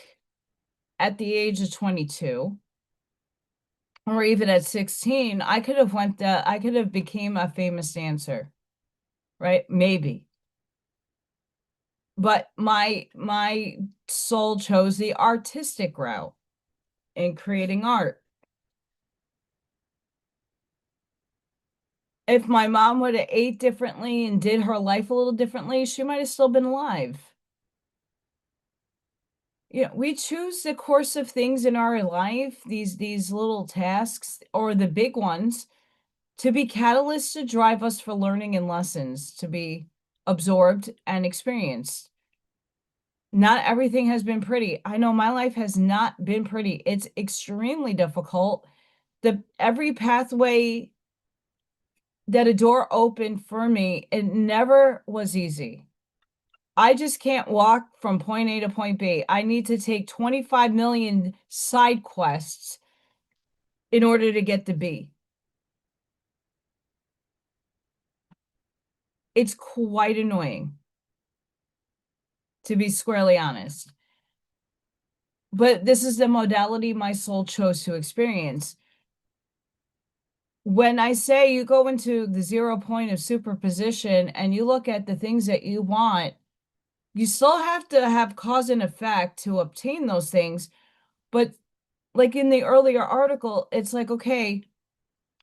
at the age of 22, or even at 16, I could have became a famous dancer, right? Maybe. But my soul chose the artistic route in creating art. If my mom would have ate differently and did her life a little differently, she might have still been alive. You know, we choose the course of things in our life, these little tasks or the big ones, to be catalysts to drive us for learning and lessons to be absorbed and experienced. Not everything has been pretty. I know my life has not been pretty. It's extremely difficult. Every pathway that a door opened for me, it never was easy. I just can't walk from point A to point B. I need to take 25 million side quests in order to get to B. It's quite annoying, to be squarely honest. But this is the modality my soul chose to experience. When I say you go into the 0 point of superposition and you look at the things that you want, you still have to have cause and effect to obtain those things, but like in the earlier article, it's like, okay,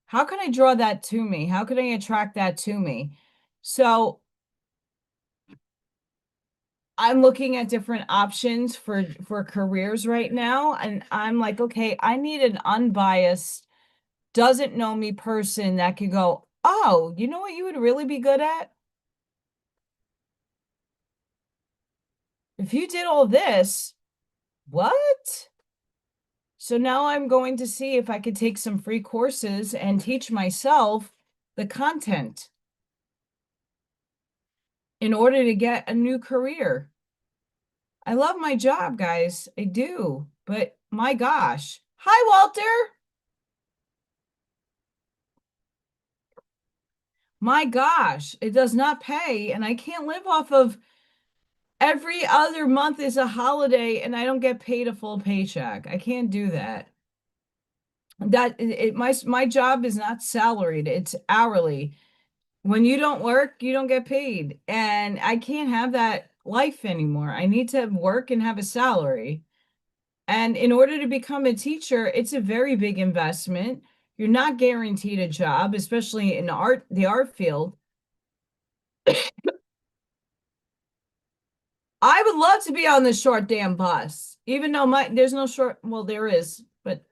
how can I draw that to me? How can I attract that to me? So I'm looking at different options for careers right now, and I'm like, okay, I need an unbiased, doesn't know me person that can go, oh, you know what you would really be good at? If you did all this, what? So now I'm going to see if I could take some free courses and teach myself the content in order to get a new career. I love my job, guys. I do. But my gosh. Hi, Walter. My gosh, it does not pay, and I can't live off of every other month is a holiday and I don't get paid a full paycheck. I can't do that. My job is not salaried, it's hourly. When you don't work, you don't get paid. And I can't have that life anymore. I need to work and have a salary. And in order to become a teacher, it's a very big investment. You're not guaranteed a job, especially in the art field. I would love to be on the short damn bus, even though there's no short, well, there is, but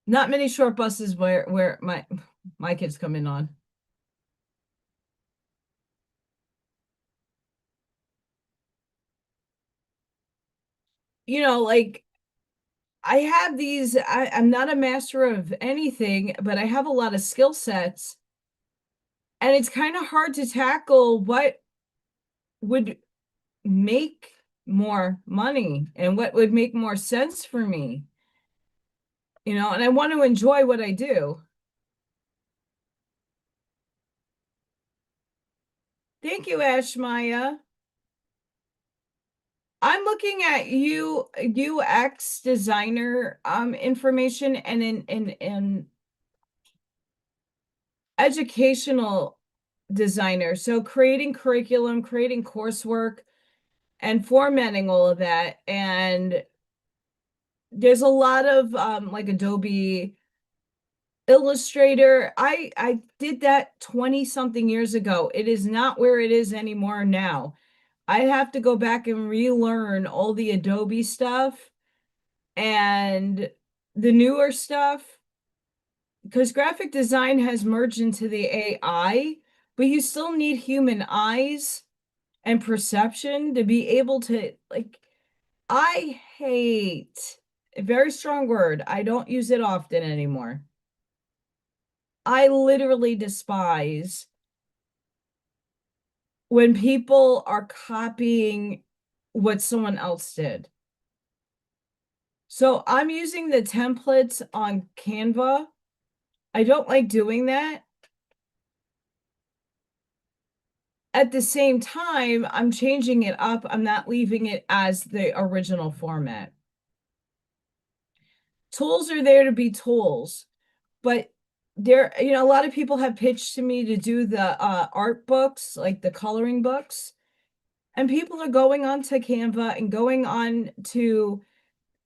not many short buses where my kids come in on. You know, like I have these, I'm not a master of anything, but I have a lot of skill sets, and it's kind of hard to tackle what would make more money and what would make more sense for me, and I want to enjoy what I do. Thank you, Ash Maya. I'm looking at UX designer information and in educational designer. So creating curriculum, creating coursework, and formatting all of that. And there's a lot of like Adobe Illustrator. I did that 20 something years ago. It is not where it is anymore now. I have to go back and relearn all the Adobe stuff and the newer stuff, because graphic design has merged into the AI, but you still need human eyes and perception to be able to, like, I hate a very strong word. I don't use it often anymore. I literally despise when people are copying what someone else did. So I'm using the templates on Canva. I don't like doing that. At the same time, I'm changing it up. I'm not leaving it as the original format. Tools are there to be tools, but a lot of people have pitched to me to do the art books, like the coloring books, and people are going on to Canva and going on to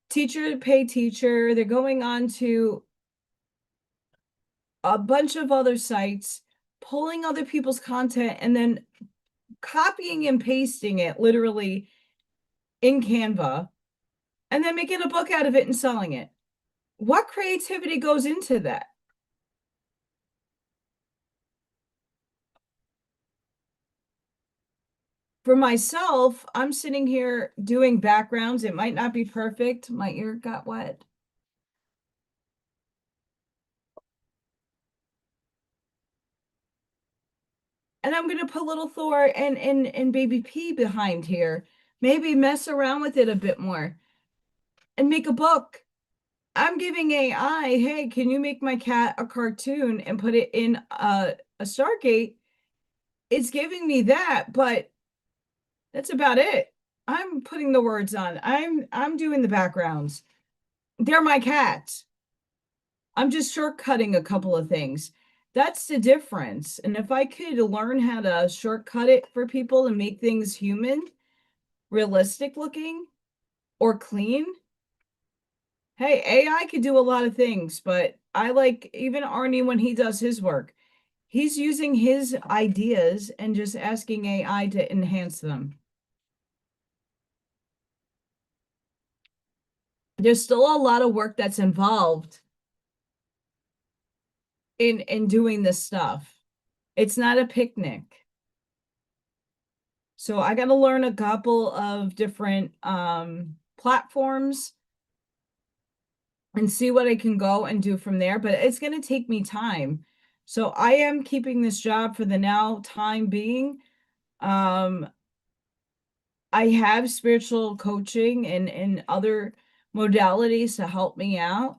Teacher to Pay Teacher. They're going on to a bunch of other sites, pulling other people's content and then copying and pasting it literally in Canva, and then making a book out of it and selling it. What creativity goes into that? For myself, I'm sitting here doing backgrounds. It might not be perfect. My ear got wet. And I'm going to put little Thor and baby P behind here. Maybe mess around with it a bit more and make a book. I'm giving AI, hey, can you make my cat a cartoon and put it in a Stargate? It's giving me that, but that's about it. I'm putting the words on. I'm doing the backgrounds. They're my cats. I'm just shortcutting a couple of things. That's the difference. And if I could learn how to shortcut it for people and make things human, realistic looking, or clean, Hey, AI could do a lot of things, but I like even Arnie when he does his work. He's using his ideas and just asking AI to enhance them. There's still a lot of work that's involved in doing this stuff. It's not a picnic. So I got to learn a couple of different platforms and see what I can go and do from there, but it's going to take me time. So I am keeping this job for the now time being. Um, I have spiritual coaching and other modalities to help me out,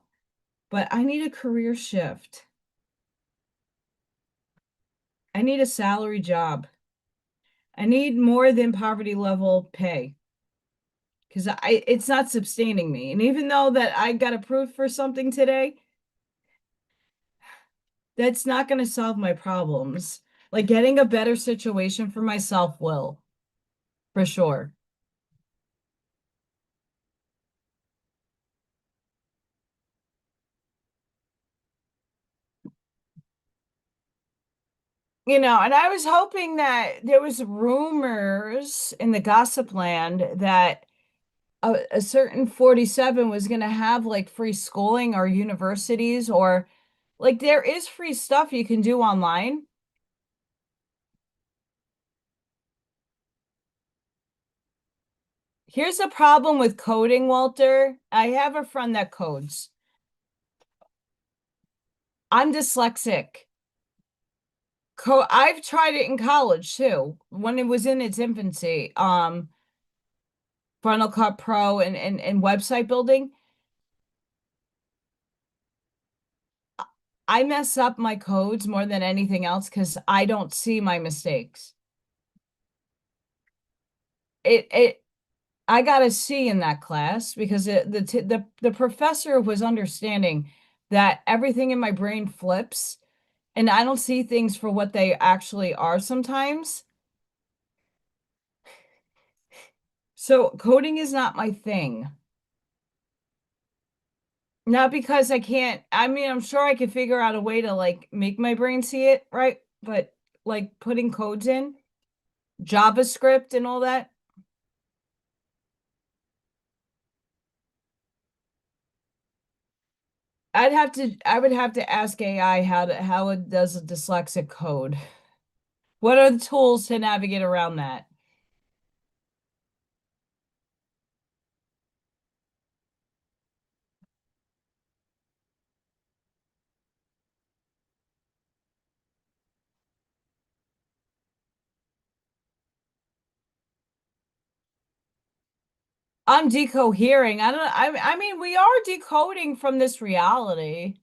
but I need a career shift. I need a salary job. I need more than poverty level pay because it's not sustaining me. And even though that I got approved for something today, that's not going to solve my problems. Like getting a better situation for myself will, for sure. And I was hoping that there was rumors in the gossip land that a certain 47 was going to have like free schooling or universities or like there is free stuff you can do online. Here's a problem with coding, Walter. I have a friend that codes. I'm dyslexic. I've tried it in college too, when it was in its infancy. Final Cut Pro and website building. I mess up my codes more than anything else because I don't see my mistakes. It I got a C in that class because the professor was understanding that everything in my brain flips and I don't see things for what they actually are sometimes. So coding is not my thing. Not because I can't, I mean, I'm sure I could figure out a way to like make my brain see it, right? But like putting codes in, JavaScript and all that, I would have to ask AI how it does a dyslexic code. What are the tools to navigate around that? I'm decohering. I mean, we are decoding from this reality.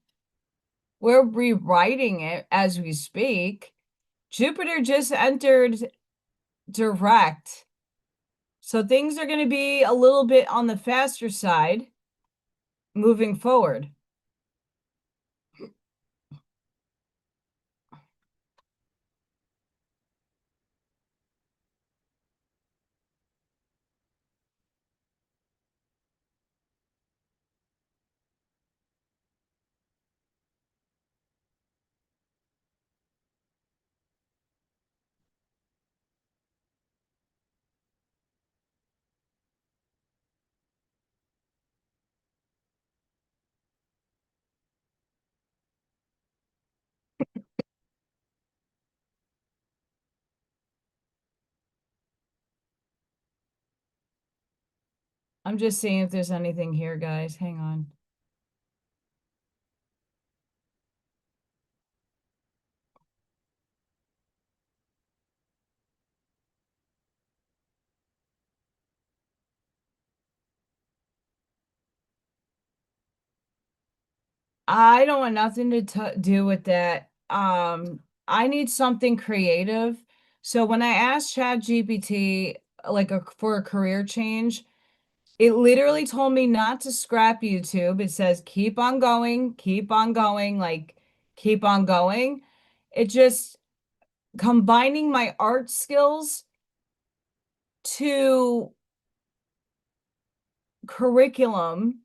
We're rewriting it as we speak. Jupiter just entered direct. So things are going to be a little bit on the faster side moving forward. I'm just seeing if there's anything here, guys. Hang on. I don't want nothing to do with that. I need something creative. So when I asked ChatGPT like for a career change, it literally told me not to scrap YouTube. It says keep on going, like keep on going. It just combining my art skills to, curriculum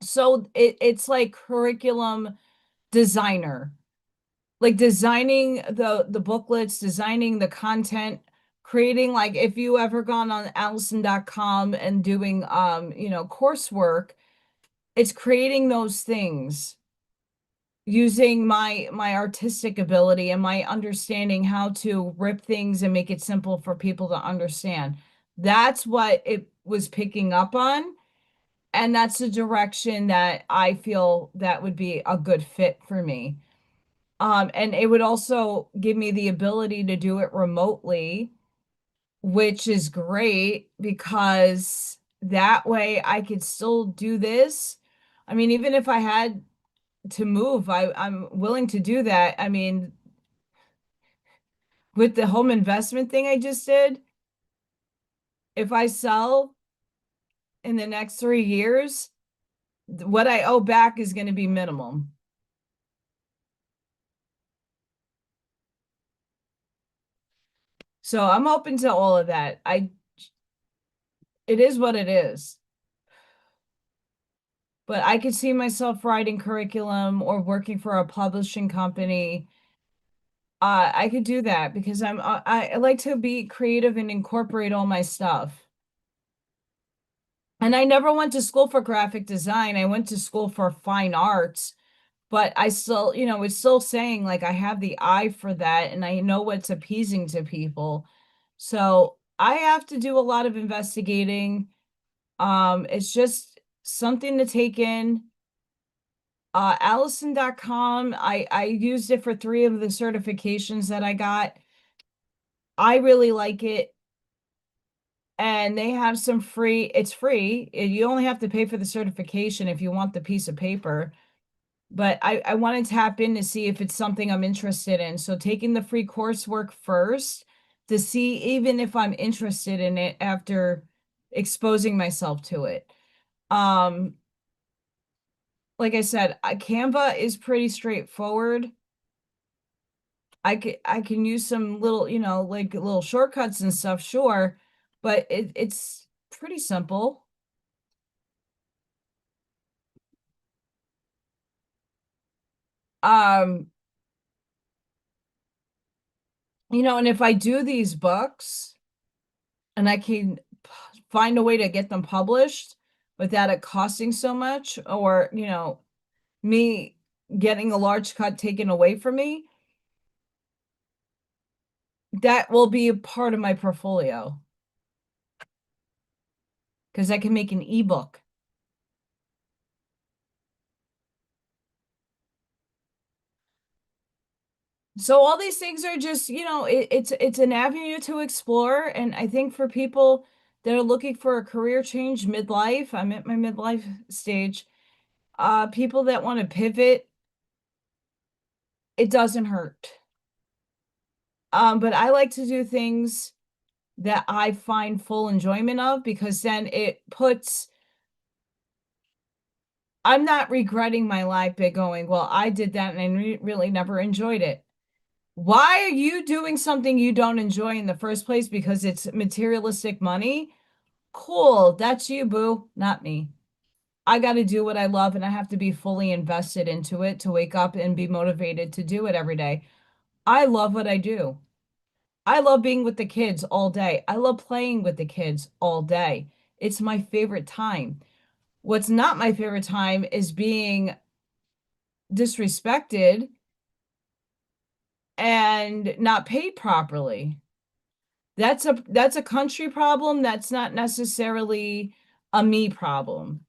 So it's like curriculum designer, like designing the booklets, designing the content, creating, like if you ever gone on Allison.com and doing coursework, it's creating those things using my artistic ability and my understanding how to rip things and make it simple for people to understand. That's what it was picking up on. And that's the direction that I feel that would be a good fit for me. And it would also give me the ability to do it remotely, which is great because that way I could still do this. I mean, even if I had to move, I'm willing to do that. I mean, with the home investment thing I just did, if I sell in the next 3 years, what I owe back is going to be minimum. So I'm open to all of that. It is what it is. But I could see myself writing curriculum or working for a publishing company. I could do that because I like to be creative and incorporate all my stuff. And I never went to school for graphic design. I went to school for fine arts, but I still, it's still saying like I have the eye for that and I know what's appeasing to people. So I have to do a lot of investigating. It's just something to take in. Allison.com, I used it for 3 of the certifications that I got. I really like it. And they have some free, it's free. You only have to pay for the certification if you want the piece of paper. But I want to tap in to see if it's something I'm interested in. So taking the free coursework first to see even if I'm interested in it after exposing myself to it. Like I said, Canva is pretty straightforward. I can use some little, like little shortcuts and stuff, sure, but it's pretty simple. Um, and if I do these books and I can find a way to get them published without it costing so much, or, me getting a large cut taken away from me, that will be a part of my portfolio because I can make an ebook. So all these things are just, it's an avenue to explore. And I think for people that are looking for a career change midlife, I'm at my midlife stage, people that want to pivot, it doesn't hurt. But I like to do things that I find full enjoyment of because then I'm not regretting my life by going, well, I did that and I really never enjoyed it. Why are you doing something you don't enjoy in the first place? Because it's materialistic money? Cool, that's you, boo, not me. I got to do what I love and I have to be fully invested into it to wake up and be motivated to do it every day. I love what I do. I love being with the kids all day. I love playing with the kids all day. It's my favorite time. What's not my favorite time is being disrespected and not paid properly. That's a country problem. That's not necessarily a me problem.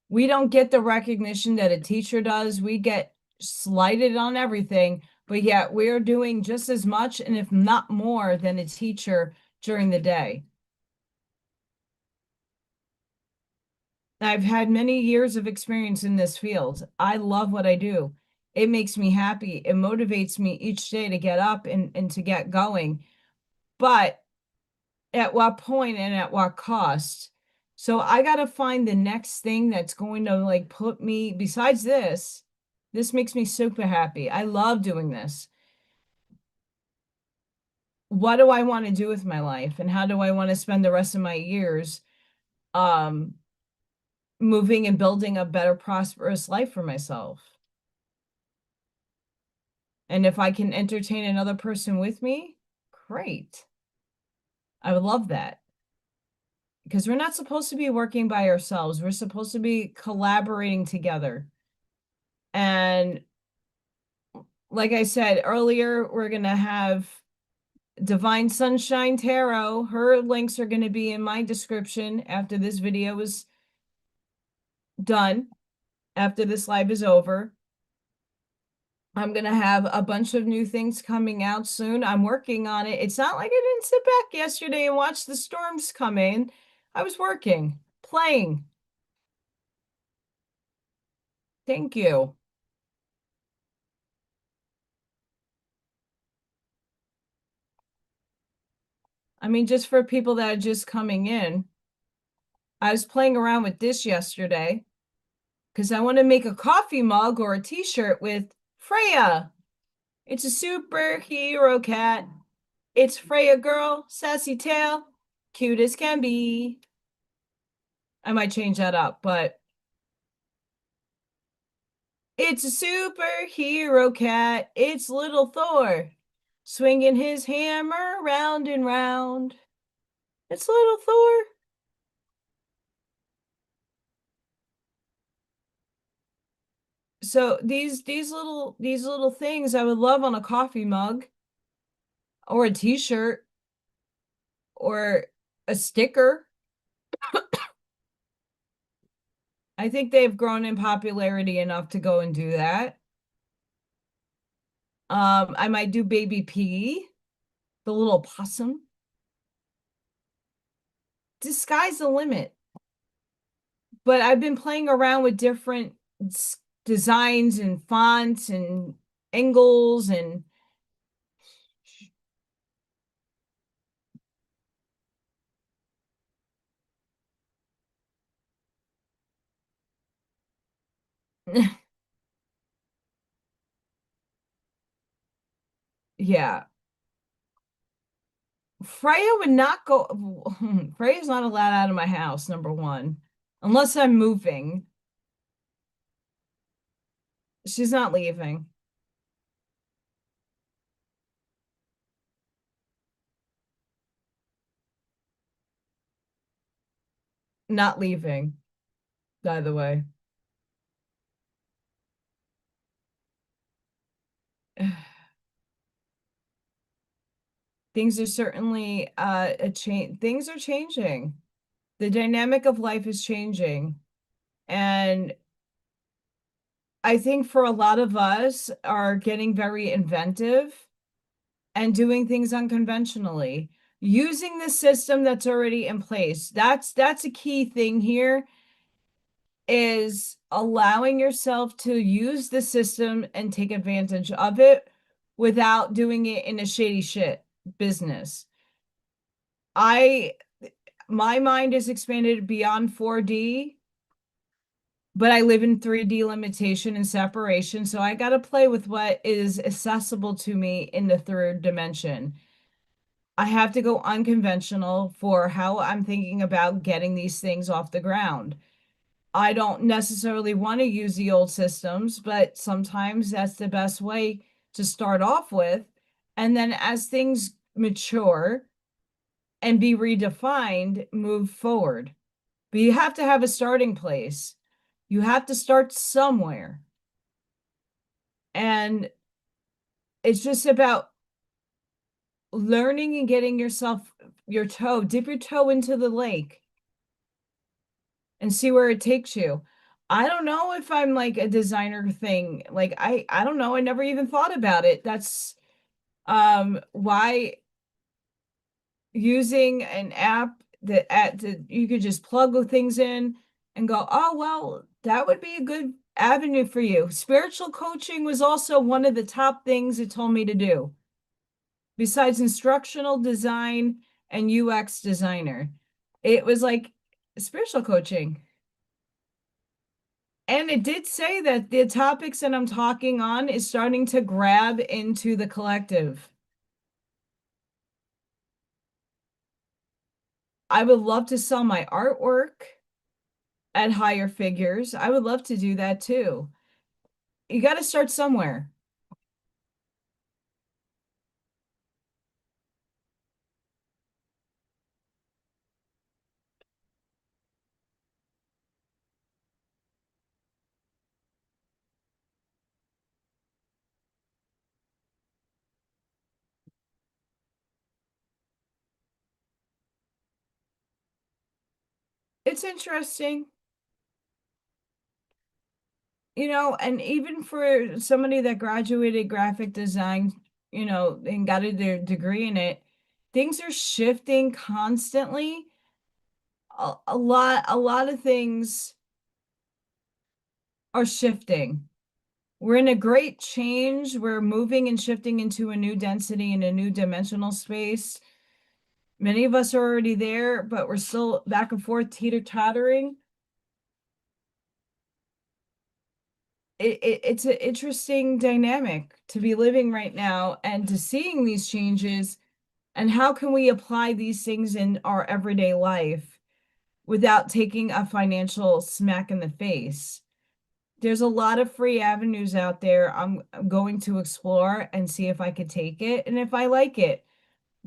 We don't get the recognition that a teacher does. We get slighted on everything, but yet we're doing just as much and if not more than a teacher during the day. I've had many years of experience in this field. I love what I do. It makes me happy. It motivates me each day to get up and to get going. But at what point and at what cost? So I got to find the next thing that's going to like put me, besides this, this makes me super happy. I love doing this. What do I want to do with my life and how do I want to spend the rest of my years? moving and building a better, prosperous life for myself. And if I can entertain another person with me, great. I would love that. Because we're not supposed to be working by ourselves. We're supposed to be collaborating together. And like I said earlier, we're going to have Divine Sunshine Tarot. Her links are going to be in my description after this video is done, after this live is over. I'm going to have a bunch of new things coming out soon. I'm working on it. It's not like I didn't sit back yesterday and watch the storms come in. I was working, playing. Thank you. I mean, just for people that are just coming in, I was playing around with this yesterday because I want to make a coffee mug or a t-shirt with Freya. It's a superhero cat. It's Freya girl, sassy tail, cute as can be. I might change that up, but it's a superhero cat. It's Little Thor, swinging his hammer round and round. It's Little Thor. So these little things I would love on a coffee mug or a t-shirt or a sticker. I think they've grown in popularity enough to go and do that. I might do Baby P, the little possum. The sky's the limit. But I've been playing around with different designs and fonts and angles and yeah. Freya would not go. Freya's not allowed out of my house, number one, unless I'm moving. She's not leaving. Not leaving, by the way. Things are certainly a change. Things are changing. The dynamic of life is changing. And I think for a lot of us are getting very inventive and doing things unconventionally, using the system that's already in place. That's a key thing here, is allowing yourself to use the system and take advantage of it without doing it in a shady shit business. My mind is expanded beyond 4D, but I live in 3D limitation and separation, so I got to play with what is accessible to me in the third dimension. I have to go unconventional for how I'm thinking about getting these things off the ground. I don't necessarily want to use the old systems, but sometimes that's the best way to start off with. And then as things mature and be redefined, move forward. But you have to have a starting place. You have to start somewhere. And it's just about learning and getting yourself dip your toe into the lake and see where it takes you. I don't know if I'm like a designer thing. Like I don't know. I never even thought about it. That's why using an app that you could just plug things in and go, oh well, that would be a good avenue for you. Spiritual coaching was also one of the top things it told me to do, besides instructional design and UX designer. It was like spiritual coaching. And it did say that the topics that I'm talking on is starting to grab into the collective. I would love to sell my artwork at higher figures. I would love to do that too. You got to start somewhere. It's interesting, and even for somebody that graduated graphic design, and got their degree in it, things are shifting constantly. A lot of things are shifting. We're in a great change. We're moving and shifting into a new density and a new dimensional space. Many of us are already there, but we're still back and forth teeter-tottering. It's an interesting dynamic to be living right now and to seeing these changes, and how can we apply these things in our everyday life without taking a financial smack in the face. There's a lot of free avenues out there. I'm going to explore and see if I could take it and if I like it.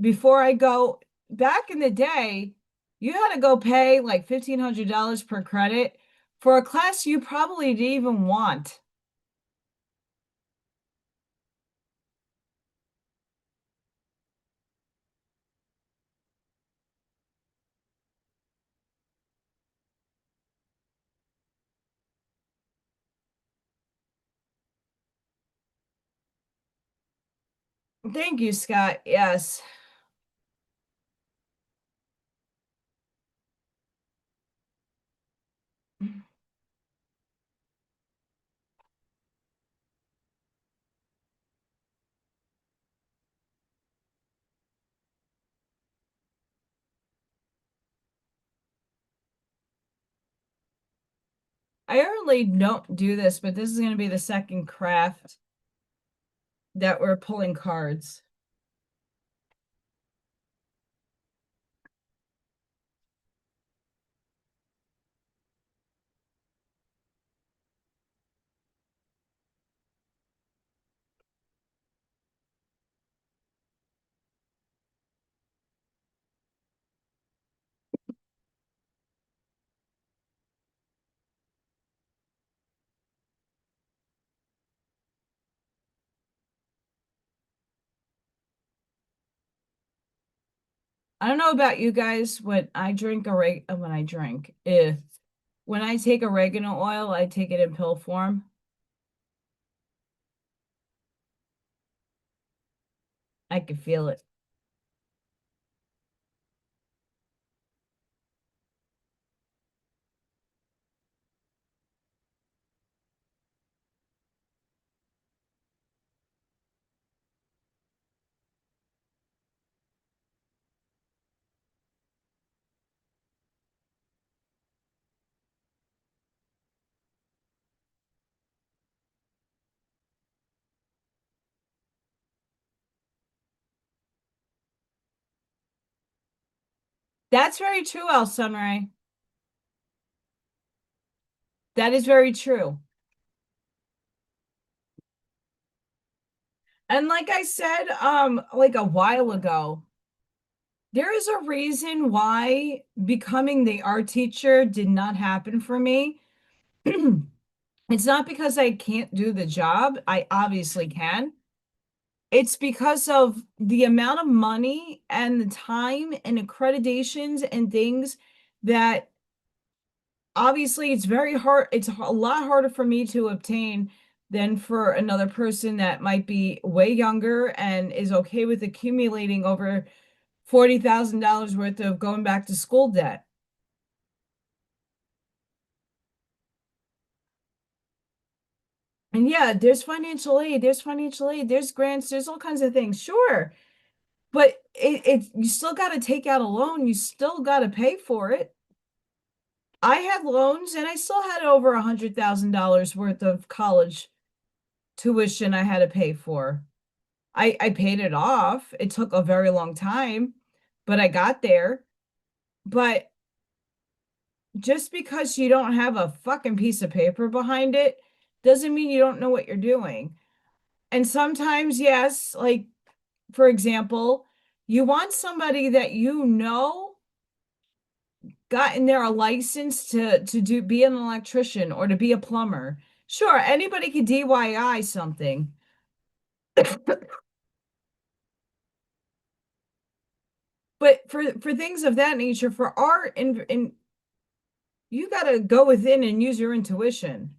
Before I go, back in the day, you had to go pay like $1,500 per credit for a class you probably didn't even want. Thank you, Scott. Yes. I really don't do this, but this is going to be the second craft that we're pulling cards. I don't know about you guys, when I drink when I drink, if when I take oregano oil, I take it in pill form. I can feel it. That's very true, El Sunray. That is very true. And like I said, like a while ago, there is a reason why becoming the art teacher did not happen for me. It's not because I can't do the job. I obviously can. It's because of the amount of money and the time and accreditations and things that obviously it's very hard. It's a lot harder for me to obtain than for another person that might be way younger and is okay with accumulating over $40,000 worth of going back to school debt. And yeah, there's financial aid, there's grants, there's all kinds of things. Sure. But you still got to take out a loan, you still got to pay for it. I had loans and I still had over $100,000 worth of college tuition I had to pay for. I paid it off. It took a very long time, but I got there. But just because you don't have a fucking piece of paper behind it doesn't mean you don't know what you're doing. And sometimes, yes, like for example, you want somebody that you know gotten their license to be an electrician or to be a plumber. Sure, anybody can DIY something. But for things of that nature, for art and you got to go within and use your intuition.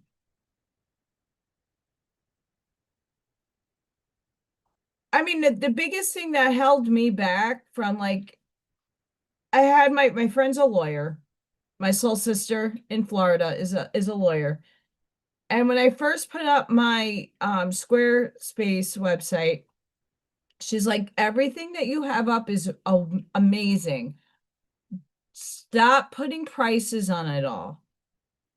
I mean, the biggest thing that held me back from like I had my friend's a lawyer. My soul sister in Florida is a lawyer. And when I first put up my Squarespace website, she's like, everything that you have up is amazing. Stop putting prices on it all.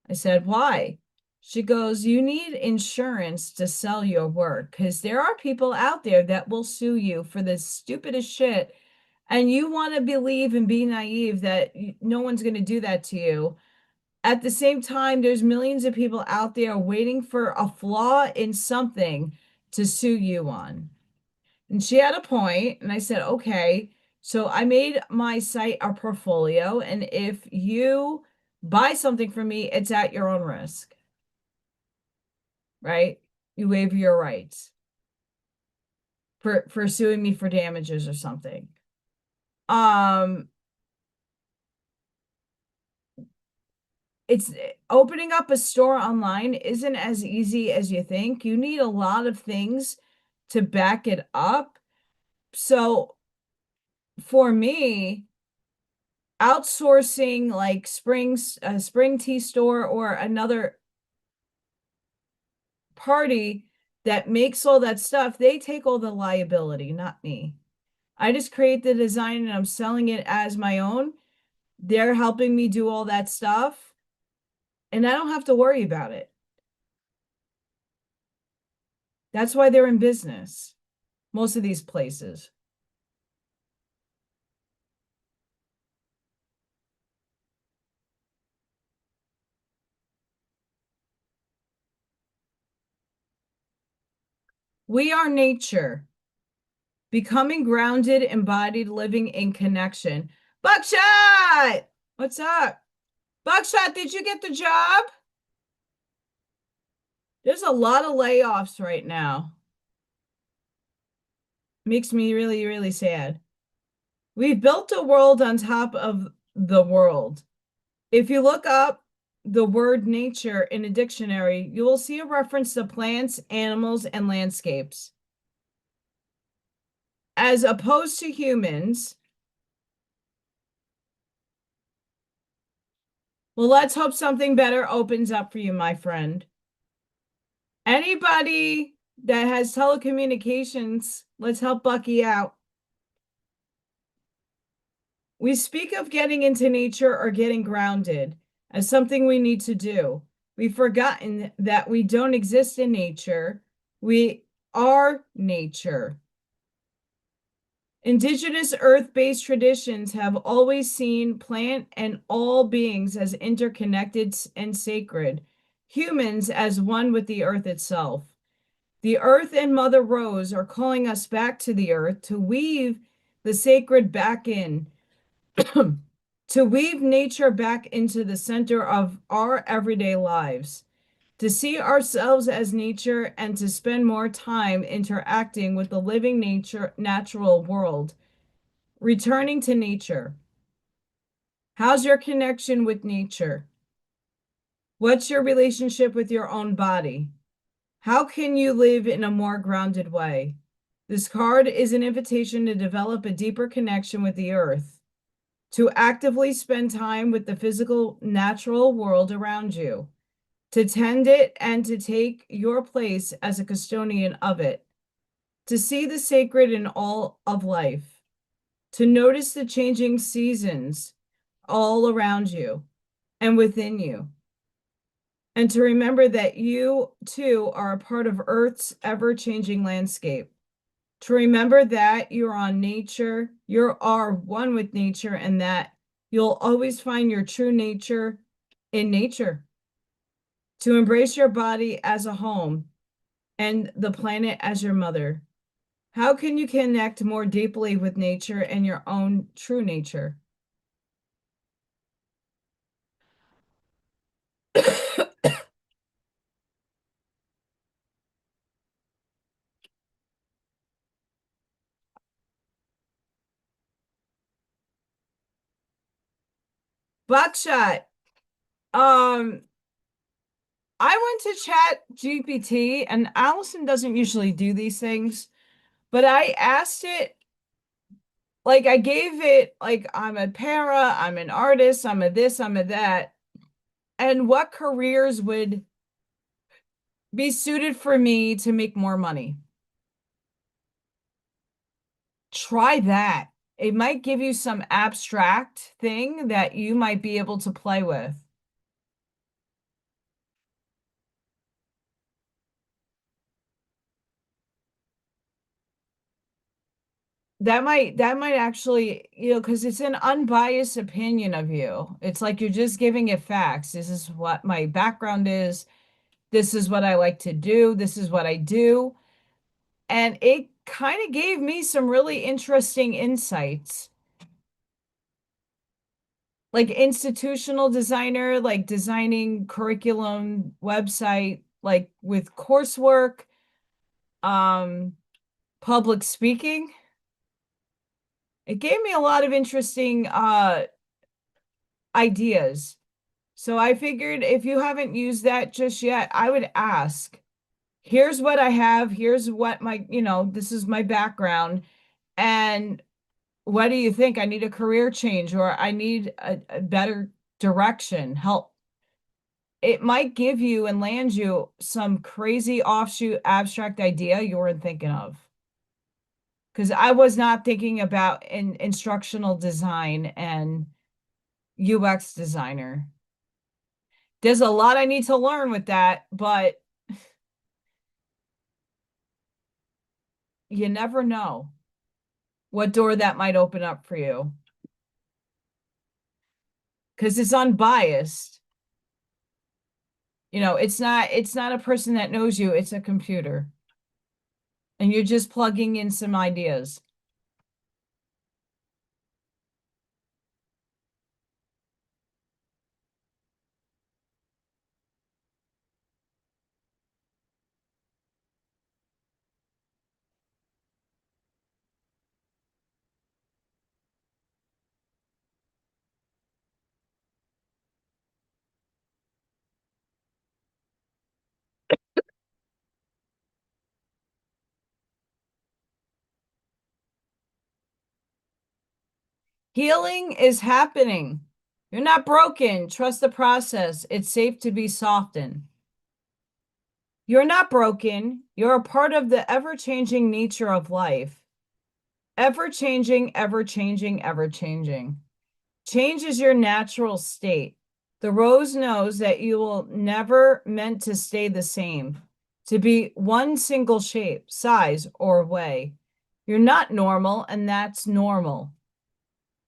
I said, why? She goes, you need insurance to sell your work because there are people out there that will sue you for the stupidest shit. And you want to believe and be naive that no one's going to do that to you. At the same time, there's millions of people out there waiting for a flaw in something to sue you on. And she had a point, and I said, okay. So I made my site a portfolio, and if you buy something from me, it's at your own risk, right? You waive your rights for suing me for damages or something. Um, it's opening up a store online isn't as easy as you think. You need a lot of things to back it up. So for me, outsourcing like a spring tea store or another party that makes all that stuff, they take all the liability, not me. I just create the design and I'm selling it as my own. They're helping me do all that stuff, and I don't have to worry about it. That's why they're in business, most of these places. We are nature, becoming grounded, embodied, living in connection. Buckshot! What's up? Buckshot, did you get the job? There's a lot of layoffs right now. Makes me really, really sad. We've built a world on top of the world. If you look up the word nature in a dictionary, you will see a reference to plants, animals, and landscapes. As opposed to humans, well, let's hope something better opens up for you, my friend. Anybody that has telecommunications, let's help Bucky out. We speak of getting into nature or getting grounded as something we need to do. We've forgotten that we don't exist in nature. We are nature. Indigenous earth-based traditions have always seen plant and all beings as interconnected and sacred, humans as one with the earth itself. The earth and Mother Rose are calling us back to the earth to weave the sacred back in, to weave nature back into the center of our everyday lives, to see ourselves as nature and to spend more time interacting with the living natural world. Returning to nature. How's your connection with nature? What's your relationship with your own body? How can you live in a more grounded way? This card is an invitation to develop a deeper connection with the earth, to actively spend time with the physical, natural world around you, to tend it and to take your place as a custodian of it, to see the sacred in all of life, to notice the changing seasons all around you and within you, and to remember that you too are a part of Earth's ever-changing landscape. To remember that you're on nature, you are one with nature, and that You'll always find your true nature in nature. To embrace your body as a home and the planet as your mother. How can you connect more deeply with nature and your own true nature? Buckshot. Um, I went to Chat GPT, and Allison doesn't usually do these things, but I asked it, like I gave it, like, I'm a para, I'm an artist, I'm a this, I'm a that, and what careers would be suited for me to make more money. Try that. It might give you some abstract thing that you might be able to play with. That might actually, because it's an unbiased opinion of you. It's like you're just giving it facts. This is what my background is. This is what I like to do. This is what I do. And it kind of gave me some really interesting insights. Like institutional designer, like designing curriculum, website, like with coursework, um, public speaking. It gave me a lot of interesting ideas. So I figured if you haven't used that just yet, I would ask, here's what I have, here's what this is my background. And what do you think? I need a career change or I need a better direction, help. It might give you and land you some crazy offshoot abstract idea you weren't thinking of. Because I was not thinking about instructional design and UX designer. There's a lot I need to learn with that, but you never know what door that might open up for you. Because it's unbiased. It's not a person that knows you, it's a computer. And you're just plugging in some ideas. Healing is happening. You're not broken. Trust the process. It's safe to be softened. You're not broken. You're a part of the ever-changing nature of life. Ever-changing, ever-changing, ever-changing. Change is your natural state. The rose knows that you will never meant to stay the same, to be one single shape, size, or way. You're not normal, and that's normal.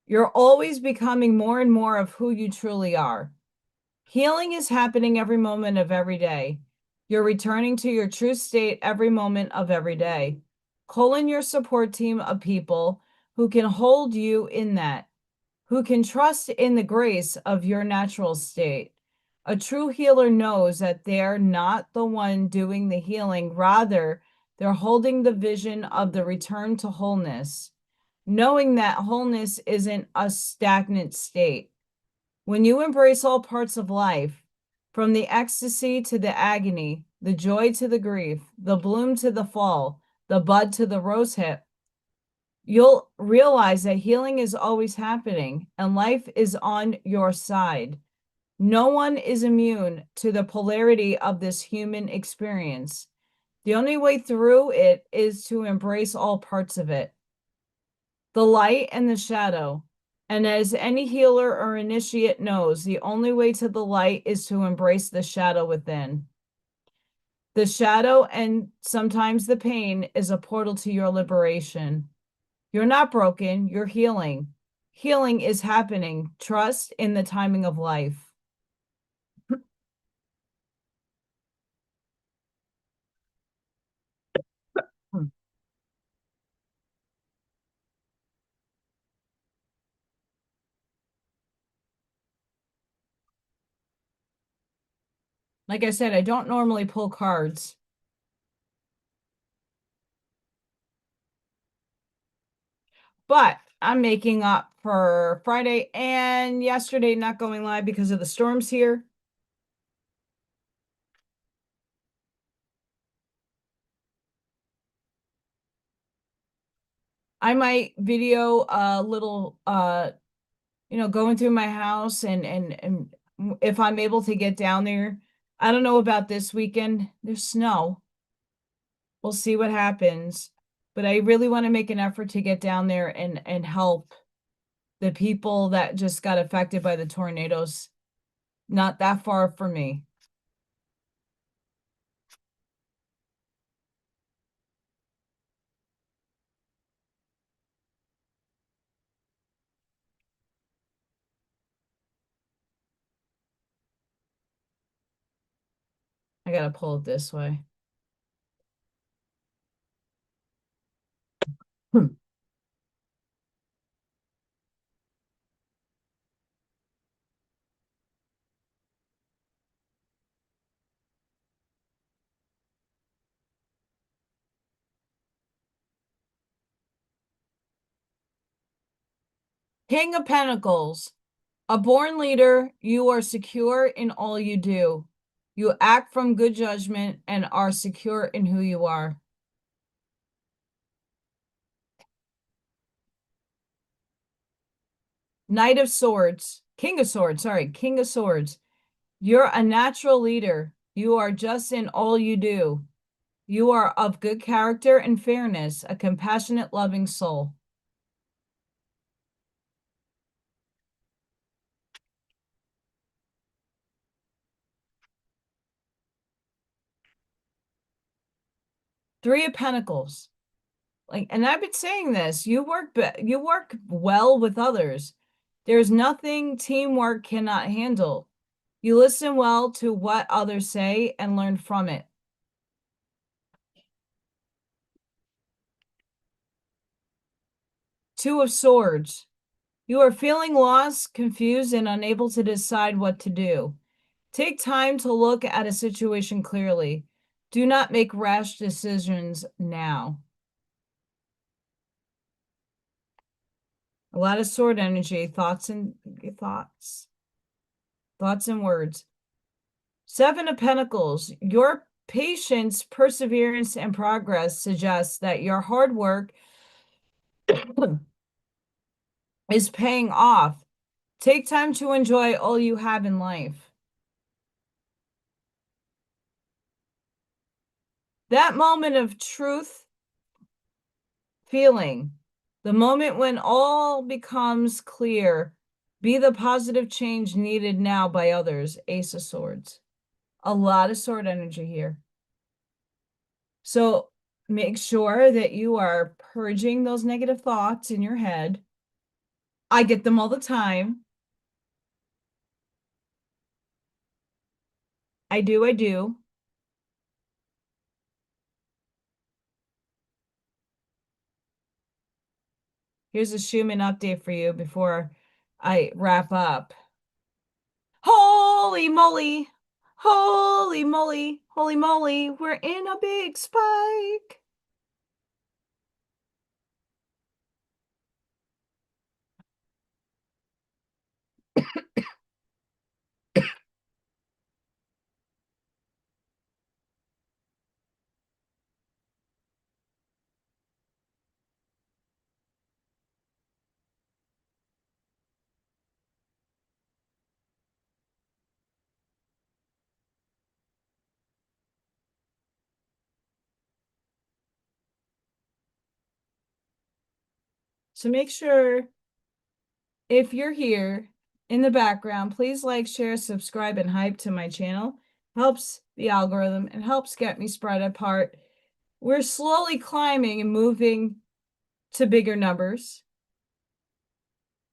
You're always becoming more and more of who you truly are. Healing is happening every moment of every day. You're returning to your true state every moment of every day. Call in your support team of people who can hold you in that, who can trust in the grace of your natural state. A true healer knows that they're not the one doing the healing, rather, they're holding the vision of the return to wholeness, knowing that wholeness isn't a stagnant state. When you embrace all parts of life, from the ecstasy to the agony, the joy to the grief, the bloom to the fall, the bud to the rosehip, you'll realize that healing is always happening and life is on your side. No one is immune to the polarity of this human experience. The only way through it is to embrace all parts of it, the light and the shadow. And as any healer or initiate knows, the only way to the light is to embrace the shadow within. The shadow and sometimes the pain is a portal to your liberation. You're not broken, you're healing. healing is happening. Trust in the timing of life. Like I said, I don't normally pull cards. But I'm making up for Friday and yesterday not going live because of the storms here. I might video a little going through my house and if I'm able to get down there. I don't know about this weekend. There's snow. We'll see what happens. But I really want to make an effort to get down there and help the people that just got affected by the tornadoes. Not that far from me. I gotta pull it this way. King of Pentacles. A born leader, you are secure in all you do. You act from good judgment and are secure in who you are. Knight of Swords. King of Swords, sorry. King of Swords. You're a natural leader. You are just in all you do. You are of good character and fairness, a compassionate, loving soul. Three of Pentacles. And I've been saying this, you work well with others. There's nothing teamwork cannot handle. You listen well to what others say and learn from it. Two of Swords. You are feeling lost, confused, and unable to decide what to do. Take time to look at a situation clearly. Do not make rash decisions now. A lot of sword energy, thoughts and words. Seven of Pentacles. Your patience, perseverance, and progress suggests that your hard work is paying off. Take time to enjoy all you have in life. That moment of truth feeling, the moment when all becomes clear, be the positive change needed now by others. Ace of Swords. A lot of sword energy here. So make sure that you are purging those negative thoughts in your head. I get them all the time. I do. Here's a Schumann update for you before I wrap up. Holy moly! Holy moly! Holy moly! We're in a big spike! So make sure if you're here in the background, please like, share, subscribe, and hype to my channel. Helps the algorithm and helps get me spread apart. We're slowly climbing and moving to bigger numbers.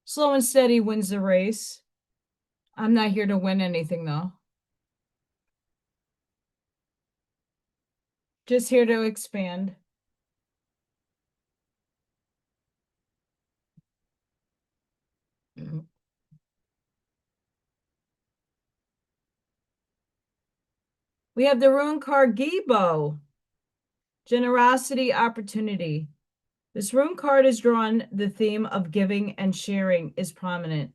Slow and steady wins the race. I'm not here to win anything, though. Just here to expand. We have the rune card Gibo. Generosity, opportunity. This rune card is drawn. The theme of giving and sharing is prominent.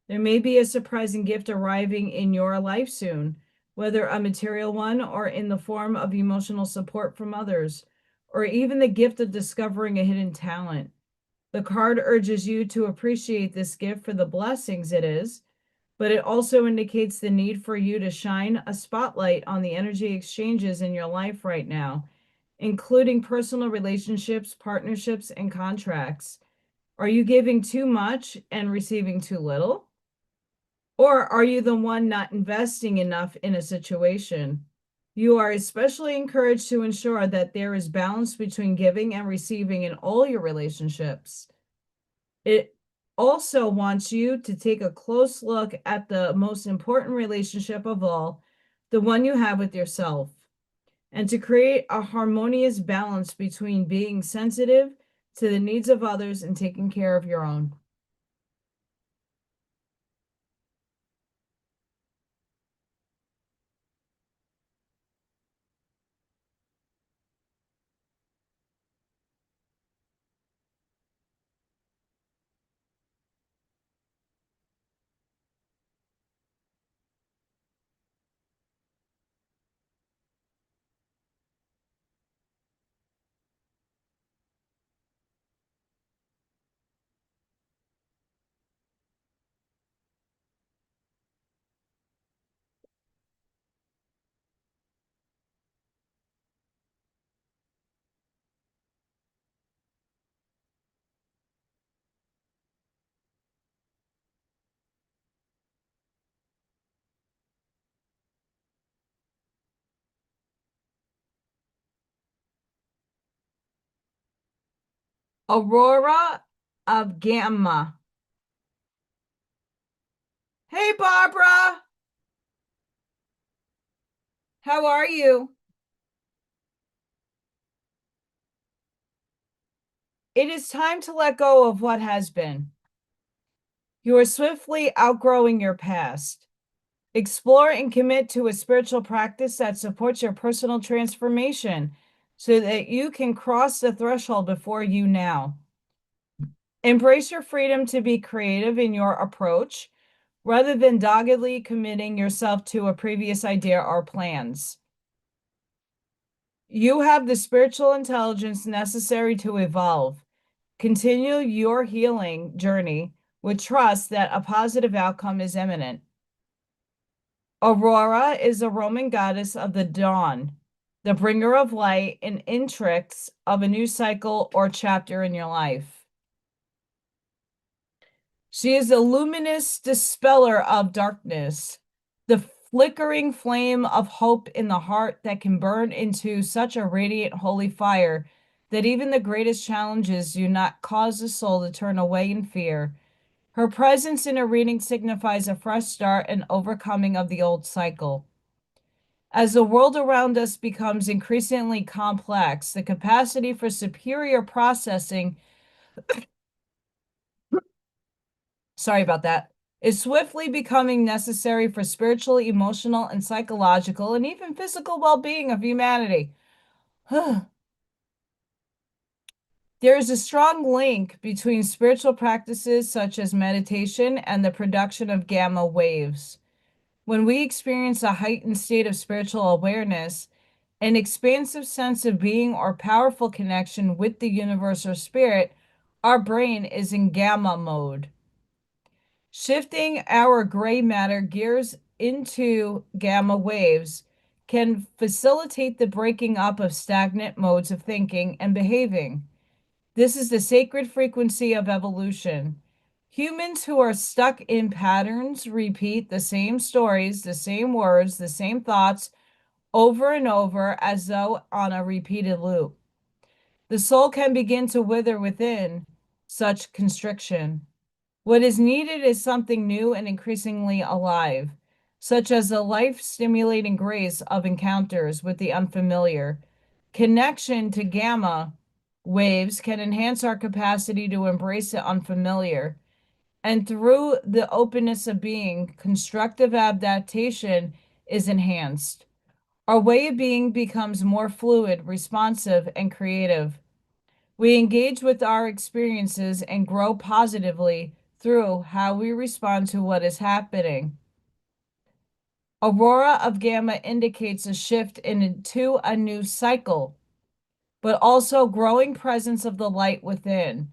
There may be a surprising gift arriving in your life soon, whether a material one or in the form of emotional support from others, or even the gift of discovering a hidden talent. The card urges you to appreciate this gift for the blessings it is, but it also indicates the need for you to shine a spotlight on the energy exchanges in your life right now, including personal relationships, partnerships, and contracts. Are you giving too much and receiving too little? Or are you the one not investing enough in a situation? You are especially encouraged to ensure that there is balance between giving and receiving in all your relationships. It also wants you to take a close look at the most important relationship of all, the one you have with yourself, and to create a harmonious balance between being sensitive to the needs of others and taking care of your own. Aurora of Gamma. Hey, Barbara. How are you? It is time to let go of what has been. You are swiftly outgrowing your past. Explore and commit to a spiritual practice that supports your personal transformation so that you can cross the threshold before you now. Embrace your freedom to be creative in your approach rather than doggedly committing yourself to a previous idea or plans. You have the spiritual intelligence necessary to evolve. Continue your healing journey with trust that a positive outcome is imminent. Aurora is a Roman goddess of the dawn, the bringer of light and intricts of a new cycle or chapter in your life. She is the luminous dispeller of darkness, the flickering flame of hope in the heart that can burn into such a radiant holy fire that even the greatest challenges do not cause the soul to turn away in fear. Her presence in a reading signifies a fresh start and overcoming of the old cycle. As the world around us becomes increasingly complex, the capacity for superior processing, sorry about that, is swiftly becoming necessary for spiritual, emotional, and psychological, and even physical well-being of humanity. There is a strong link between spiritual practices such as meditation and the production of gamma waves. When we experience a heightened state of spiritual awareness, an expansive sense of being or powerful connection with the universe or spirit, our brain is in gamma mode. Shifting our gray matter gears into gamma waves can facilitate the breaking up of stagnant modes of thinking and behaving. This is the sacred frequency of evolution. Humans who are stuck in patterns repeat the same stories, the same words, the same thoughts over and over as though on a repeated loop. The soul can begin to wither within such constriction. What is needed is something new and increasingly alive, such as the life-stimulating grace of encounters with the unfamiliar. Connection to gamma waves can enhance our capacity to embrace the unfamiliar. And through the openness of being, constructive adaptation is enhanced. Our way of being becomes more fluid, responsive, and creative. We engage with our experiences and grow positively through how we respond to what is happening. Aurora of gamma indicates a shift into a new cycle, but also growing presence of the light within,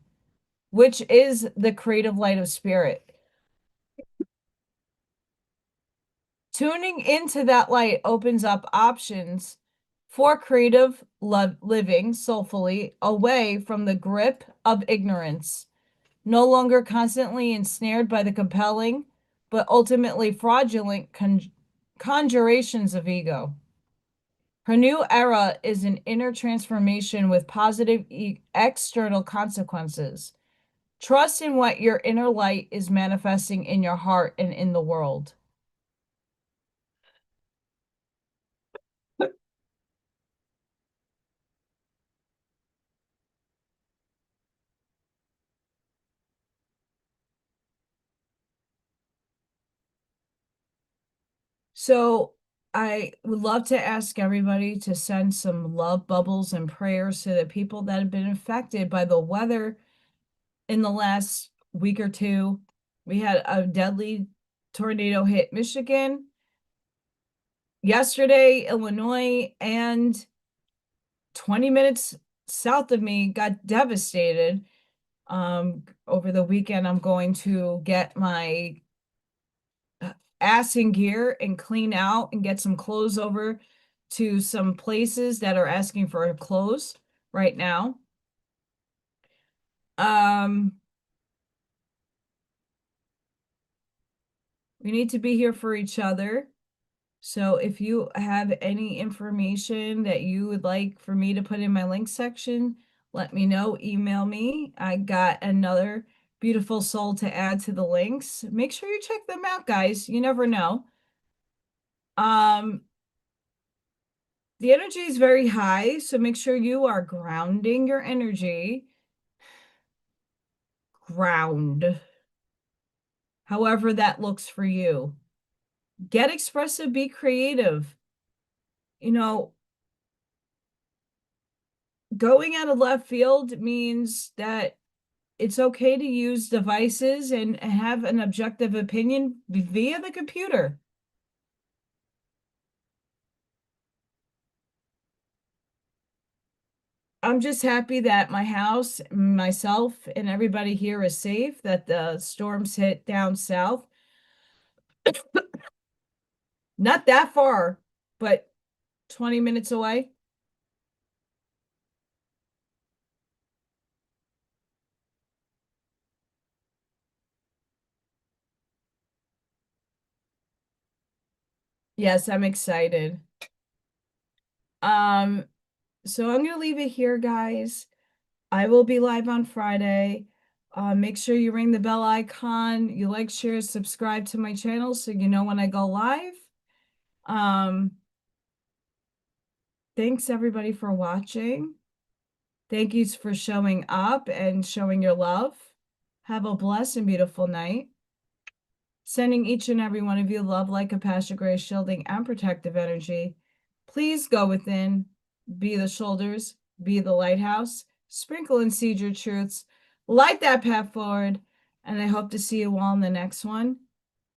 which is the creative light of spirit. Tuning into that light opens up options for creative living soulfully away from the grip of ignorance, no longer constantly ensnared by the compelling, but ultimately fraudulent conjurations of ego. Her new era is an inner transformation with positive external consequences. Trust in what your inner light is manifesting in your heart and in the world. So I would love to ask everybody to send some love bubbles and prayers to the people that have been affected by the weather in the last week or two. We had a deadly tornado hit Michigan yesterday, Illinois, and 20 minutes south of me got devastated. Over the weekend, I'm going to get my ass in gear and clean out and get some clothes over to some places that are asking for clothes right now. We need to be here for each other. So if you have any information that you would like for me to put in my link section, let me know, email me. I got another beautiful soul to add to the links. Make sure you check them out, guys. You never know. The energy is very high, so make sure you are grounding your energy. Ground. However that looks for you. Get expressive, be creative. You know, going out of left field means that it's okay to use devices and have an objective opinion via the computer. I'm just happy that my house, myself, and everybody here is safe, that the storms hit down south. Not that far, but 20 minutes away. Yes, I'm excited. Um, so I'm gonna leave it here, guys. I will be live on Friday. Make sure you ring the bell icon. You like, share, subscribe to my channel so you know when I go live. Thanks everybody for watching. Thank you for showing up and showing your love. Have a blessed and beautiful night. Sending each and every one of you love, like a passion, grace, shielding, and protective energy. Please go within, be the shoulders, be the lighthouse, sprinkle and seed your truths, light that path forward, and I hope to see you all in the next one.